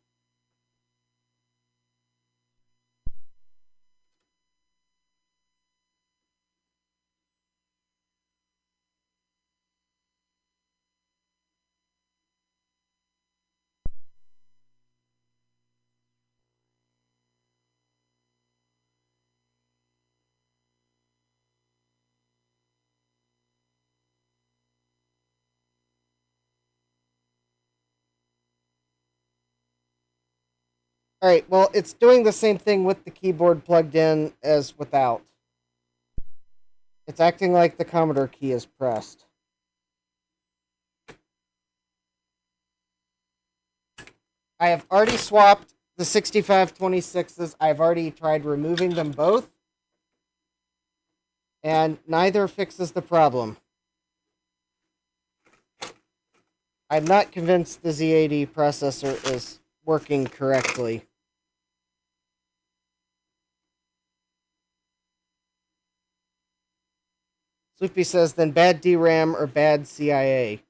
All right, well, it's doing the same thing with the keyboard plugged in as without. It's acting like the Commodore key is pressed. I have already swapped the 6526s. I've already tried removing them both, and neither fixes the problem. I'm not convinced the Z80 processor is working correctly. Sloopy says, then bad DRAM or bad CIA.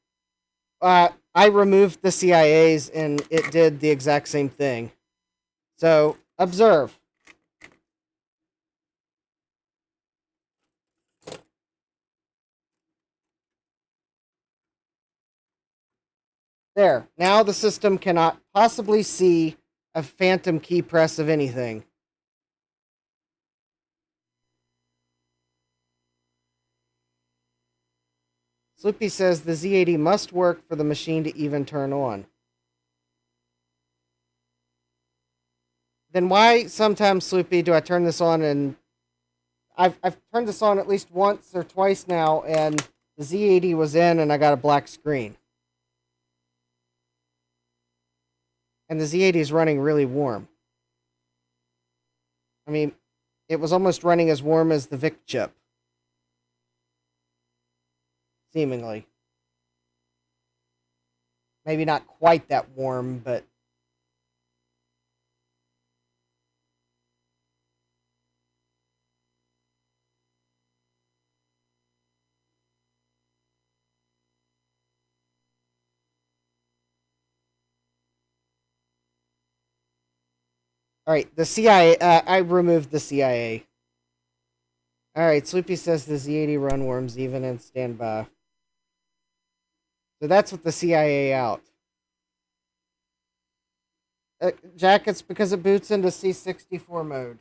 I removed the CIAs and it did the exact same thing. So, observe. There. Now the system cannot possibly see a phantom key press of anything. Sloopy says the Z80 must work for the machine to even turn on. Then why sometimes, Sloopy, do I turn this on and... I've turned this on at least once or twice now, and the Z80 was in and I got a black screen. And the Z80 is running really warm. I mean, it was almost running as warm as the VIC chip. Seemingly. Maybe not quite that warm, but... Alright, the CIA... I removed the CIA. Alright, Sloopy says the Z80 run worms even in standby. So that's with the CIA out. Jack, it's because it boots into C64 mode.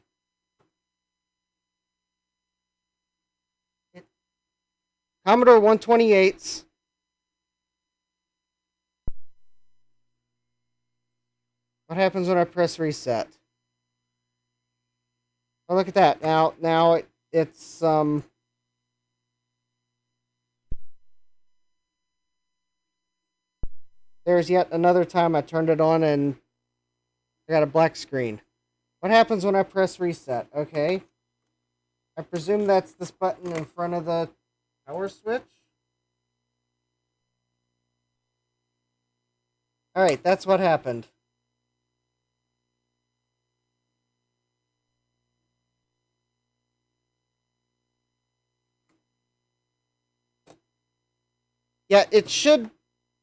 Commodore 128s. What happens when I press reset? Oh, look at that. Now it's there's yet another time I turned it on and I got a black screen. What happens when I press reset? Okay. I presume that's this button in front of the power switch. Alright, that's what happened. Yeah, it should...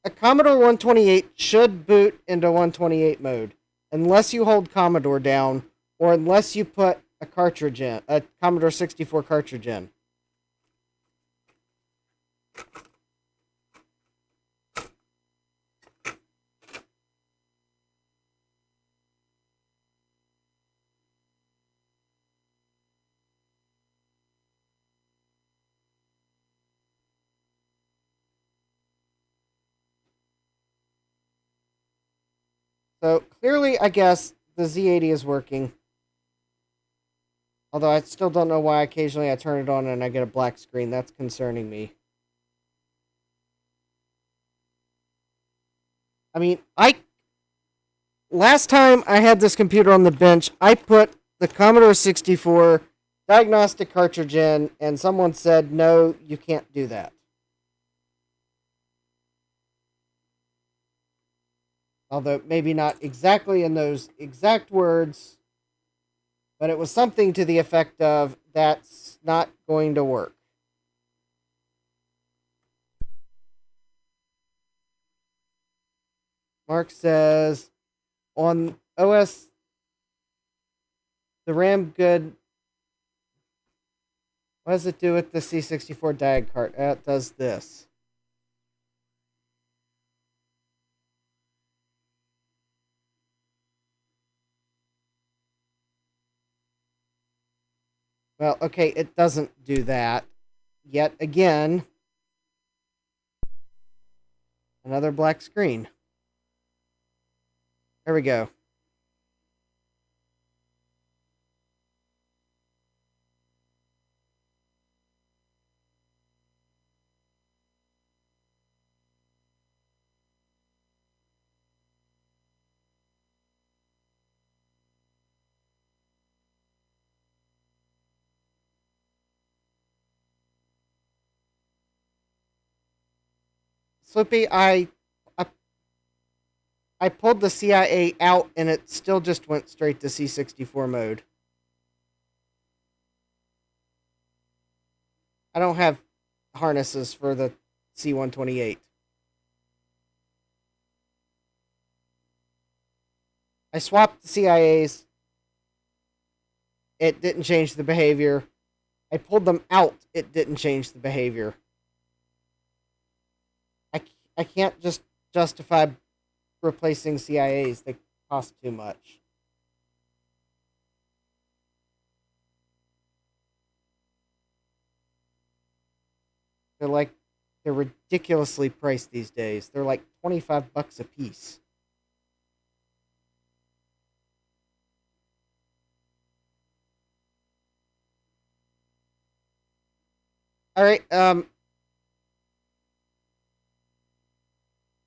A Commodore 128 should boot into 128 mode. Unless you hold Commodore down, or unless you put a cartridge in, a Commodore 64 cartridge in. So, clearly, I guess, the Z80 is working. Although I still don't know why occasionally I turn it on and I get a black screen. That's concerning me. I mean, last time I had this computer on the bench, I put the Commodore 64 diagnostic cartridge in, and someone said, no, you can't do that. Although maybe not exactly in those exact words, but it was something to the effect of, that's not going to work. Mark says, on OS, the RAM good. What does it do with the C64 diag cart? It does this. Well, okay, it doesn't do that. Yet again, another black screen. There we go. Slippy, I pulled the CIA out and it still just went straight to C64 mode. I don't have harnesses for the C128. I swapped the CIAs. It didn't change the behavior. I pulled them out. It didn't change the behavior. I can't just justify replacing CIAs. They cost too much. They're ridiculously priced these days. They're like $25 a piece. All right.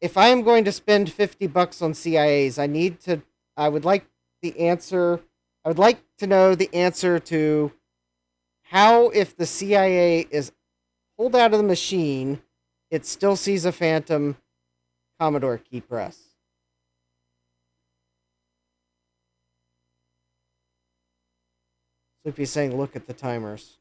If I am going to spend $50 on CIAs, I would like the answer. I would like to know the answer to how, if the CIA is pulled out of the machine, it still sees a phantom Commodore key press. Sleepy's saying, look at the timers.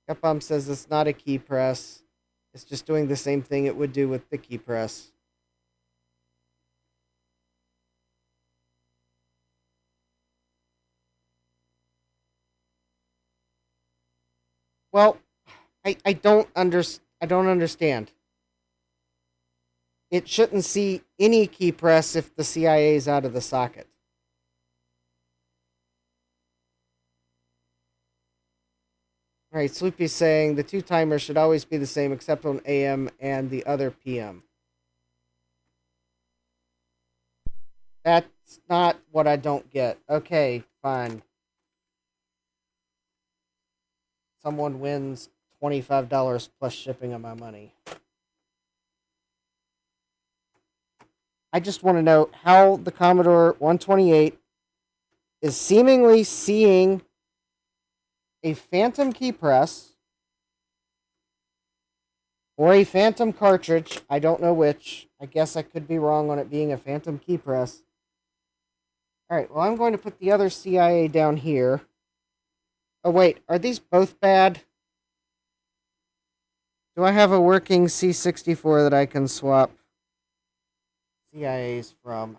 Capcom says it's not a key press. It's just doing the same thing it would do with the key press. Well, I don't understand. It shouldn't see any key press if the CIA is out of the socket. All right, Sloopy's saying the two timers should always be the same except on AM and the other PM. That's not what I don't get. Okay, fine. Someone wins $25 plus shipping of my money. I just want to know how the Commodore 128 is seemingly seeing a phantom key press or a phantom cartridge. I don't know which. I guess I could be wrong on it being a phantom key press. All right, well, I'm going to put the other CIA down here. Oh, wait, are these both bad? Do I have a working C64 that I can swap CIAs from?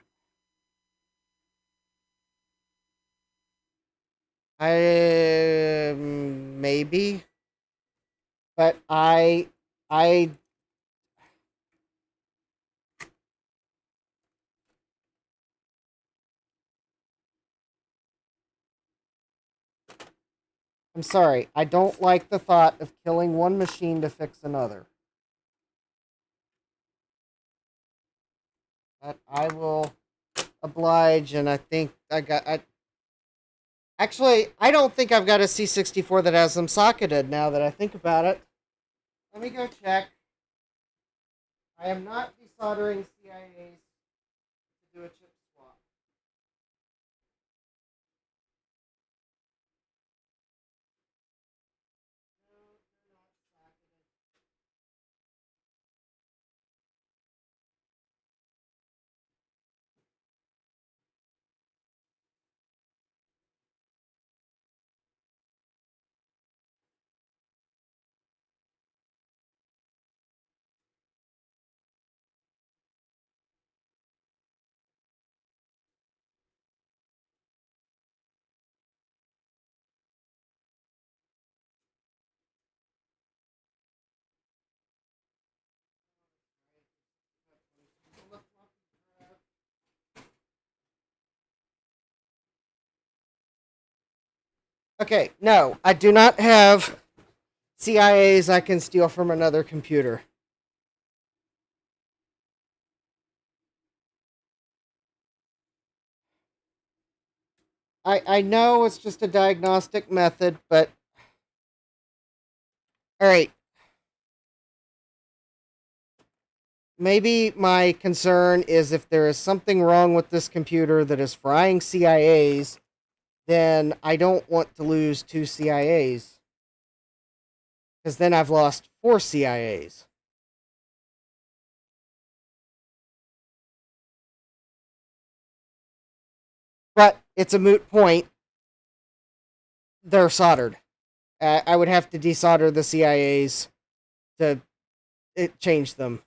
Maybe, but I'm sorry. I don't like the thought of killing one machine to fix another. But I will oblige, and I think actually, I don't think I've got a C64 that has them socketed now that I think about it. Let me go check. I am not desoldering CIAs to do a chip swap. No, they're not socketed. Okay, no, I do not have CIAs I can steal from another computer. I know it's just a diagnostic method, but all right. Maybe my concern is if there is something wrong with this computer that is frying CIAs, then I don't want to lose 2 CIAs. Because then I've lost 4 CIAs. But it's a moot point. They're soldered. I would have to desolder the CIAs to change them.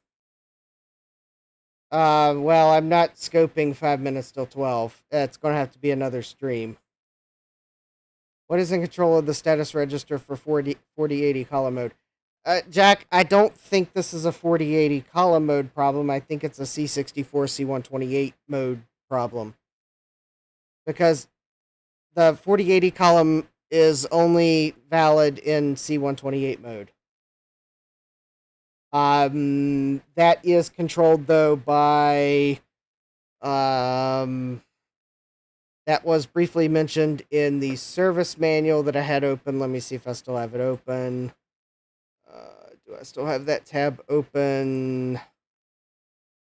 Well, I'm not scoping 5 minutes till 12. It's going to have to be another stream. What is in control of the status register for 4080 column mode? Jack, I don't think this is a 4080 column mode problem. I think it's a C64 C128 mode problem. Because the 4080 column is only valid in C128 mode. That is controlled though by that was briefly mentioned in the service manual that I had open. Let me see if I still have it open. Do I still have that tab open?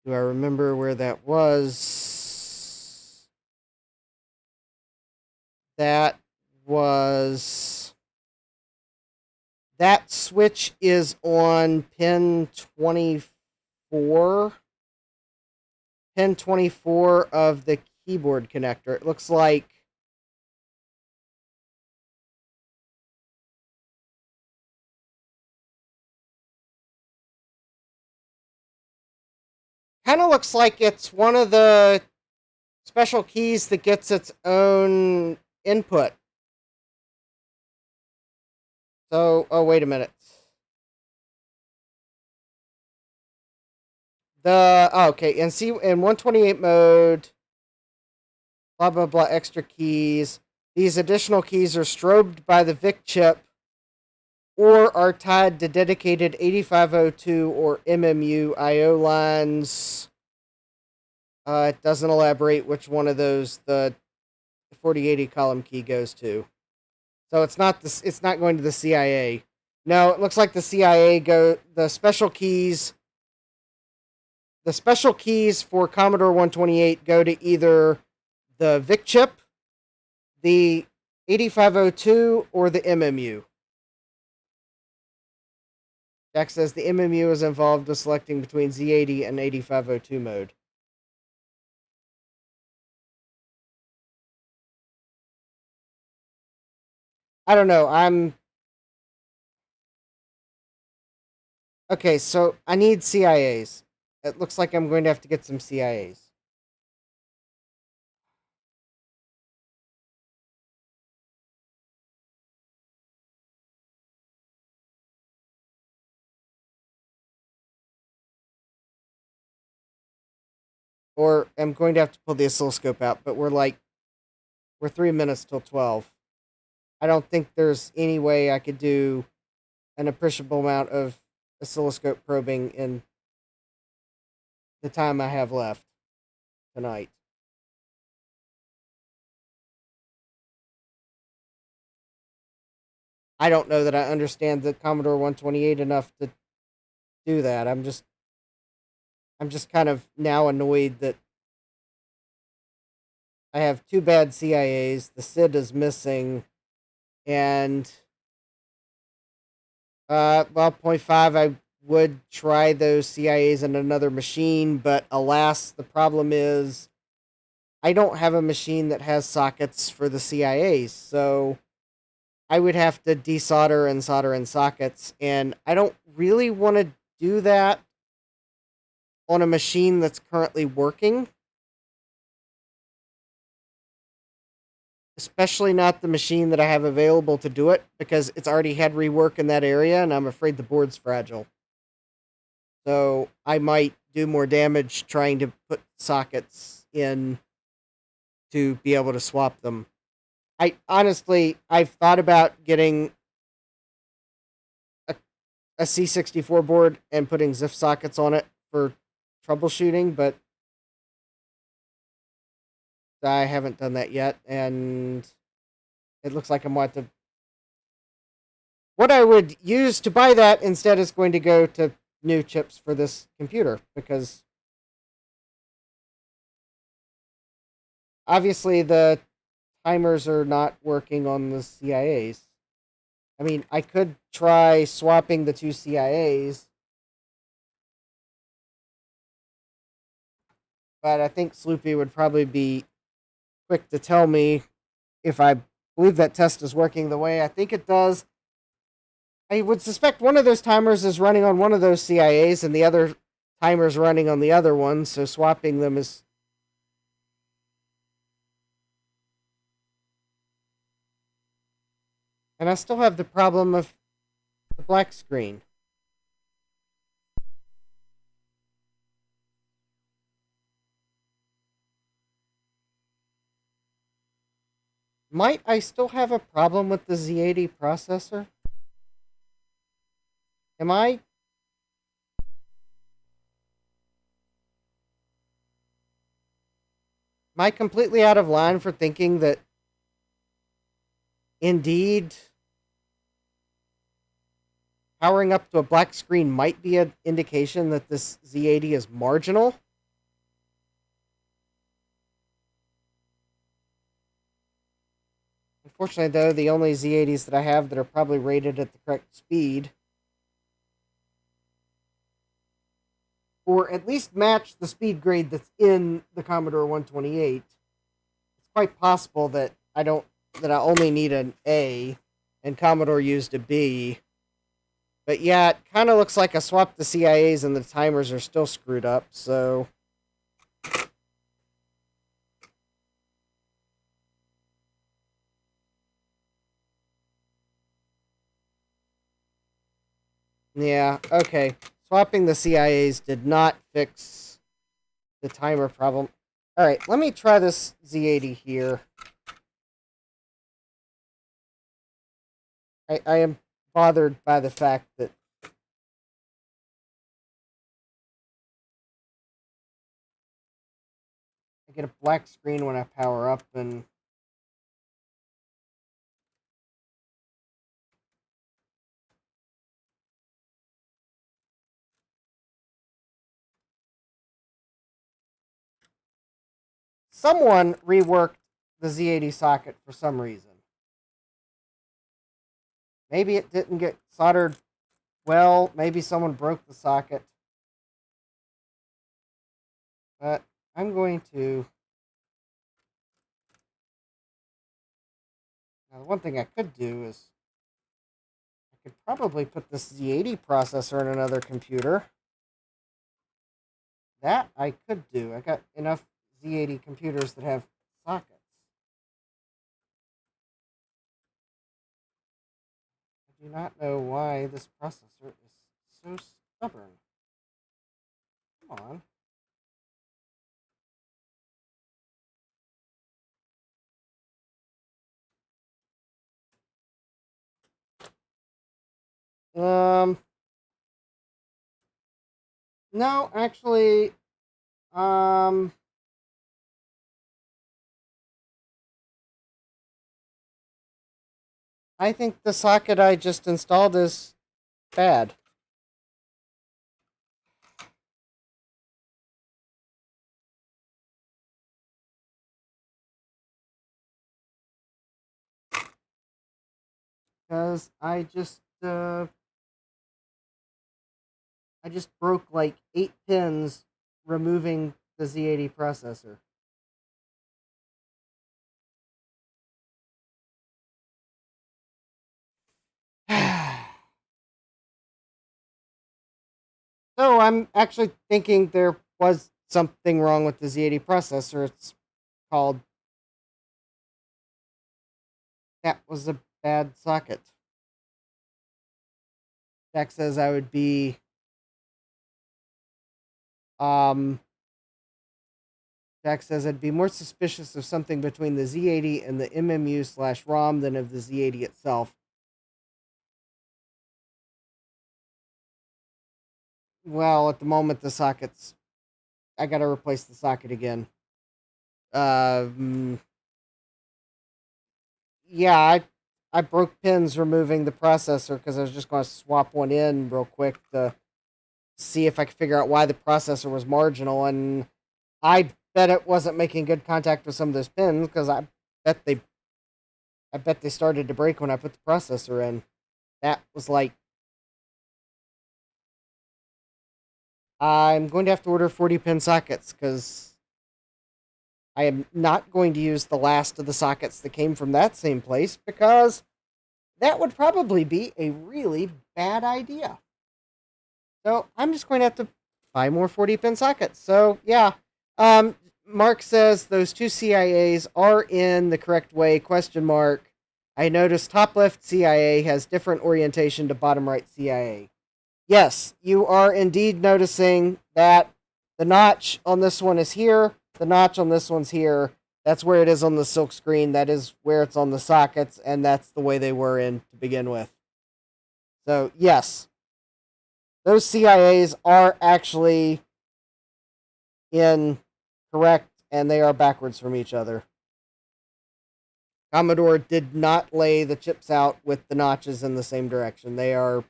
Do I remember where that was? That switch is on pin 24. Pin 24 of the keyboard connector. It looks like kind of looks like it's one of the special keys that gets its own input. So, oh, wait a minute. Okay, in 128 mode, blah blah blah, extra keys. These additional keys are strobed by the VIC chip or are tied to dedicated 8502 or MMU I/O lines. It doesn't elaborate which one of those the 4080 column key goes to. So it's not going to the CIA. No, it looks like the CIA the special keys for Commodore 128 go to either the VIC chip, the 8502, or the MMU. Jack says the MMU is involved with selecting between Z80 and 8502 mode. I don't know. Okay, so I need CIAs. It looks like I'm going to have to get some CIAs. Or I'm going to have to pull the oscilloscope out, but we're 3 minutes till 12. I don't think there's any way I could do an appreciable amount of oscilloscope probing in the time I have left tonight. I don't know that I understand the Commodore 128 enough to do that. I'm just kind of now annoyed that I have 2 bad CIAs, the SID is missing, and 0.5, I would try those CIAs in another machine, but alas, the problem is I don't have a machine that has sockets for the CIAs, so I would have to desolder and solder in sockets, and I don't really want to do that on a machine that's currently working. Especially not the machine that I have available to do it, because it's already had rework in that area, and I'm afraid the board's fragile. So I might do more damage trying to put sockets in to be able to swap them. I've thought about getting a C64 board and putting ZIF sockets on it for troubleshooting, but I haven't done that yet, and it looks like I'm what I would use to buy that instead is going to go to new chips for this computer, because obviously the timers are not working on the CIAs. I mean, I could try swapping the 2 CIAs, but I think Sloopy would probably be quick to tell me if I believe that test is working the way I think it does. I would suspect one of those timers is running on one of those CIAs and the other timer is running on the other one, so swapping them is... And I still have the problem of the black screen. Might I still have a problem with the Z80 processor? Am I completely out of line for thinking that indeed powering up to a black screen might be an indication that this Z80 is marginal? Unfortunately, though, the only Z80s that I have that are probably rated at the correct speed, or at least match the speed grade that's in the Commodore 128, it's quite possible that I only need an A, and Commodore used a B. But yeah, it kind of looks like I swapped the CIAs and the timers are still screwed up, so... Yeah, okay. Swapping the CIAs did not fix the timer problem. Alright, let me try this Z80 here. I am bothered by the fact that I get a black screen when I power up, and someone reworked the Z80 socket for some reason. Maybe it didn't get soldered well, maybe someone broke the socket. But I'm going to... Now, the one thing I could do is I could probably put this Z80 processor in another computer. That I could do. I got enough Z80 computers that have sockets. I do not know why this processor is so stubborn. Come on. No, actually, I think the socket I just installed is bad. Because I just broke like 8 pins removing the Z80 processor. So I'm actually thinking there was something wrong with the Z80 processor. It's called... That was a bad socket. Jack says I would be... Jack says I'd be more suspicious of something between the Z80 and the MMU/ROM than of the Z80 itself. Well, at the moment, the socket's... I gotta replace the socket again. Yeah, I broke pins removing the processor because I was just going to swap one in real quick to see if I could figure out why the processor was marginal, and I bet it wasn't making good contact with some of those pins because I bet they started to break when I put the processor in. That was like... I'm going to have to order 40-pin sockets because I am not going to use the last of the sockets that came from that same place because that would probably be a really bad idea. So I'm just going to have to buy more 40-pin sockets. So yeah, Mark says those two CIAs are in the correct way, question mark. I noticed top left CIA has different orientation to bottom right CIA. Yes, you are indeed noticing that the notch on this one is here, the notch on this one's here. That's where it is on the silk screen, that is where it's on the sockets, and that's the way they were in to begin with. So, yes, those CIAs are actually incorrect, and they are backwards from each other. Commodore did not lay the chips out with the notches in the same direction. They are...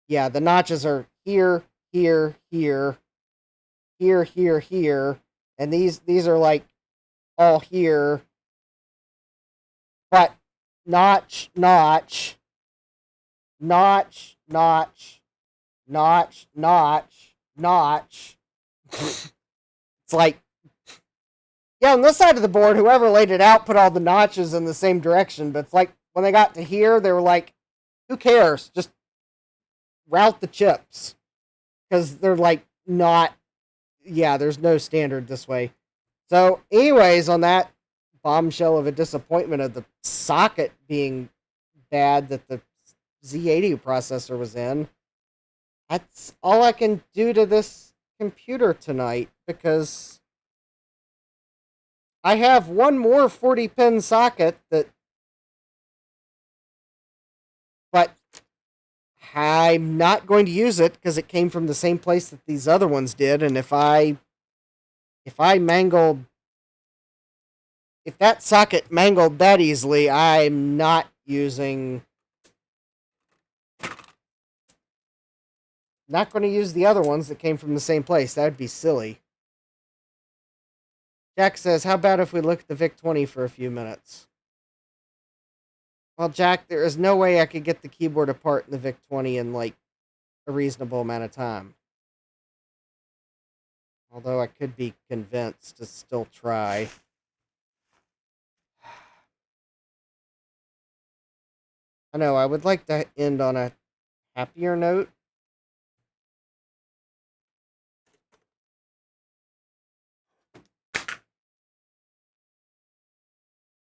Yeah, the notches are here, here, here, here, here, here, and these are like all here. But notch, notch, notch, notch, notch, notch, notch. It's like, yeah, on this side of the board, whoever laid it out put all the notches in the same direction, but it's like when they got to here, they were like, who cares? Just route the chips. Because they're like not, yeah, there's no standard this way. So anyways, on that bombshell of a disappointment of the socket being bad that the Z80 processor was in, that's all I can do to this computer tonight, because I have one more 40-pin socket that, but I'm not going to use it because it came from the same place that these other ones did, and if that socket mangled that easily, I'm not using... Not going to use the other ones that came from the same place. That would be silly. Jack says, how about if we look at the VIC-20 for a few minutes? Well, Jack, there is no way I could get the keyboard apart in the VIC-20 in, like, a reasonable amount of time. Although I could be convinced to still try. I know, I would like to end on a happier note.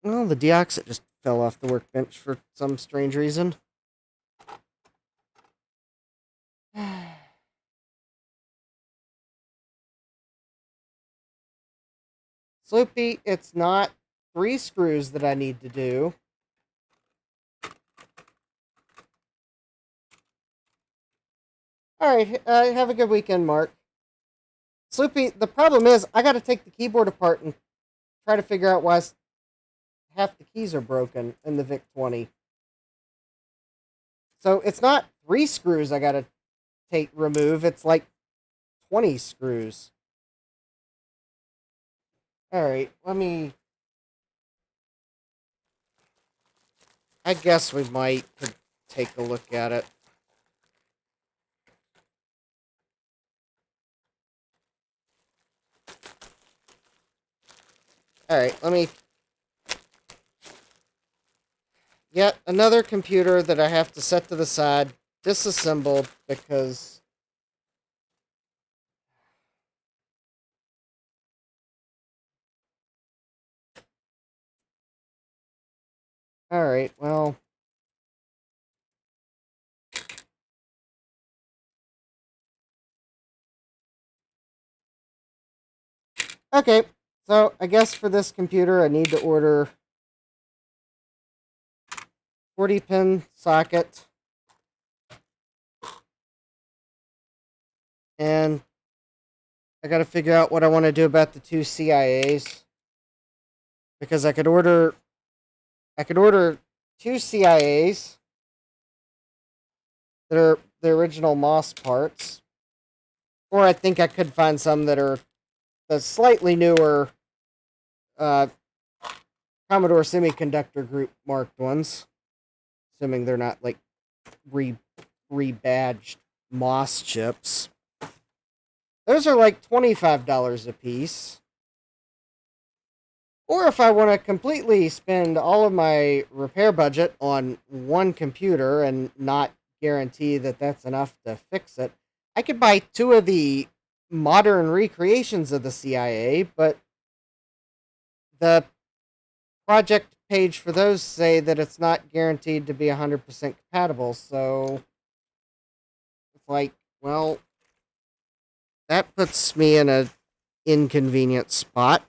Well, the deoxit just fell off the workbench for some strange reason. Sloopy, it's not 3 screws that I need to do. Alright, have a good weekend, Mark. Sloopy, the problem is, I gotta take the keyboard apart and try to figure out why half the keys are broken in the VIC-20. So it's not 3 screws I gotta remove, it's like 20 screws. Alright, I guess we could take a look at it. Alright, yet another computer that I have to set to the side, disassembled, because... Alright, well... Okay, so I guess for this computer I need to order 40-pin socket. And I gotta figure out what I want to do about the 2 CIAs. Because I could order 2 CIAs that are the original MOS parts. Or I think I could find some that are the slightly newer Commodore Semiconductor Group marked ones. Assuming they're not, like, rebadged MOS chips. Those are like $25 a piece. Or if I want to completely spend all of my repair budget on one computer and not guarantee that that's enough to fix it, I could buy two of the modern recreations of the CIA, but the project page for those say that it's not guaranteed to be 100% compatible, so it's like, well, that puts me in an inconvenient spot.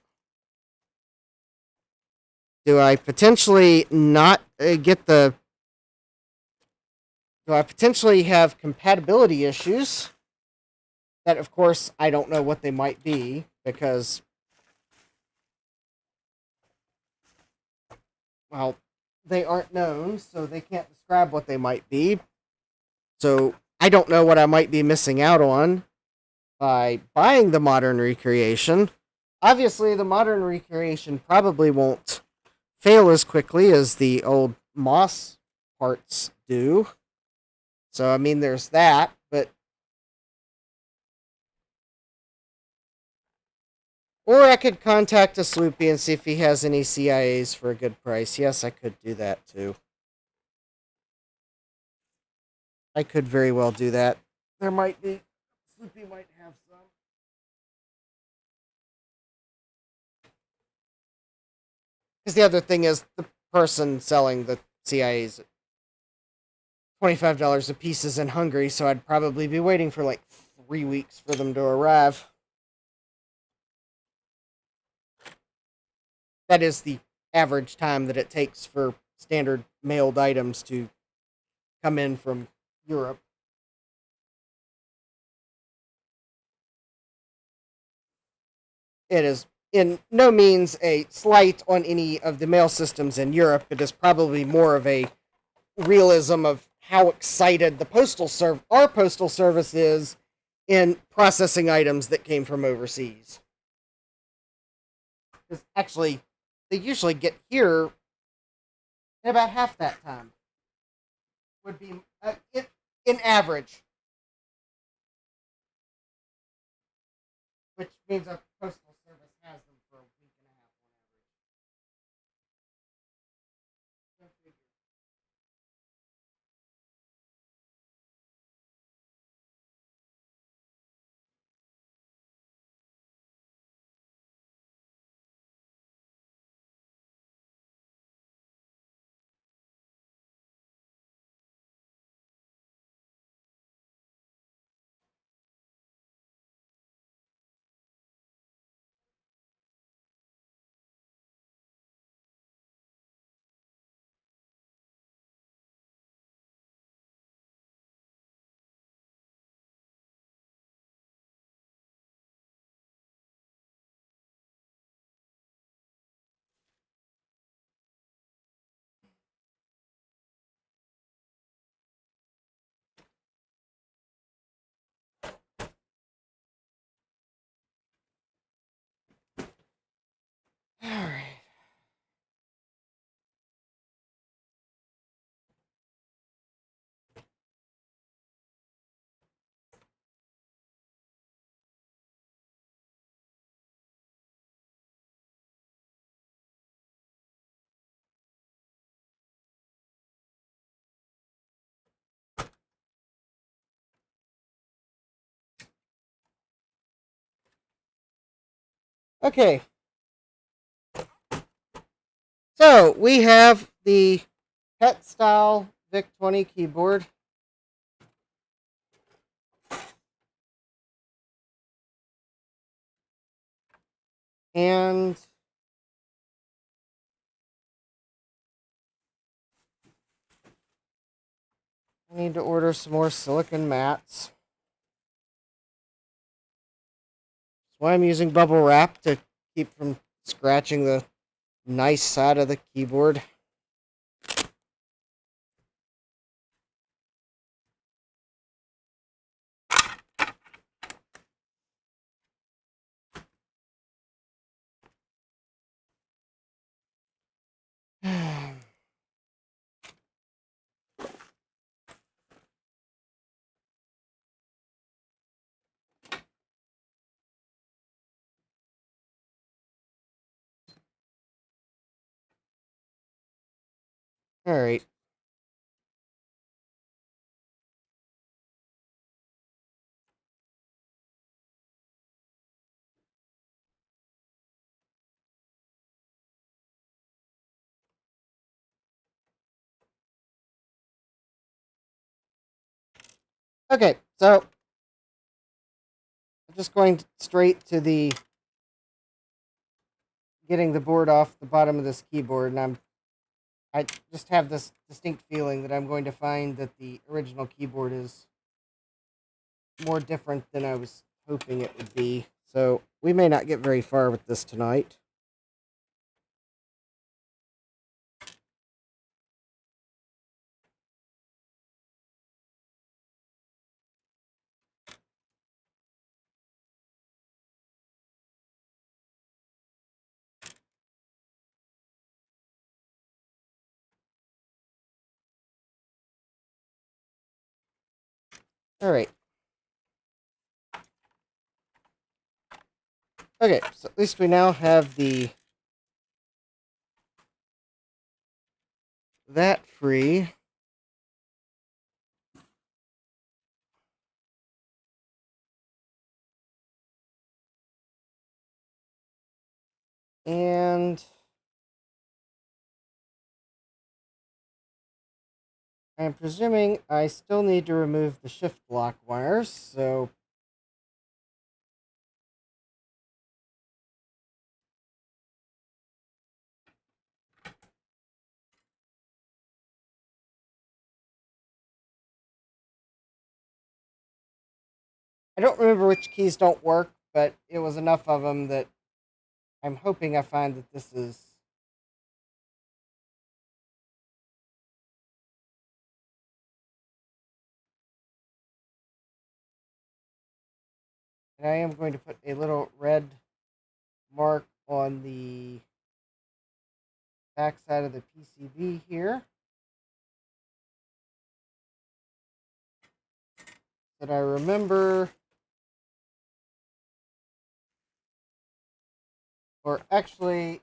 Do I potentially not get the... Do I potentially have compatibility issues? That, of course, I don't know what they might be, because, well, they aren't known, so they can't describe what they might be. So I don't know what I might be missing out on by buying the modern recreation. Obviously, the modern recreation probably won't fail as quickly as the old Moss parts do. So, I mean, there's that, but... Or I could contact a Sloopy and see if he has any CIAs for a good price. Yes, I could do that, too. I could very well do that. There might be... Sloopy might have some. Because the other thing is, the person selling the CIAs, $25 a piece, is in Hungary, so I'd probably be waiting for like 3 weeks for them to arrive. That is the average time that it takes for standard mailed items to come in from Europe. It is in no means a slight on any of the mail systems in Europe. It is probably more of a realism of how excited our postal service is in processing items that came from overseas. Because actually, they usually get here in about half that time. Would be in average, which means our postal service has them for a week and a half on average. All right. Okay. So we have the pet style VIC-20 keyboard. And I need to order some more silicon mats. That's why I'm using bubble wrap to keep from scratching the nice side of the keyboard. All right. Okay, so I'm just going straight to the getting the board off the bottom of this keyboard, and I just have this distinct feeling that I'm going to find that the original keyboard is more different than I was hoping it would be. So we may not get very far with this tonight. All right. Okay, so at least we now have that free. And I'm presuming I still need to remove the shift block wires, so I don't remember which keys don't work, but it was enough of them that I'm hoping I find that this is. And I am going to put a little red mark on the back side of the PCB here, that I remember, or actually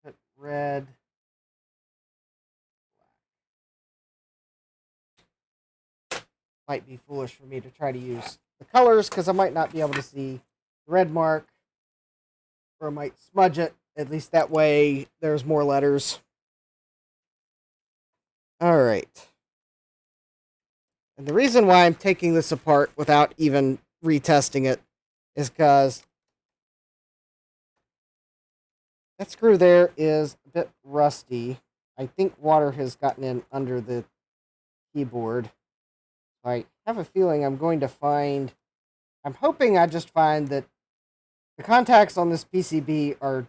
put red. Might be foolish for me to try to use the colors because I might not be able to see the red mark, or I might smudge it. At least that way there's more letters. All right. And the reason why I'm taking this apart without even retesting it is because that screw there is a bit rusty. I think water has gotten in under the keyboard. I have a feeling I'm going to find. I'm hoping I just find that the contacts on this PCB are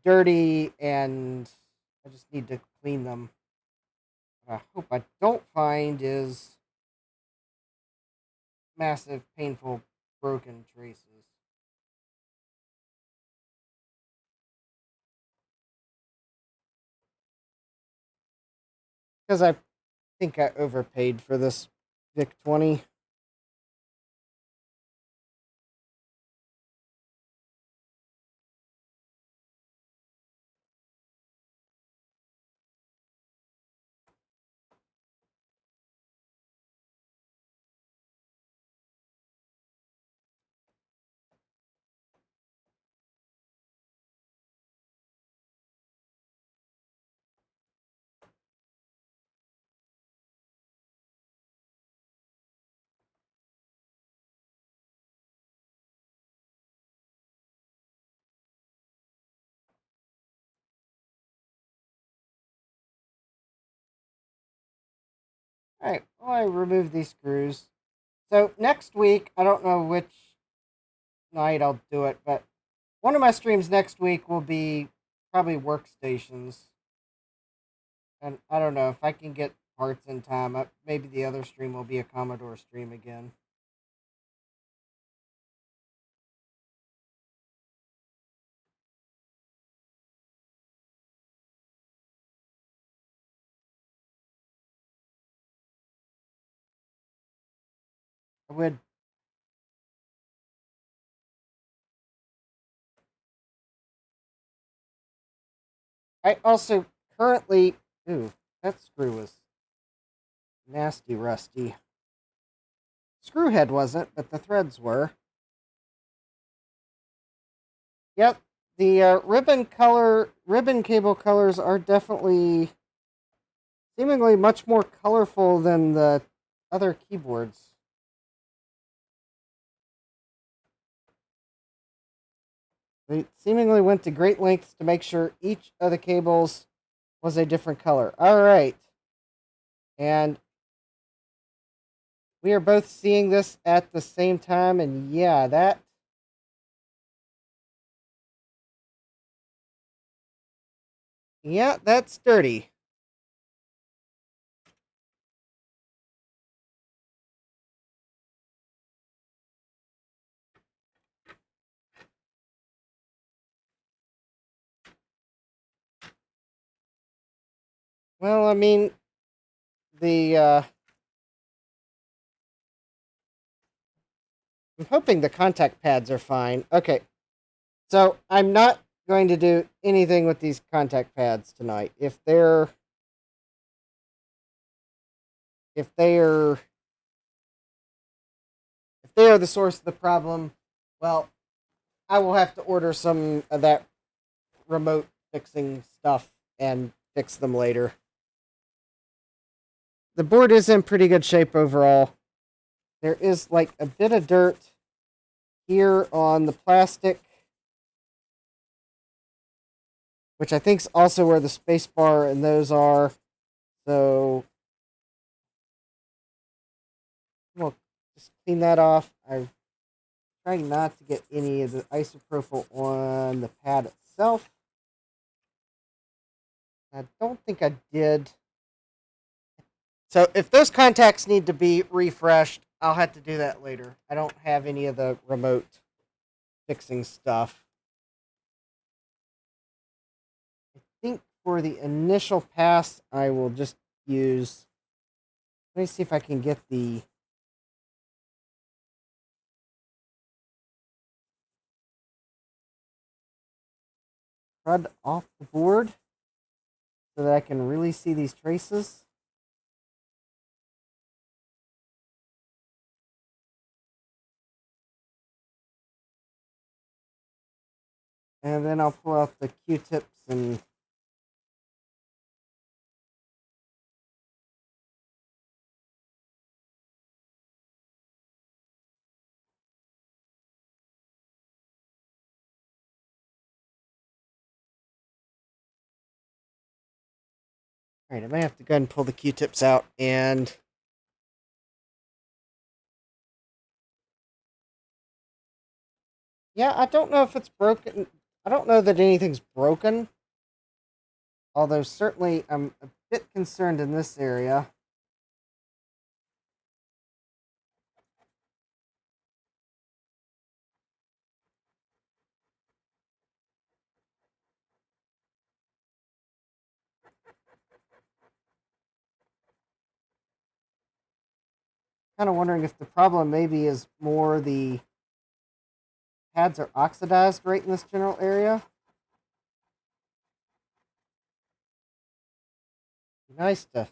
dirty and I just need to clean them. What I hope I don't find is massive, painful, broken traces. Because I think I overpaid for this VIC-20. Alright, well, I removed these screws. So next week, I don't know which night I'll do it, but one of my streams next week will be probably workstations. And I don't know if I can get parts in time. Maybe the other stream will be a Commodore stream again. I would. I also currently... Ooh, that screw was nasty rusty. Screw head wasn't, but the threads were. Yep, the ribbon cable colors are definitely seemingly much more colorful than the other keyboards. They seemingly went to great lengths to make sure each of the cables was a different color. All right. And we are both seeing this at the same time, and yeah, that's dirty. Well, I mean, I'm hoping the contact pads are fine. Okay, so I'm not going to do anything with these contact pads tonight. If they're if they are if they are the source of the problem, well, I will have to order some of that remote fixing stuff and fix them later. The board is in pretty good shape overall. There is like a bit of dirt here on the plastic, which I think is also where the space bar and those are. So we'll just clean that off. I'm trying not to get any of the isopropyl on the pad itself. I don't think I did. So if those contacts need to be refreshed, I'll have to do that later. I don't have any of the remote fixing stuff. I think for the initial pass, I will just use... Let me see if I can get the... crud off the board so that I can really see these traces. And then I'll pull out the Q-tips and... Alright, I may have to go ahead and pull the Q-tips out and... Yeah, I don't know if it's broken. I don't know that anything's broken. Although certainly I'm a bit concerned in this area. Kind of wondering if the problem maybe is more the pads are oxidized right in this general area. Nice to...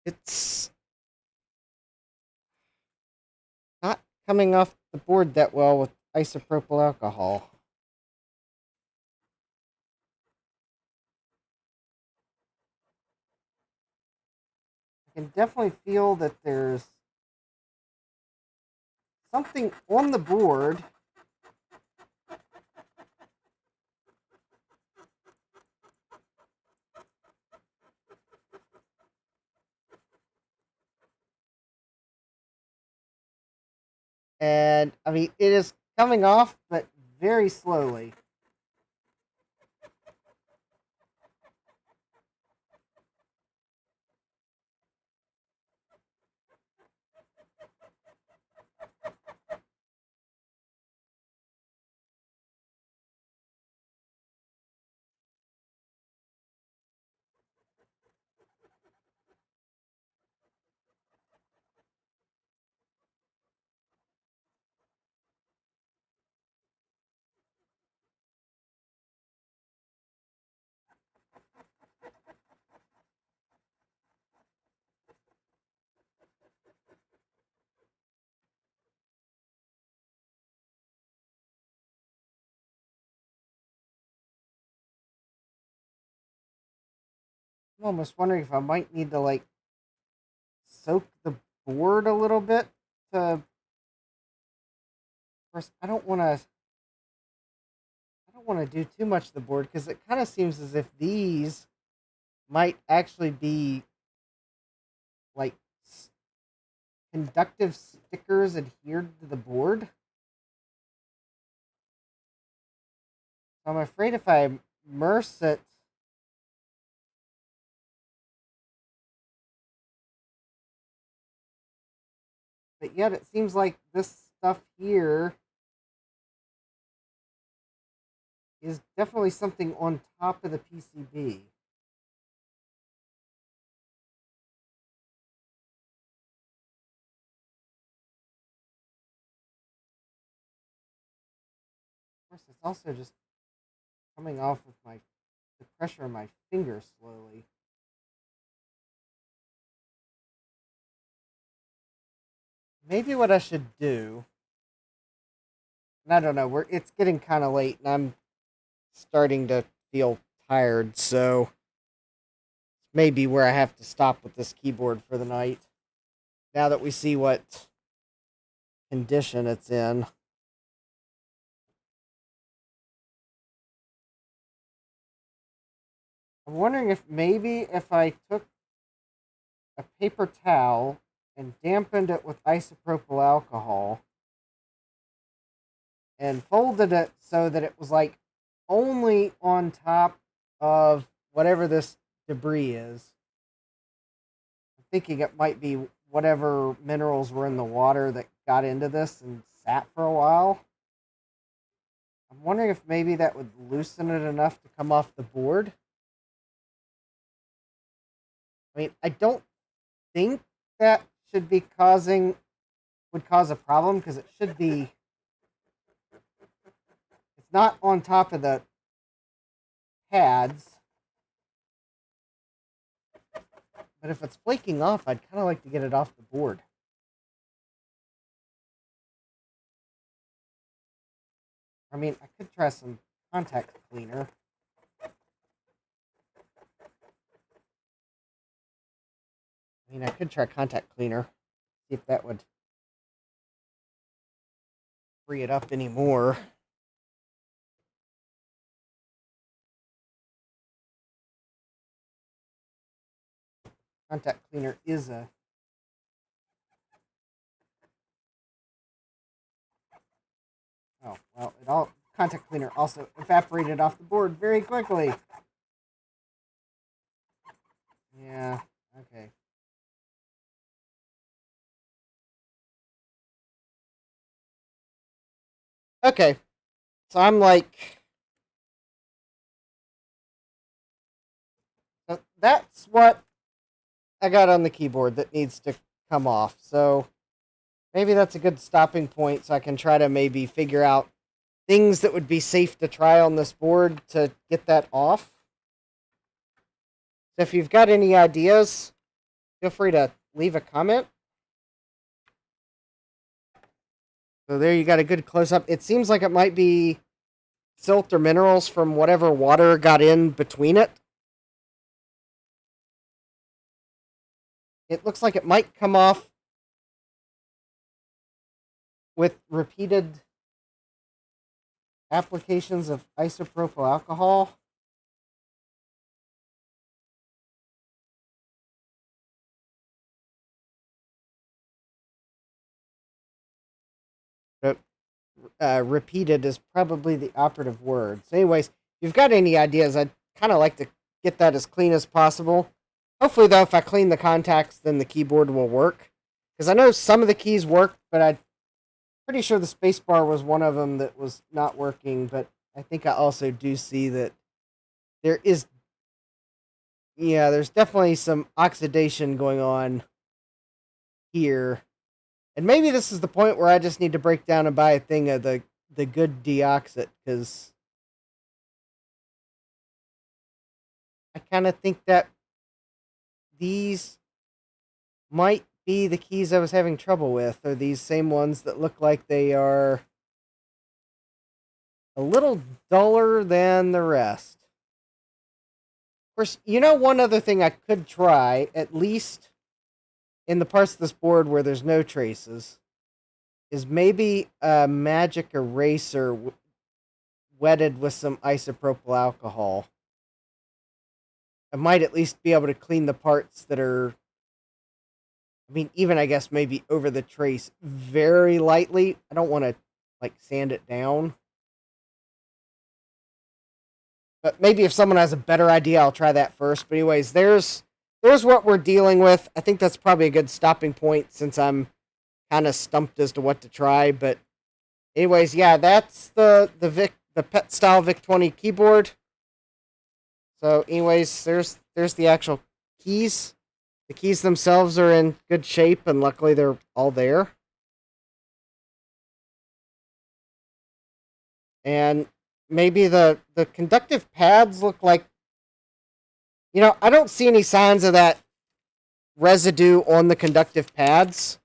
It's not coming off the board that well with isopropyl alcohol. I can definitely feel that there's something on the board And, I mean, it is coming off, but very slowly. I'm almost wondering if I might need to, like, soak the board a little bit to... Of course, I don't want to do too much to the board because it kind of seems as if these might actually be like conductive stickers adhered to the board. I'm afraid if I immerse it, but yet it seems like this stuff here is definitely something on top of the PCB. Of course, it's also just coming off with the pressure of my finger slowly. Maybe what I should do, and I don't know, it's getting kind of late, and I'm starting to feel tired, so maybe where I have to stop with this keyboard for the night. Now that we see what condition it's in. I'm wondering if maybe if I took a paper towel and dampened it with isopropyl alcohol and folded it so that it was like only on top of whatever this debris is. I'm thinking it might be whatever minerals were in the water that got into this and sat for a while. I'm wondering if maybe that would loosen it enough to come off the board. I mean, I don't think that should be would cause a problem because it should be, it's not on top of the pads. But if it's flaking off, I'd kind of like to get it off the board. I mean, I could try some contact cleaner. I could try contact cleaner. See if that would free it up anymore. Contact cleaner is a... Oh, well, contact cleaner also evaporated off the board very quickly. Yeah, okay. Okay, so I'm like... That's what I got on the keyboard that needs to come off. So maybe that's a good stopping point so I can try to maybe figure out things that would be safe to try on this board to get that off. So if you've got any ideas, feel free to leave a comment. So there you got a good close-up. It seems like it might be silt or minerals from whatever water got in between it. It looks like it might come off with repeated applications of isopropyl alcohol. repeated is probably the operative word. So anyways, if you've got any ideas, I'd kind of like to get that as clean as possible. Hopefully, though, if I clean the contacts, then the keyboard will work. Because I know some of the keys work, but I'm pretty sure the spacebar was one of them that was not working. But I think I also do see that there is, yeah, there's definitely some oxidation going on here. And maybe this is the point where I just need to break down and buy a thing of the good deoxit, because I kind of think that these might be the keys I was having trouble with, or these same ones that look like they are a little duller than the rest. Of course, you know, one other thing I could try, at least in the parts of this board where there's no traces, is maybe a magic eraser wetted with some isopropyl alcohol. I might at least be able to clean the parts that are, I mean, even I guess maybe over the trace very lightly. I don't want to like sand it down. But maybe if someone has a better idea, I'll try that first. But anyways, there's what we're dealing with. I think that's probably a good stopping point since I'm kind of stumped as to what to try. But anyways, yeah, that's the pet style VIC-20 keyboard. So anyways, there's the actual keys. The keys themselves are in good shape, and luckily they're all there. And maybe the conductive pads look like, you know, I don't see any signs of that residue on the conductive pads.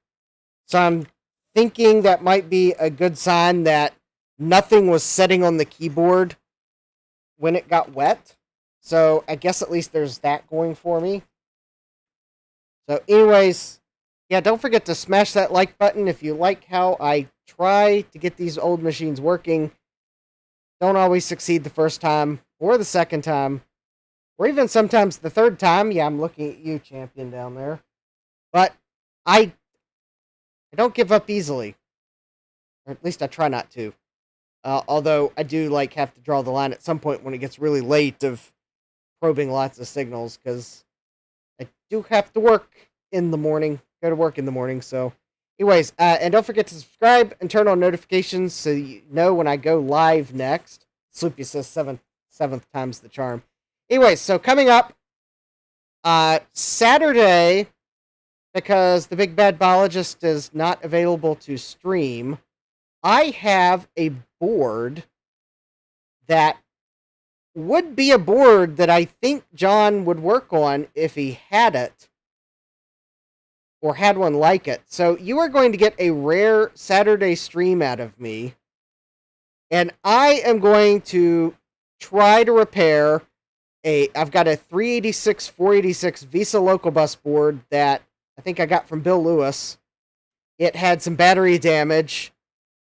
So I'm thinking that might be a good sign that nothing was setting on the keyboard when it got wet. So I guess at least there's that going for me. So anyways, yeah, don't forget to smash that like button if you like how I try to get these old machines working. Don't always succeed the first time, or the second time, or even sometimes the third time. Yeah, I'm looking at you, champion, down there. But I don't give up easily. Or at least I try not to. Although I do like have to draw the line at some point when it gets really late of probing lots of signals, because I do have to work in the morning. Go to work in the morning, so anyways, and don't forget to subscribe and turn on notifications so you know when I go live next. Sloopy says seventh time's the charm. Anyways, so coming up, Saturday, because the Big Bad Biologist is not available to stream, I have a board that would be a board that I think John would work on if he had it, or had one like it. So you are going to get a rare Saturday stream out of me, and I am going to try to repair I've got a 386 486 Visa local bus board that I think I got from Bill Lewis. It had some battery damage,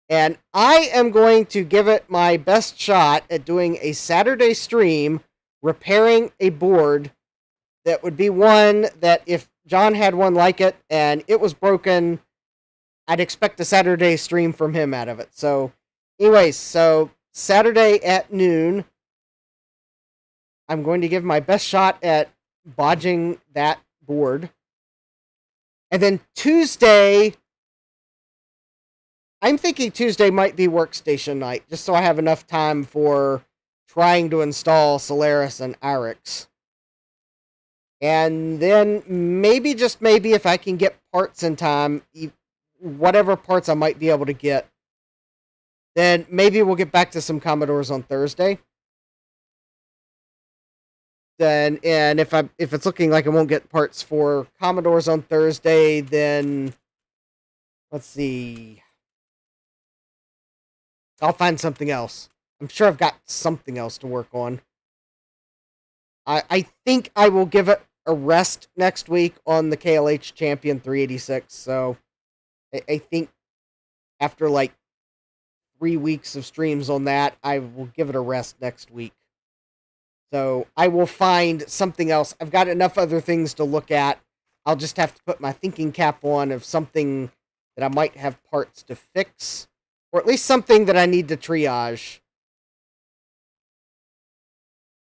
and I am going to give it my best shot at doing a Saturday stream repairing a board that would be one that if John had one like it and it was broken, I'd expect a Saturday stream from him out of it. So anyways, so Saturday at noon, I'm going to give my best shot at bodging that board. And then Tuesday, I'm thinking Tuesday might be workstation night, just so I have enough time for trying to install Solaris and Arix. And then maybe, just maybe, if I can get parts in time, whatever parts I might be able to get, then maybe we'll get back to some Commodores on Thursday. Then, and if it's looking like I won't get parts for Commodores on Thursday, then let's see. I'll find something else. I'm sure I've got something else to work on. I think I will give it a rest next week on the KLH Champion 386. So I think after like 3 weeks of streams on that, I will give it a rest next week. So I will find something else. I've got enough other things to look at. I'll just have to put my thinking cap on of something that I might have parts to fix. Or at least something that I need to triage.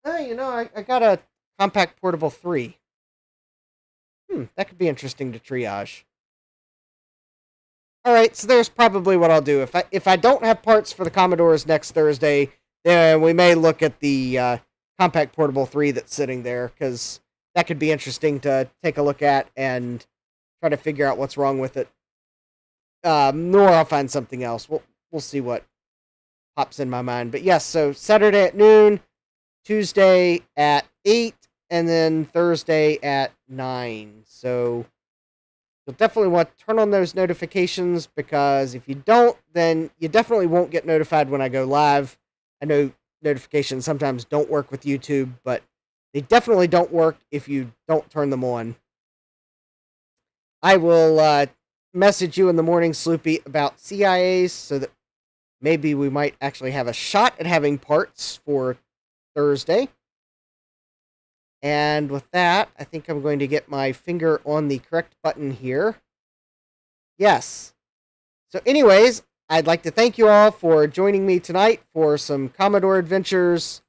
I got a Compact Portable 3. That could be interesting to triage. Alright, so there's probably what I'll do. If I don't have parts for the Commodores next Thursday, then we may look at the Compact Portable 3 that's sitting there, because that could be interesting to take a look at and try to figure out what's wrong with it. Nor I'll find something else. We'll see what pops in my mind. But yes, so Saturday at noon, Tuesday at 8, and then Thursday at 9. So you'll definitely want to turn on those notifications, because if you don't, then you definitely won't get notified when I go live. I know notifications sometimes don't work with YouTube, but they definitely don't work if you don't turn them on. I will message you in the morning, Sloopy, about CIAs, so that maybe we might actually have a shot at having parts for Thursday. And with that, I think I'm going to get my finger on the correct button here. Yes. So anyways, I'd like to thank you all for joining me tonight for some Commodore adventures.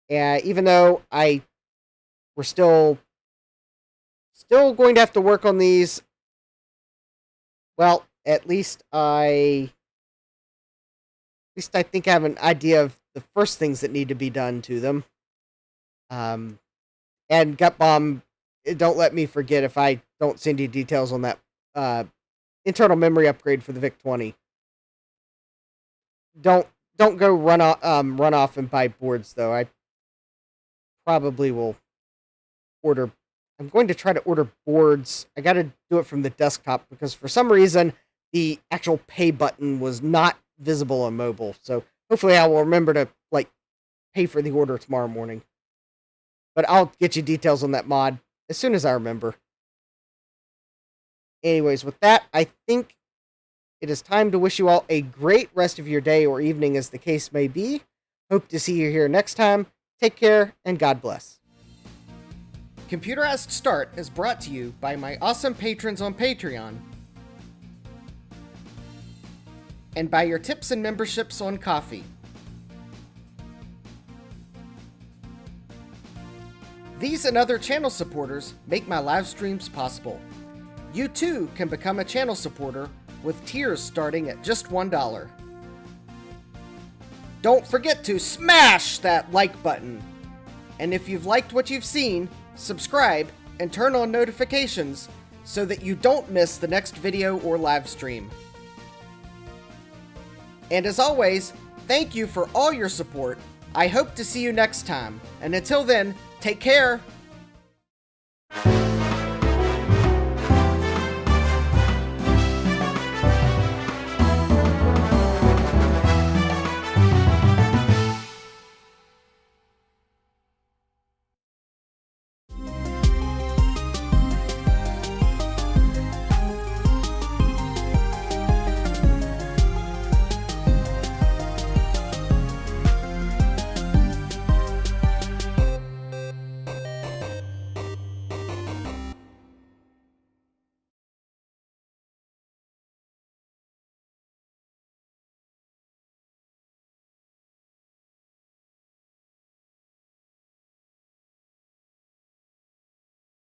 Even though we're still going to have to work on these. Well, at least I think I have an idea of the first things that need to be done to them. And Gut Bomb, don't let me forget if I don't send you details on that internal memory upgrade for the VIC-20. Don't go run off and buy boards, though. I probably will order. I'm going to try to order boards. I got to do it from the desktop, because for some reason the actual pay button was not visible on mobile. So hopefully I will remember to pay for the order tomorrow morning. But I'll get you details on that mod as soon as I remember. Anyways, with that, I think it is time to wish you all a great rest of your day or evening, as the case may be. Hope to see you here next time. Take care, and God bless. Computerized Start is brought to you by my awesome patrons on Patreon, and by your tips and memberships on Ko-fi. These and other channel supporters make my live streams possible. You too can become a channel supporter with tiers starting at just $1. Don't forget to smash that like button. And if you've liked what you've seen, subscribe and turn on notifications so that you don't miss the next video or live stream. And as always, thank you for all your support. I hope to see you next time. And until then, take care.